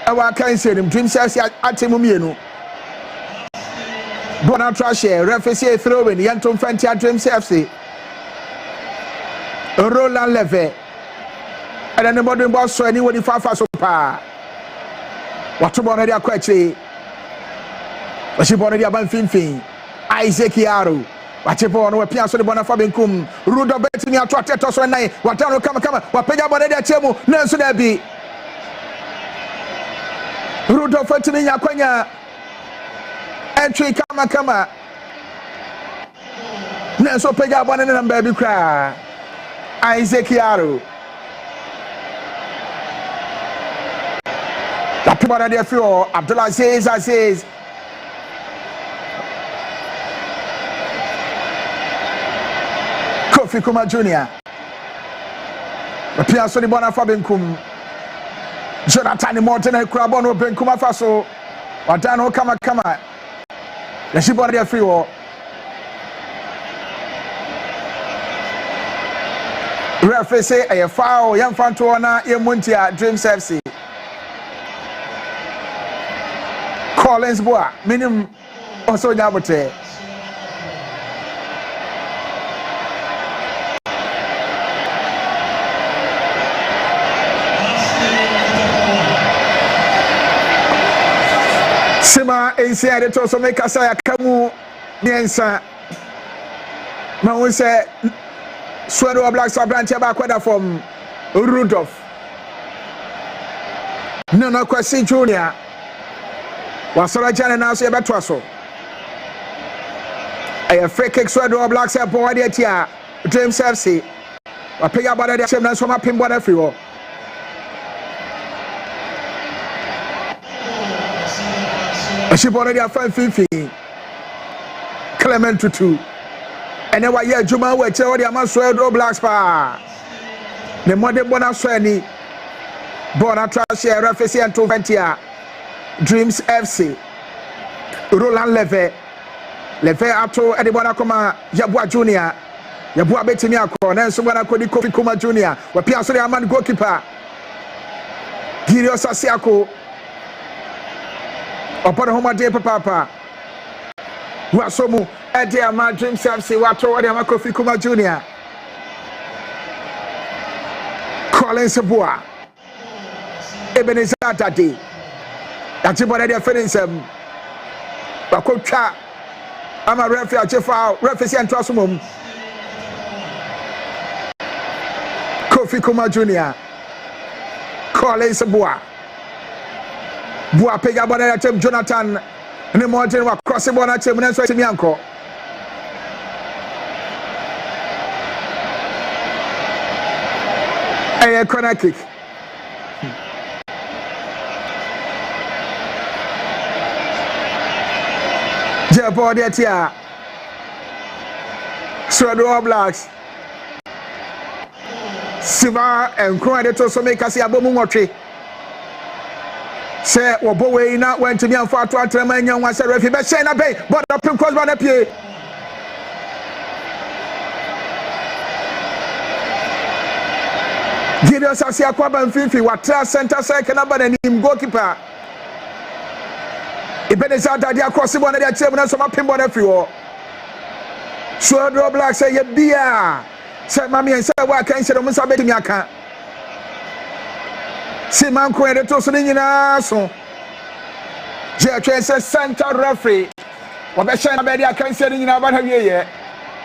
[SPEAKER 9] I can't say him. Dream says at Timumiano. Bona trash, referee throwing Yantum Fantia Dreams FC. Roland Leve. And then the modern boss so anyone in Fafa so pa. What to born a queche? What she born a banfin. Isaac Yaro. What you born with Piazza de Bonafabicum. Rudo betting me attracted us one night. What time will come? What pay about the Chemo? No, so there be. Rudo Fetini Yakwanya. Entry kama. No, so pay out one and baby cry. Isaac Yaro. La plupart des flots, Abdulaziz Aziz. Kofi Kuma Jr. Le Piazza de Bonafabenkum. Jonathan Morton and Crabono Ben Kuma Faso. Watano Kama. The Shibon de Frio. Referee say a foul, young Fantuana, Yemuntia, Dreams FC. Collins Boa, minimum also Yabote. Sima inside it also make us say Kamu Niensa. Now we say Swedru Blacks are branching back from Rudolph. No question Junior. Wasora Jan now say better so. A free kick Swedru Blacks are board yet here. Dreams FC. I pay about the same as from a pinboard everywhere. She bought their friend Fifi Clement to 2. And then what year Juma will tell the amount Swedru Blacks pa. The modern bonus Swenny Bona Trash Referee and 220 Dreams FC Roland Leve Ato Edibona Koma Yabua Junior Yabua Betinia Corner Subana Kodi Kofi Kuma Junior Wapia Sori man goalkeeper Girio Sasiako upon home day papa Wasomu Edia Ma Dreams FC Wato Edia Kofi Kuma Junior Colin Sabua Ebenezer Dade Atibona dia feelings Bakotwa ama referee achefa referee and Trasumum Kofi Kuma Junior Colin Sabua Bua pega bona tem Jonathan ne mountain wa cross bona tem na so timi anko a corner kick Jebo de tia Swedru Blacks Siva and Croy to so make us abomu nwotwe say wobowe na went to me and for to atrema nya wan say refi be shey na be but the pin cross na pie Gideon Sasi akwaba mfifi watra center circle na ba nim goalkeeper Ebenezer Dade across the border there na so ma pin border free wo Swedru Blacks say ye bia say mami en say wa kan say mo sa be mi aka Si man ko ere to so ni nyina so je twen say center referee wo be shey na be dia kan say ni nyina ba na wie ye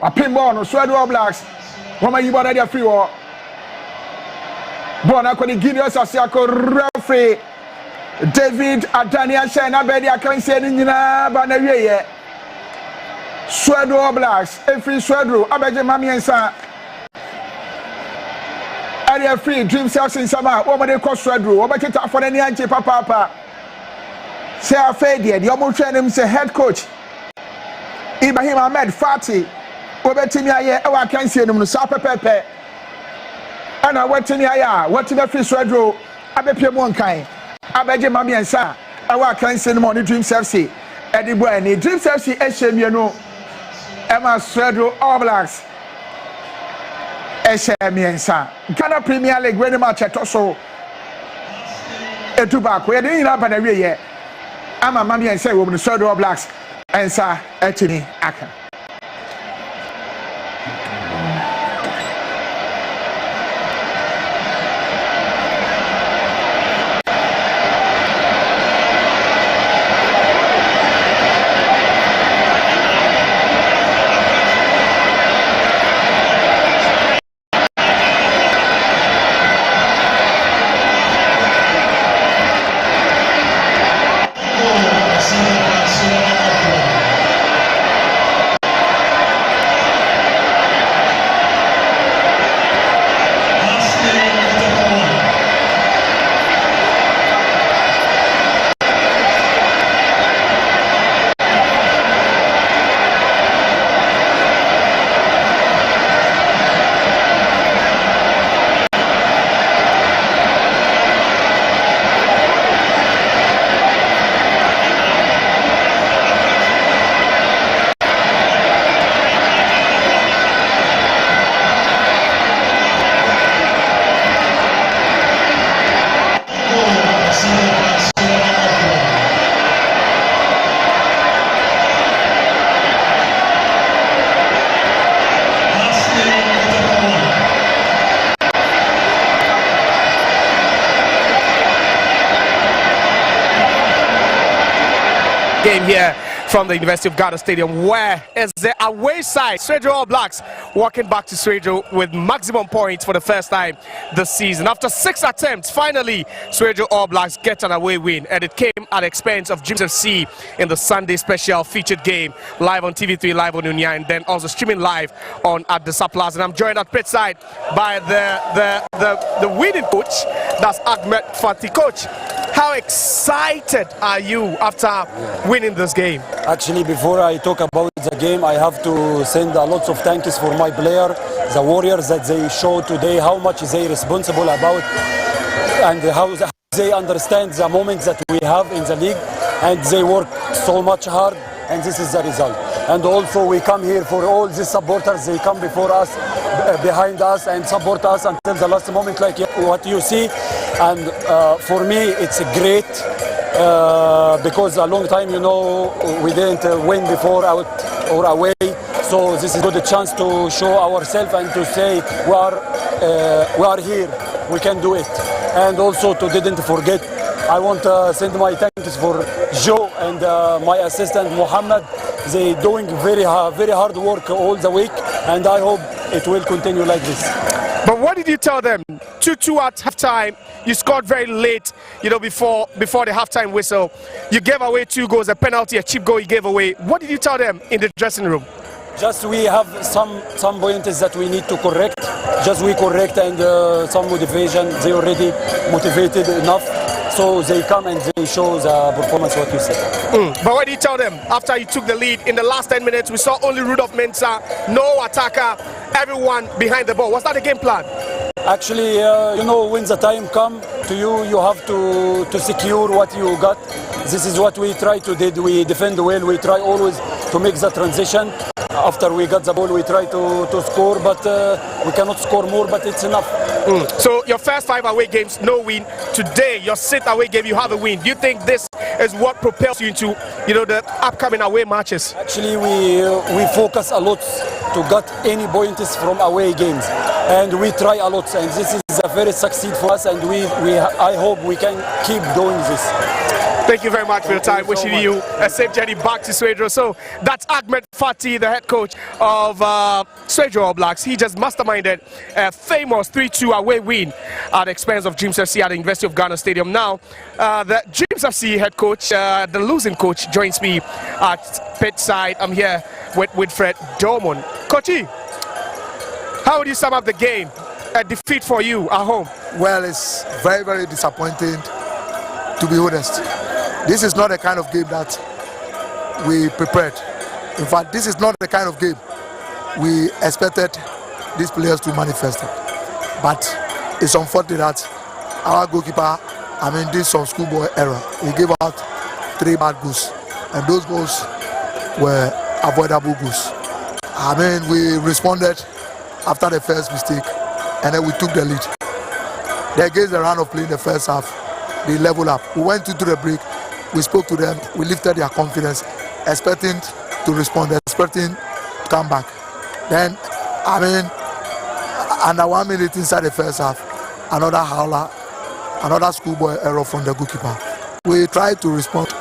[SPEAKER 9] wa pin ball no Swedru Blacks wo ma yi border there free wo Bona ko ni Gideon Sasi akọ referee David Adania shey na be dia kan say ni nyina ba na wie ye Swedru Blacks every Swedru abeje mami ensa area free Dreams FC in sama wo ma de ko Swedru wo be teta for ni anche papa say afede the omo train say head coach Ibrahim Ahmed Fati wo be timi aye e wa kan sie nim no sa pepepe ana watimi aye watimi free Swedru abepie mo nkan abeje mami ensa e wa kan sie nim on Dreams FC edibo ani Dreams FC ehye no Emma Swedru Blacks Miensa Ghana Premier League when match so etuba ko ye din ira bana wie ye ama mami en say wo no Swedru Blacks ensa etini aka
[SPEAKER 2] game here from the University of Ghana Stadium, where is the away side, Swedru All Blacks, walking back to Swedru with maximum points for the first time this season. After 6 attempts, finally, Swedru All Blacks get an away win, and it came at the expense of Dreams FC in the Sunday special featured game, live on TV3, live on Unia, and then also streaming live on at the Surplus. And I'm joined at pitch side by the winning coach, that's Ahmed Fatih. Coach, how excited are you after winning this game?
[SPEAKER 16] Actually, before I talk about the game, I have to send a lot of thanks for my player, the Warriors, that they show today how much they responsible about and how they understand the moments that we have in the league, and they work so much hard, and this is the result. And also we come here for all these supporters, they come before us, behind us, and support us until the last moment, like what you see. And for me it's great because a long time, you know, we didn't win before out or away, so this is a good chance to show ourselves and to say we are here, we can do it. And also to didn't forget, I want to send my thanks for Joe and my assistant Mohammed. They doing very hard work all the week, and I hope it will continue like this.
[SPEAKER 2] But what did you tell them? 2-2 at halftime. You scored very late, you know, before the halftime whistle. You gave away 2 goals, a penalty, a cheap goal you gave away. What did you tell them in the dressing room?
[SPEAKER 16] Just we have some points that we need to correct. Just we correct, and some motivation. They already motivated enough, so they come and they show the performance what you said.
[SPEAKER 2] But what did you tell them after you took the lead? In the last 10 minutes, we saw only Rudolph Mensah, no attacker, everyone behind the ball. Was that the game plan?
[SPEAKER 16] Actually, you know, when the time come to you, you have to secure what you got. This is what we try to do. We defend well. We try always to make the transition. After we got the ball, we try to score, but we cannot score more, but it's enough.
[SPEAKER 2] So your first 5 away games, no win. Today, your 6th away game, you have a win. Do you think this is what propels you into, you know, the upcoming away matches?
[SPEAKER 16] Actually, we focus a lot to get any points from away games, and we try a lot, and this is a very succeed for us, and I hope we can keep doing this.
[SPEAKER 2] Thank you very much for your time. Wishing you a safe journey back to Swedru. So that's Ahmed Fatih, the head coach of Swedru All Blacks. He just masterminded a famous 3-2 away win at the expense of Dreams FC at the University of Ghana Stadium. Now, the Dreams FC head coach, the losing coach, joins me at pitch side. I'm here with Fred Dorman. Coachy, how would you sum up the game? A defeat for you at home.
[SPEAKER 1] Well, it's very, very disappointing, to be honest. This is not the kind of game that we prepared. In fact, this is not the kind of game we expected these players to manifest. But it's unfortunate that our goalkeeper, did some schoolboy error. He gave out 3 bad goals, and those goals were avoidable goals. We responded after the first mistake, and then we took the lead. They gave the round of play in the first half. They leveled up. We went into the break. We spoke to them, we lifted their confidence, expecting to respond, expecting to come back. Then, under 1 minute inside the first half, another howler, another schoolboy error from the goalkeeper. We tried to respond.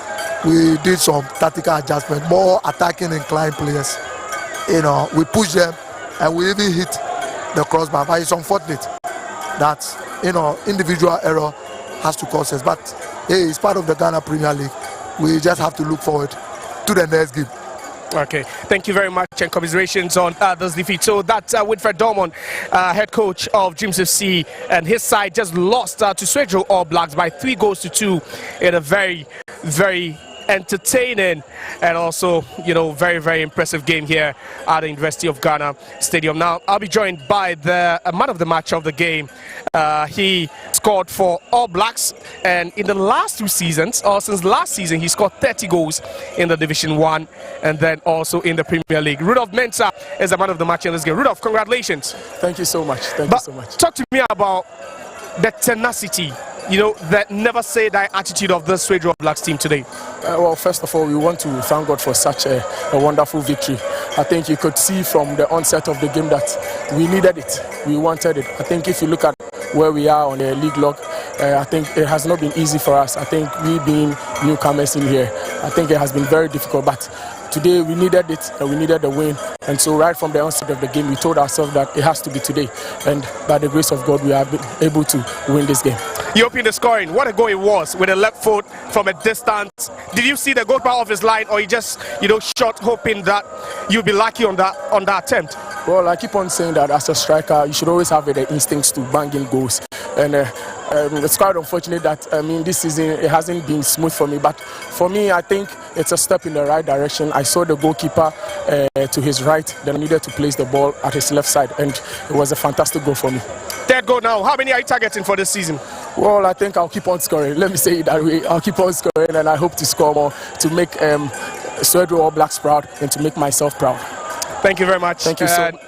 [SPEAKER 1] We did some tactical adjustment, more attacking inclined players. You know, we pushed them, and we even hit the crossbar. But it's unfortunate that, you know, individual error has to cause us. But hey, it's part of the Ghana Premier League. We just have to look forward to the next game.
[SPEAKER 2] Okay, thank you very much, and commiserations on this defeat. So that's Winfred Dorman, head coach of Dreams FC, and his side just lost to Swedru All Blacks by 3 goals to 2 in a very, very entertaining and also, you know, very, very impressive game here at the University of Ghana Stadium. Now, I'll be joined by the man of the match of the game. He scored for All Blacks, and in the last 2 seasons, or since last season, he scored 30 goals in the Division 1 and then also in the Premier League. Rudolph Mensah is the man of the match in this game. Rudolph, congratulations.
[SPEAKER 17] Thank you so much. Thank you so much.
[SPEAKER 2] Talk to me about the tenacity, you know, that never say die attitude of the Swedru All Blacks team today.
[SPEAKER 17] Well, first of all, we want to thank God for such a wonderful victory. I think you could see from the onset of the game that we needed it. We wanted it. I think if you look at where we are on the league log, I think it has not been easy for us. I think we being newcomers in here, I think it has been very difficult, but today we needed it and we needed the win. And so right from the onset of the game, we told ourselves that it has to be today. And by the grace of God, we have been able to win this game.
[SPEAKER 2] You opened the scoring. What a goal it was with a left foot from a distance. Did you see the goalkeeper off his line, or you just shot hoping that you'll be lucky on that attempt?
[SPEAKER 17] Well, I keep on saying that as a striker, you should always have the instincts to bang in goals. And it's quite unfortunate that this season it hasn't been smooth for me. But for me, I think it's a step in the right direction. I saw the goalkeeper to his right, then I needed to place the ball at his left side, and it was a fantastic goal for me.
[SPEAKER 2] Third goal now. How many are you targeting for this season?
[SPEAKER 17] Well, I think I'll keep on scoring. Let me say it that way. I'll keep on scoring, and I hope to score more to make Swedru All Blacks proud and to make myself proud.
[SPEAKER 2] Thank you very much.
[SPEAKER 17] Thank you so much.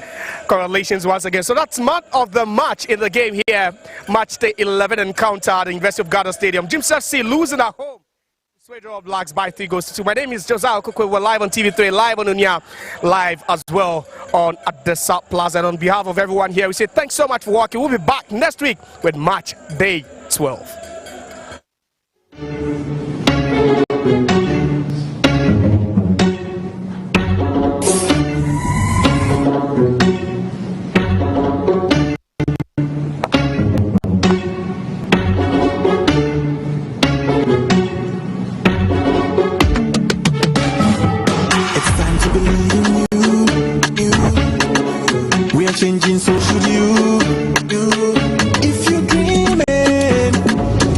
[SPEAKER 2] Congratulations once again. So that's man of the match in the game here. Match day 11 encounter at the University of Ghana Stadium. Jim FC losing at home. Swedru All Blacks by 3 goals to 2. My name is Josiah Okukwe. We're live on TV3, live on Unia, live as well on at the South Plaza. And on behalf of everyone here, we say thanks so much for watching. We'll be back next week with match day 12.
[SPEAKER 3] Changing, so should you. If you're dreaming,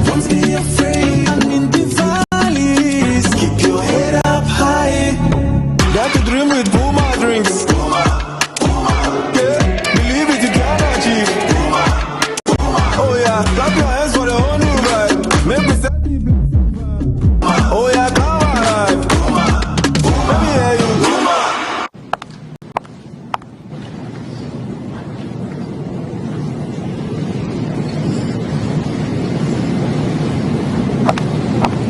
[SPEAKER 3] don't be afraid. I'm in the valleys. Keep your head up high. Got to dream with Puma drinks. Yeah, believe it, you can achieve. Oh yeah, clap your hands for the whole new vibe. Make me say, oh yeah, come alive. Let me hear you.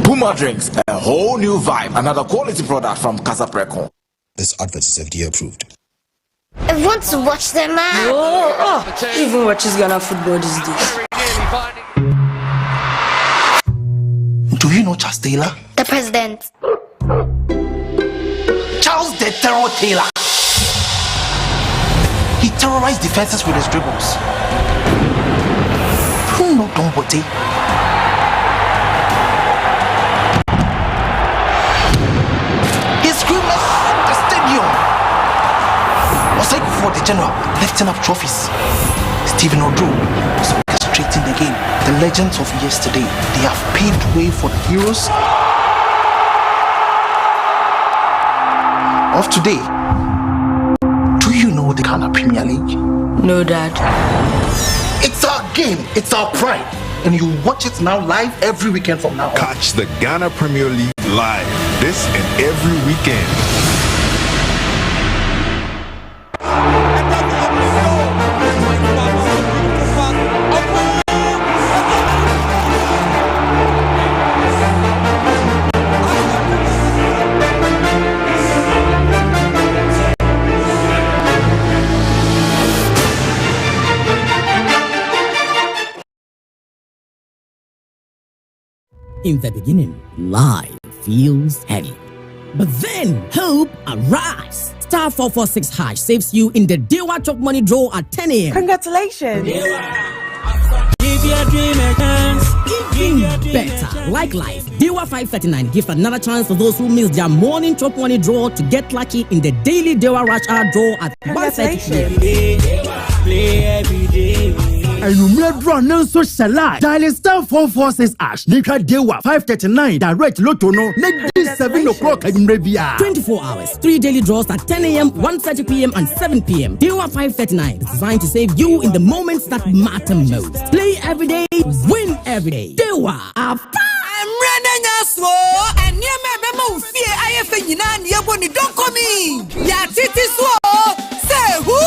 [SPEAKER 4] Puma Drinks, a whole new vibe. Another quality product from Casa Precon.
[SPEAKER 5] This advert is FDA approved.
[SPEAKER 12] I want to watch them, man.
[SPEAKER 13] Even watches Ghana football these days.
[SPEAKER 14] Do you know Charles Taylor?
[SPEAKER 12] The president.
[SPEAKER 14] Charles the Terror Taylor. He terrorized defenses with his dribbles. Who know Don Bote? For the general, lifting up trophies. Stephen Odro was orchestrating the game. The legends of yesterday, they have paved way for the heroes of today. Do you know the Ghana Premier League?
[SPEAKER 13] No, Dad.
[SPEAKER 14] It's our game, it's our pride, and you watch it now live every weekend from now on.
[SPEAKER 15] Catch the Ghana Premier League live this and every weekend.
[SPEAKER 18] In the beginning, life feels heavy. But then, hope arrives. Star 446 hash saves you in the Dewa Chop Money draw at 10 a.m.
[SPEAKER 19] Congratulations!
[SPEAKER 18] Give your dream a chance. Even better, like life, Dewa 539 gives another chance for those who miss their morning Chop Money draw to get lucky in the daily Dewa Rush Hour draw at 1:30 p.m.
[SPEAKER 19] Play every day.
[SPEAKER 18] And you may draw none so shalai. Dial star 446 ash. Nika Dewa 539 direct lotto no. Next 7 o'clock at 24 hours. 3 daily draws at 10 a.m., 1:30 p.m. and 7 p.m. Dewa 539 is designed to save you in the moments that matter most. Play every day, win every day. Dewa. I'm
[SPEAKER 19] running slow and near my memo fear I have don't come in. Yeah, titi slow. Say who?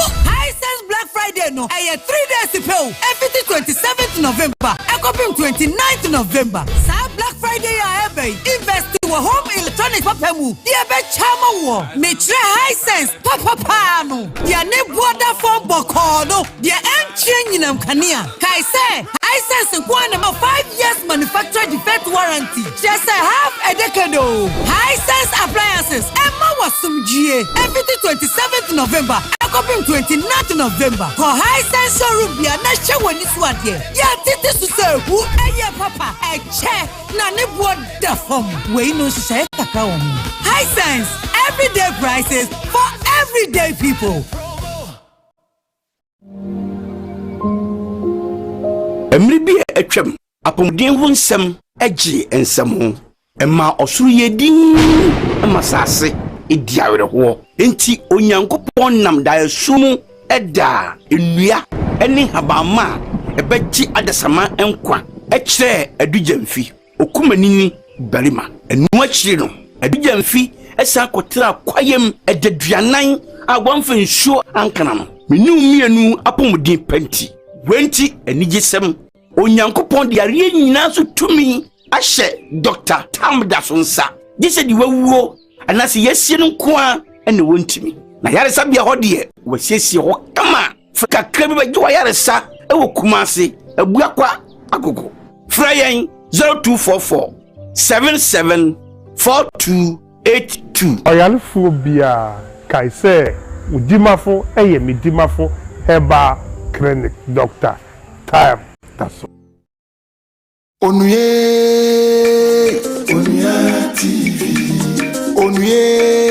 [SPEAKER 19] Black Friday no. I 3 days to pay. Everything 27th November. I copy 29th November. Sa Black Friday I have invest in home electronics papemu. Dia be chama wo. Me try high sense papa no. Dia ne border phone boko no. Dia en change nam kania. Kai say high sense in 5 years manufacturer defect warranty. Just a half a decade. Hisense appliances. Emma was some GA. Everything 27th November. Copy 29th November. For Hisense showroom, be a national when it's what year. Yeah, this is who a papa a chair. Nani what the form. We know share cacao. Hisense. Everyday prices for everyday people.
[SPEAKER 20] Emribi etwam apomden ho nsem agi ensem ho emma osuru yedin emma sase ediawereho enti onyankopon nam da esumu eda enua eni habama ebegi adasama enkwa ekire adujamfi okumanini barima enu akire no adujamfi esa kotra kwayem edaduanan agwamfa nsuo ankana no menu mienu apomden panti wenti enigisem onyankopon de are nyina so tumi ahye Dr. Tamda sonsa gise di wawuo anase yesie no nkoa ene wontimi na yaresa bia ho de wasiesie ho kama fika krabi ba gwa yaresa ewo kumase abuakwa agogo frayen 0244 774282
[SPEAKER 21] oyalfo bia kaise udimafo eye midimafo heba clinic Dr. Time that's
[SPEAKER 3] Onuye TV Onuye